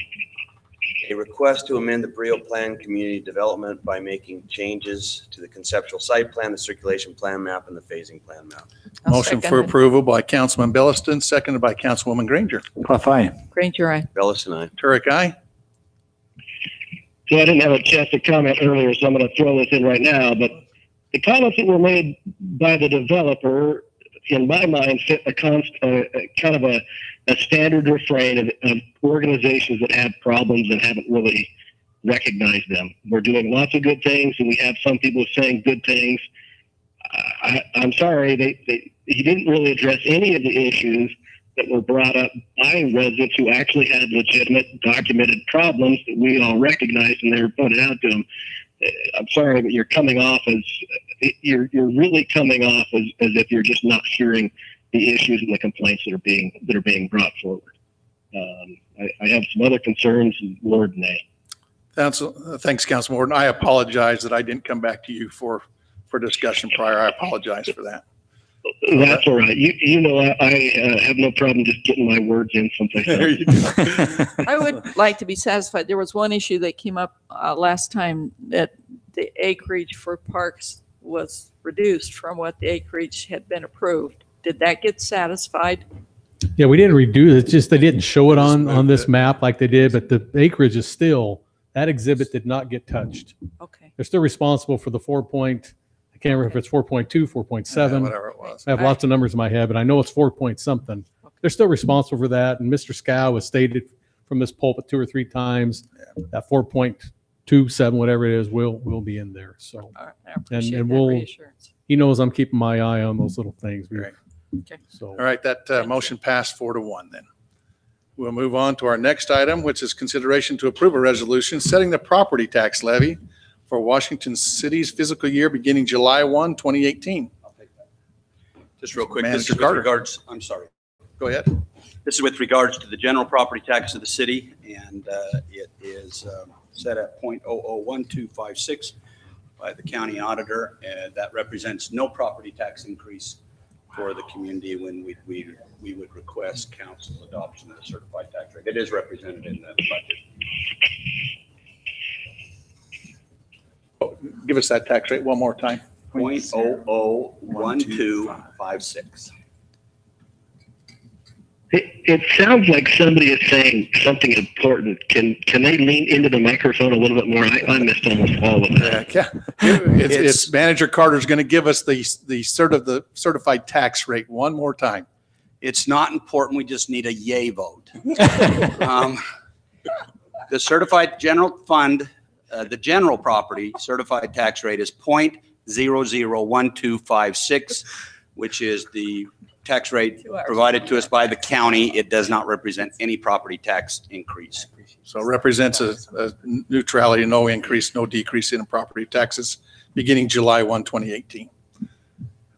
A request to amend the Brio Plan Community Development by making changes to the conceptual site plan, the circulation plan map, and the phasing plan map. Motion for approval by Councilman Belliston, seconded by Councilwoman Granger. Clough, aye. Granger, aye. Belliston, aye. Turek, aye. So I didn't have a chance to comment earlier, so I'm going to throw this in right now. But the comments that were made by the developer, in my mind, fit a kind of a standard refrain of organizations that have problems and haven't really recognized them. We're doing lots of good things, and we have some people saying good things. I'm sorry, he didn't really address any of the issues that were brought up by residents who actually had legitimate documented problems that we all recognized, and they were pointed out to them. I'm sorry, but you're coming off as you're really coming off as if you're just not hearing the issues and the complaints that are being brought forward. I have some other concerns, Lord nay. Thanks, Councilman Warden. I apologize that I didn't come back to you for discussion prior. I apologize for that. That's all right. You know, I have no problem just getting my words in someplace else. I would like to be satisfied. There was one issue that came up last time that the acreage for parks was reduced from what the acreage had been approved. Did that get satisfied? Yeah, we didn't redo it. It's just they didn't show it on this map like they did, but the acreage is still, that exhibit did not get touched. Okay. They're still responsible for the I can't remember if it's 4.2, 4.7. Whatever it was. I have lots of numbers in my head, but I know it's 4 point something. They're still responsible for that. And Mr. Scow has stated from this pulpit 2 or 3 times that 4.27, whatever it is, will be in there. So, I appreciate and that we'll, reassurance. he knows I'm keeping my eye on those little things. Right. Okay. So, All right, that motion passed 4-1 then. We'll move on to our next item, which is consideration to approve a resolution setting the property tax levy for Washington City's fiscal year beginning July 1, 2018. Just real quick, this Manager is with Carter. regards, I'm sorry. Go ahead. This is with regards to the general property tax of the city, and it is set at .001256 by the county auditor, and that represents no property tax increase for the community when we would request council adoption of the certified tax rate. It is represented in the budget. Give us that tax rate one more time. .001256. It sounds like somebody is saying something important. Can they lean into the microphone a little bit more? I missed almost all of that. Yeah, it's Manager Carter's going to give us the certified tax rate one more time. It's not important. We just need a yay vote. The certified general fund, the general property certified tax rate is .001256, which is the tax rate provided to us by the county. It does not represent any property tax increase. So it represents a neutrality, no increase, no decrease in property taxes beginning July 1, 2018.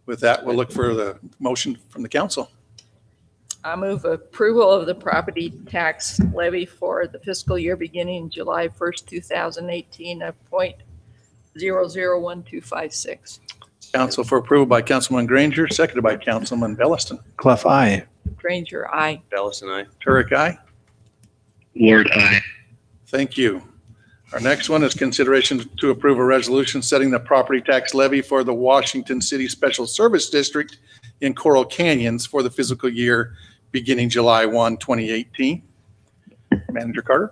With that, we'll look for the motion from the council. I move approval of the property tax levy for the fiscal year beginning July 1st, 2018 of .001256. Council for approval by Councilman Granger, seconded by Councilman Belliston. Clough, aye. Granger, aye. Belliston, aye. Turek, aye. Ward, aye. Thank you. Our next one is consideration to approve a resolution setting the property tax levy for the Washington City Special Service District in Coral Canyons for the fiscal year beginning July 1, 2018. Manager Carter.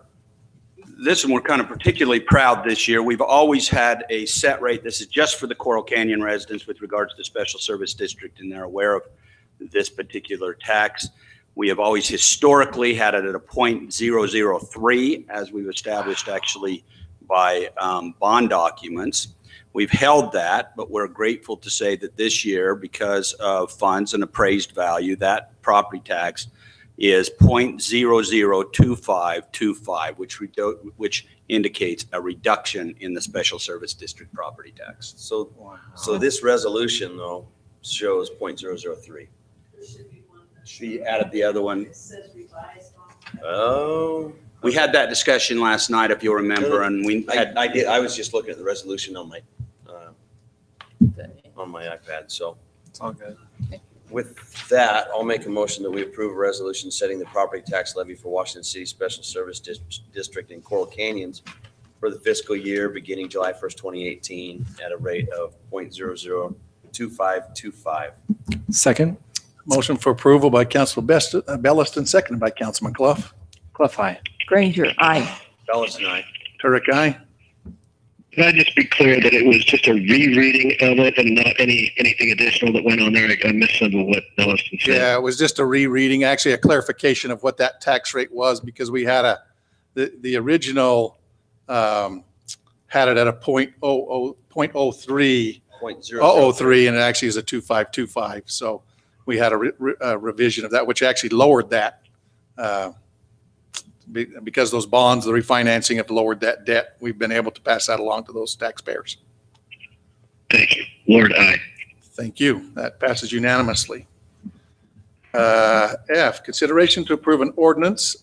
This one we're kind of particularly proud this year. We've always had a set rate. This is just for the Coral Canyon residents with regards to the Special Service District, and they're aware of this particular tax. We have always historically had it at a .003, as we've established actually by bond documents. We've held that, but we're grateful to say that this year, because of funds and appraised value, that property tax is .002525, which indicates a reduction in the Special Service District property tax. So this resolution though shows .003. She added the other one. Oh. We had that discussion last night, if you'll remember, and we had. I did. I was just looking at the resolution on my iPad. So it's all good. With that, I'll make a motion that we approve a resolution setting the property tax levy for Washington City Special Service District in Coral Canyons for the fiscal year beginning July 1st, 2018 at a rate of .002525. Second. Motion for approval by Councilman Belliston, seconded by Councilman Clough. Clough, aye. Granger, aye. Belliston, aye. Turek, aye. Can I just be clear that it was just a rereading of it and not anything additional that went on there? I missed some of what Belliston said. Yeah, it was just a rereading, actually a clarification of what that tax rate was, because we had the original had it at a .03, and it actually is a 2525. So we had a revision of that, which actually lowered that because those bonds, the refinancing have lowered that debt. We've been able to pass that along to those taxpayers. Thank you. Lord, aye. Thank you. That passes unanimously. F, consideration to approve an ordinance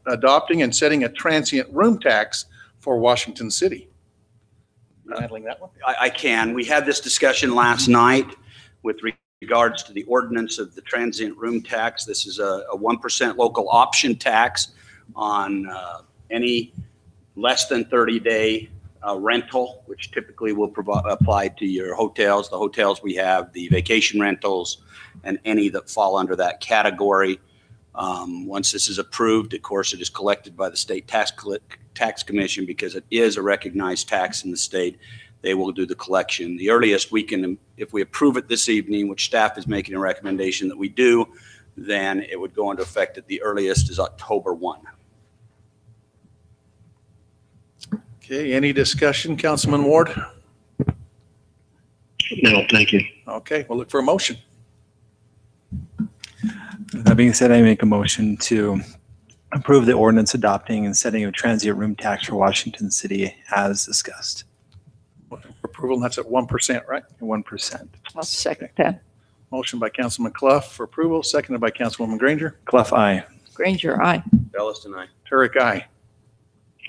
adopting and setting a transient room tax for Washington City. Handling that one? I can. We had this discussion last night with regards to the ordinance of the transient room tax. This is a 1% local option tax on any less than 30-day rental, which typically will apply to your hotels, the hotels we have, the vacation rentals, and any that fall under that category. Once this is approved, of course, it is collected by the state tax commission because it is a recognized tax in the state. They will do the collection. The earliest we can, if we approve it this evening, which staff is making a recommendation that we do, then it would go into effect at the earliest is October 1. Okay, any discussion, Councilman Ward? No, thank you. Okay, we'll look for a motion. That being said, I make a motion to approve the ordinance adopting and setting a transient room tax for Washington City as discussed. Approval, and that's at 1%, right? 1%. I'll second that. Motion by Councilman Clough for approval, seconded by Councilwoman Granger. Clough, aye. Granger, aye. Belliston, aye. Turek, aye.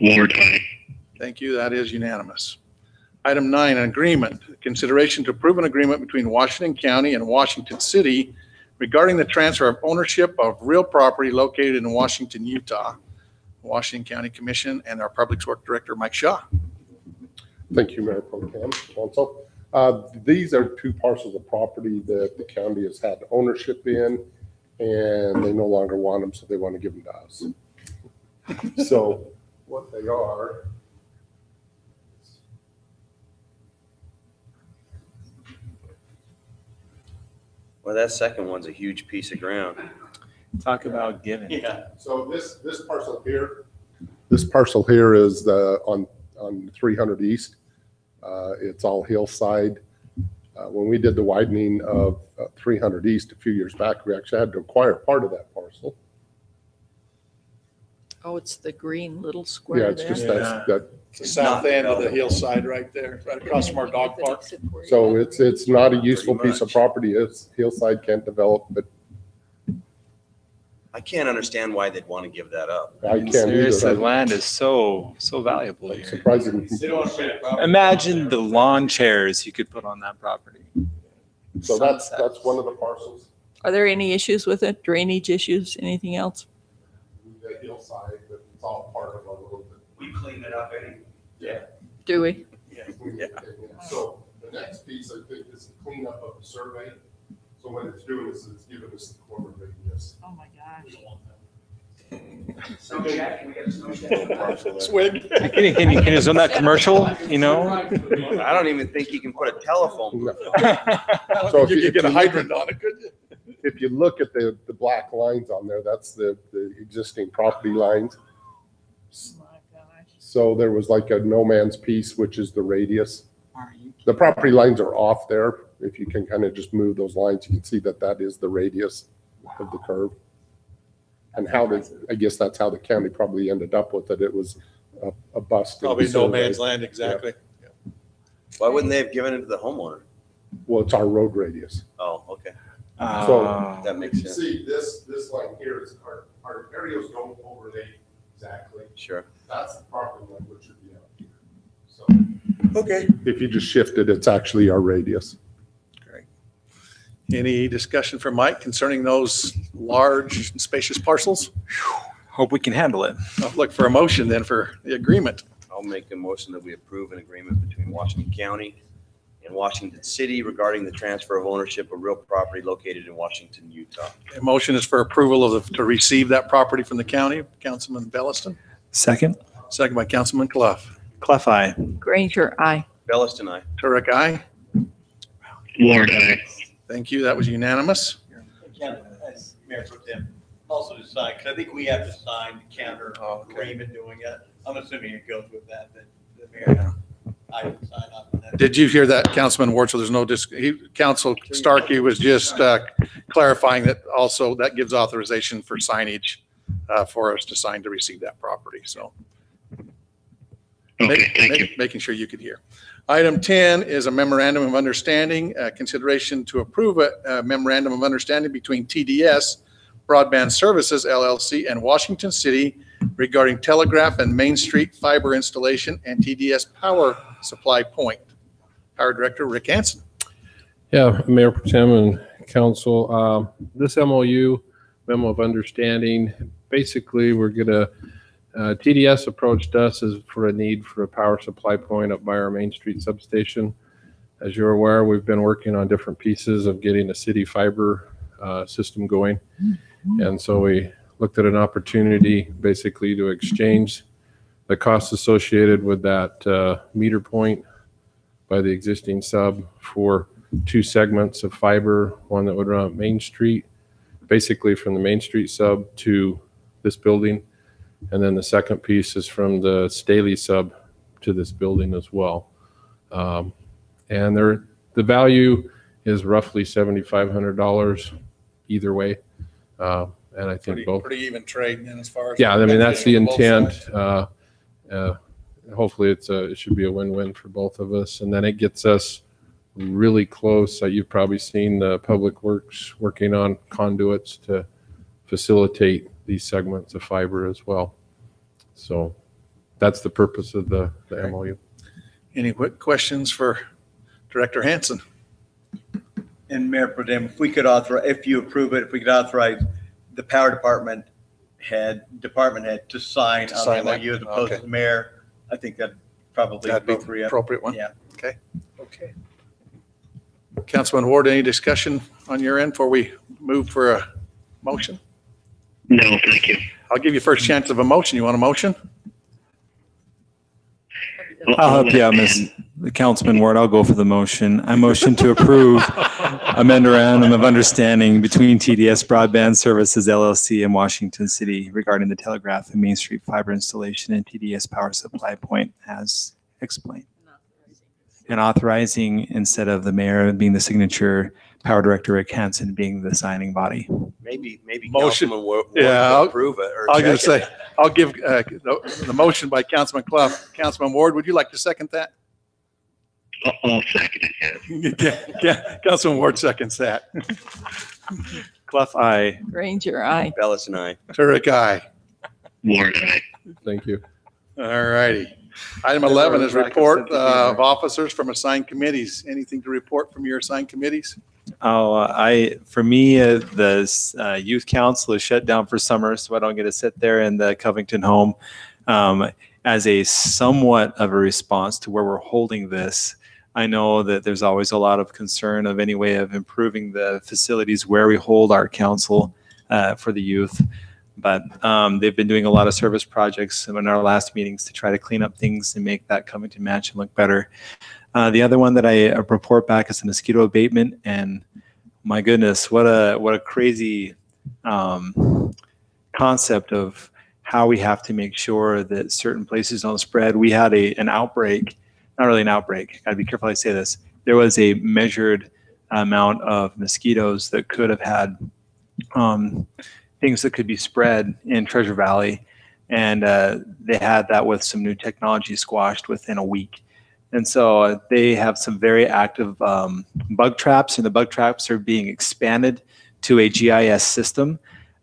Ward, aye. Thank you. That is unanimous. Item 9, an agreement. Consideration to approve an agreement between Washington County and Washington City regarding the transfer of ownership of real property located in Washington, Utah. Washington County Commission and our Public Works Director, Mike Shaw. Thank you, Mayor Pro Tem, Council. These are two parcels of property that the county has had ownership in, and they no longer want them, so they want to give them to us. So what they are. Well, that second one's a huge piece of ground. Talk about giving. Yeah. So this parcel here. This parcel here is on 300 East. It's all hillside. When we did the widening of 300 East a few years back, we actually had to acquire part of that parcel. Oh, it's the green little square Yeah, it's there. just that. The south end of the hillside right there, right across from our dog park. So it's not a useful piece of property. It's hillside, can't develop, but I can't understand why they'd want to give that up. I can't Seriously, either. land is so valuable here. Surprising. Imagine the lawn chairs you could put on that property. So that's one of the parcels. Are there any issues with it? Drainage issues? Anything else? The hillside, but it's all part of a little bit. We clean it up anyway. Yeah. Do we? Yeah. So the next piece, I think, is the cleanup of the survey. So what it's doing is it's giving us the corner radius. Oh my gosh. Swig. Can you zone that commercial, you know? I don't even think you can put a telephone booth on. So if you you could get a look hydrant on it, could you? If you look at the black lines on there, that's the existing property lines. So there was like a no man's piece, which is the radius. The property lines are off there. If you can kind of just move those lines, you can see that that is the radius of the curve. And I guess that's how the county probably ended up with it. It was a bust. Probably no man's land, exactly. Yeah. Why wouldn't they have given it to the homeowner? Well, it's our road radius. Oh, okay. So that makes sense. See, this line here is our areas don't overlay exactly. Sure. That's the property line, which should be out here. So Okay. if you just shift it, it's actually our radius. Great. Any discussion from Mike concerning those large and spacious parcels? Hope we can handle it. I'll look for a motion then for the agreement. I'll make a motion that we approve an agreement between Washington County and Washington City regarding the transfer of ownership of real property located in Washington, Utah. A motion is for approval to receive that property from the county. Councilman Belliston, Second. second by Councilman Clough. Clough, aye. Granger, aye. Belliston, aye. Turek, aye. Ward, aye. Thank you. That was unanimous. Mayor Pro Tem, also to sign, because I think we have to sign the counter agreement doing it. I'm assuming it goes with that the mayor, I can sign up on that. Did you hear that, Councilman Ward? So there's no Council Starkey was just clarifying that also that gives authorization for signage for us to sign to receive that property. So Okay, thank you. making sure you could hear. Item 10 is a memorandum of understanding, consideration to approve a memorandum of understanding between TDS Broadband Services LLC and Washington City regarding telegraph and Main Street fiber installation and TDS power supply point. Power Director Rick Hansen. Yeah, Mayor Pro Tem and Council, this MOU, Memo of Understanding, basically we're going to TDS approached us for a need for a power supply point up by our Main Street substation. As you're aware, we've been working on different pieces of getting a city fiber system going. And so we looked at an opportunity basically to exchange the costs associated with that meter point by the existing sub for 2 segments of fiber, one that would run up Main Street, basically from the Main Street sub to this building. And then the second piece is from the Staley sub to this building as well. And the value is roughly $7,500 either way. And I think both. Pretty even trade then as far as. Yeah, I mean, that's the intent. Hopefully it should be a win-win for both of us. And then it gets us really close. You've probably seen the Public Works working on conduits to facilitate these segments of fiber as well. So that's the purpose of the MOU. Any quick questions for Director Hanson? And Mayor Pro Tem, if we could authorize, if you approve it, if we could authorize the power department head to sign on the MOU as opposed to the mayor, I think that'd probably That'd be appropriate. appropriate one? Yeah. Okay. Councilman Ward, any discussion on your end before we move for a motion? No, thank you. I'll give you first chance of a motion. You want a motion? I'll help you out, Councilman Ward. I'll go for the motion. I motion to approve a memorandum of understanding between TDS Broadband Services LLC and Washington City regarding the Telegraph and Main Street fiber installation and TDS power supply point as explained. And authorizing, instead of the mayor being the signature, Power Director Rick Hansen being the signing body. Maybe Motion. Councilman Ward Yeah, will I'll- approve it. or I was going to check say, it. I'll give the motion by Councilman Clough. Councilman Ward, would you like to second that? I'll second it. Yeah, Councilman Ward seconds that. Clough, aye. Granger, aye. Bellis and I. Turek, aye. Ward, aye. Thank you. All righty. Item 11 is report of officers from assigned committees. Anything to report from your assigned committees? For me, the youth council is shut down for summer, so I don't get to sit there in the Covington home. As a somewhat of a response to where we're holding this, I know that there's always a lot of concern of any way of improving the facilities where we hold our council for the youth. But they've been doing a lot of service projects in our last meetings to try to clean up things and make that Covington Mansion look better. The other one that I report back is the mosquito abatement, and my goodness, what a crazy concept of how we have to make sure that certain places don't spread. We had an outbreak, not really an outbreak, gotta be careful how I say this. There was a measured amount of mosquitoes that could have had things that could be spread in Treasure Valley, and they had that with some new technology squashed within a week. And so they have some very active bug traps, and the bug traps are being expanded to a GIS system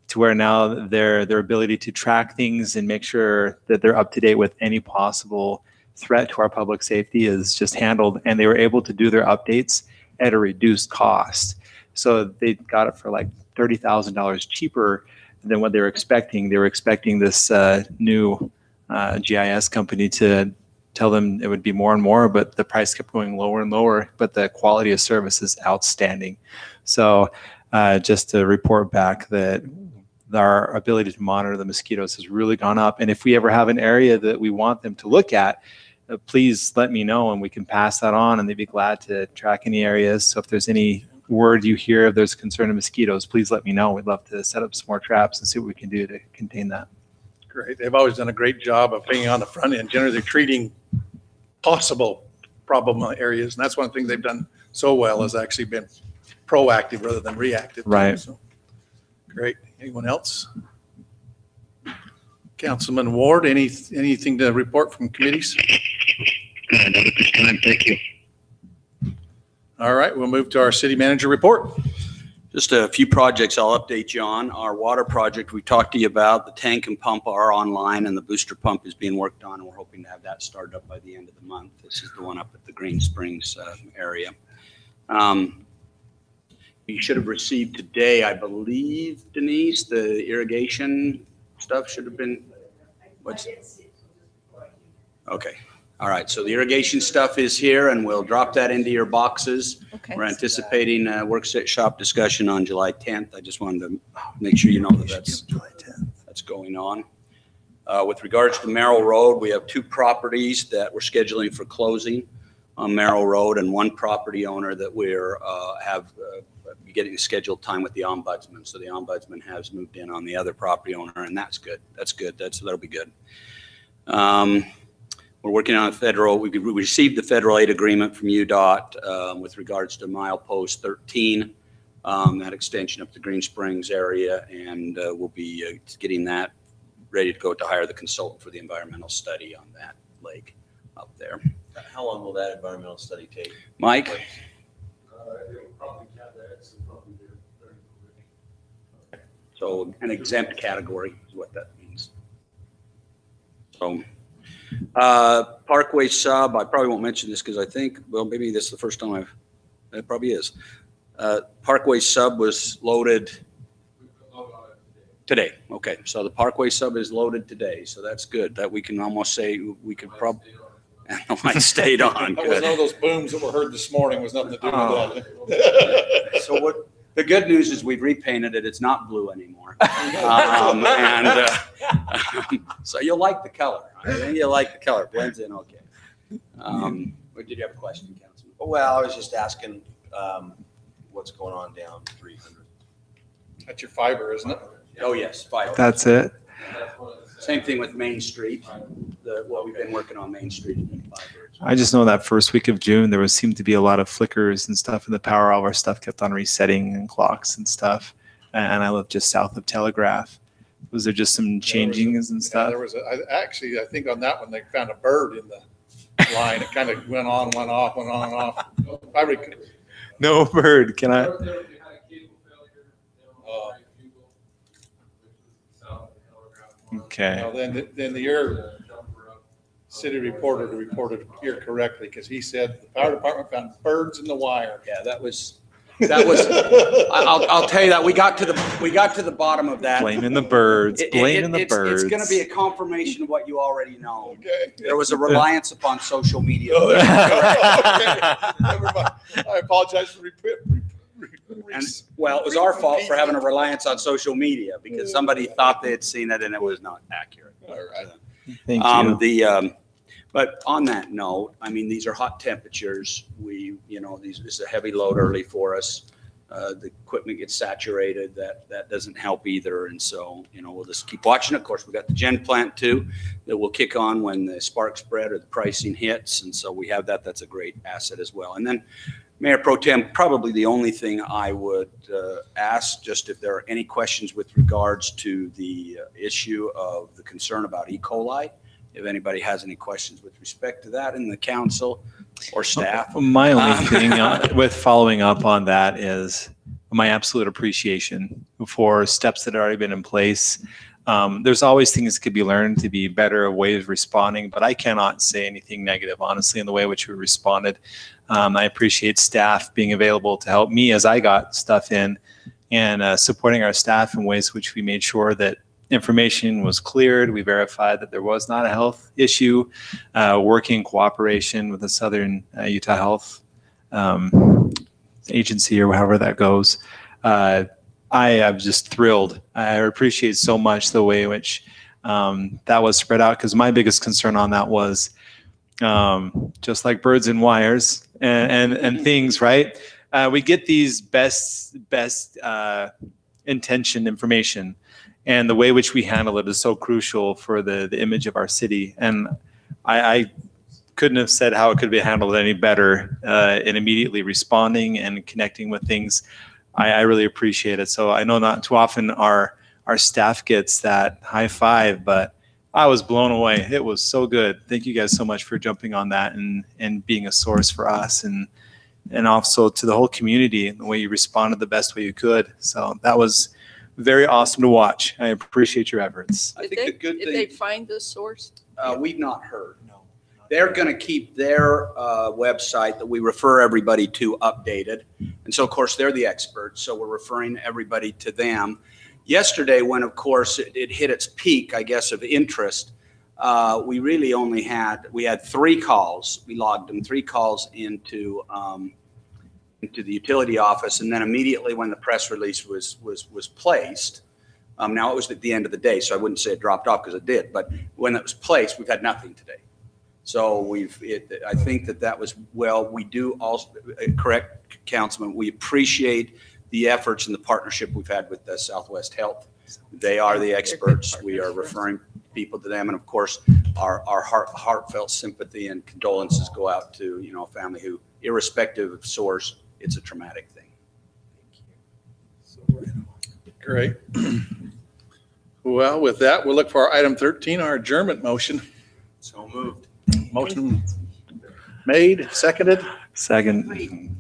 to where now their ability to track things and make sure that they're up to date with any possible threat to our public safety is just handled. And they were able to do their updates at a reduced cost. So they got it for like $30,000 cheaper than what they were expecting. They were expecting this new GIS company to tell them it would be more and more, but the price kept going lower and lower, but the quality of service is outstanding. So just to report back that our ability to monitor the mosquitoes has really gone up. And if we ever have an area that we want them to look at, please let me know and we can pass that on, and they'd be glad to track any areas. So if there's any word you hear if there's concern of mosquitoes, please let me know. We'd love to set up some more traps and see what we can do to contain that. Great. They've always done a great job of being on the front end. Generally, they're treating possible problem areas. And that's one thing they've done so well, has actually been proactive rather than reactive. Right. So, great. Anyone else? Councilman Ward, anything to report from committees? Not at this time. Thank you. All right, we'll move to our city manager report. Just a few projects I'll update you on. Our water project we talked to you about, the tank and pump are online and the booster pump is being worked on, and we're hoping to have that started up by the end of the month. This is the one up at the Green Springs area. You should have received today, I believe, Denise, the irrigation stuff should have been. What's? Okay. All right. So the irrigation stuff is here, and we'll drop that into your boxes. Okay. We're anticipating a workshop discussion on July 10th. I just wanted to make sure you know that that's going on. With regards to Merrill Road, we have 2 properties that we're scheduling for closing on Merrill Road, and 1 property owner that we're getting scheduled time with the ombudsman. So the ombudsman has moved in on the other property owner, and that's good. That's good. That'll be good. We're working on we received the federal aid agreement from UDOT with regards to milepost 13, that extension up the Green Springs area, and we'll be getting that ready to go to hire the consultant for the environmental study on that lake up there. How long will that environmental study take? Mike? So an exempt category is what that means. So Parkway sub, I probably won't mention this because I think, well, maybe this is the first time it probably is. Parkway sub was loaded today. Okay, so the Parkway sub is loaded today, so that's good. That we can almost say we could probably, and the light stayed on. That was one of those booms that were heard this morning, was nothing to do with that. So what, the good news is we've repainted it. It's not blue anymore. So you'll like the color. I think you'll like the color. Blends in okay. Did you have a question, Councilman? Well, I was just asking what's going on down 300. That's your fiber, isn't it? Oh, yes, fiber. That's it. Same thing with Main Street. What we've been working on Main Street and fiber. I just know that first week of June, there seemed to be a lot of flickers and stuff in the power. All of our stuff kept on resetting and clocks and stuff. And I live just south of Telegraph. Was there just some changings and stuff? There was actually, I think on that one, they found a bird in the line. It kind of went on, went off, went on and off. No bird. Can I? Okay. Well, then your city reporter reported here correctly because he said the fire department found birds in the wire. Yeah, that was. I'll tell you that we got to the bottom of that. Blaming the birds. Blaming the birds. It's going to be a confirmation of what you already know. Okay. There was a reliance upon social media. Oh, okay. Never mind. I apologize for And, well, it was our fault for having a reliance on social media because somebody thought they had seen it and it was not accurate. All right. Thank you. But on that note, I mean, these are hot temperatures. This is a heavy load early for us. The equipment gets saturated. That doesn't help either. And so, we'll just keep watching it. Of course, we got the gen plant too that will kick on when the spark spread or the pricing hits. And so we have that. That's a great asset as well. And then Mayor Pro Tem, probably the only thing I would ask, just if there are any questions with regards to the issue of the concern about E. coli. If anybody has any questions with respect to that in the council or staff. My only thing with following up on that is my absolute appreciation for steps that have already been in place. There's always things that could be learned to be better ways of responding, but I cannot say anything negative, honestly, in the way in which we responded. I appreciate staff being available to help me as I got stuff in and supporting our staff in ways which we made sure that information was cleared. We verified that there was not a health issue, working in cooperation with the Southern Utah Health Agency or however that goes. I am just thrilled. I appreciate so much the way in which that was spread out because my biggest concern on that was just like birds and wires and things, right? We get these best intentioned information. And the way in which we handle it is so crucial for the image of our city. And I couldn't have said how it could be handled any better in immediately responding and connecting with things. I really appreciate it. So I know not too often our staff gets that high five, but I was blown away. It was so good. Thank you guys so much for jumping on that and being a source for us and also to the whole community and the way you responded the best way you could. So that was very awesome to watch. I appreciate your efforts. I think the good thing. Did they find this source? We've not heard. No. They're going to keep their website that we refer everybody to updated. And so, of course, they're the experts. So we're referring everybody to them. Yesterday, when, of course, it hit its peak, I guess, of interest, we really only we had 3 calls. We logged them, 3 calls into the utility office. And then immediately when the press release was placed, now it was at the end of the day, so I wouldn't say it dropped off because it did, but when it was placed, we've had nothing today. So I think that was, well, we do also, correct, Councilman, we appreciate the efforts and the partnership we've had with the Southwest Health. They are the experts. We are referring people to them. And of course, our heartfelt sympathy and condolences go out to, a family who, irrespective of source, it's a traumatic thing. Great. Well, with that, we'll look for our item 13, our adjournment motion. So moved. Motion made, seconded. Second.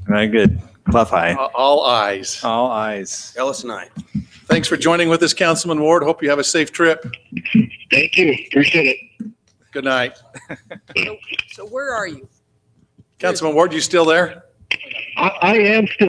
Very good. Clough eye. All ayes. All ayes. Ellis and I. Thanks for joining with us, Councilman Ward. Hope you have a safe trip. Thank you. Appreciate it. Good night. So where are you? Councilman Ward, you still there? I am still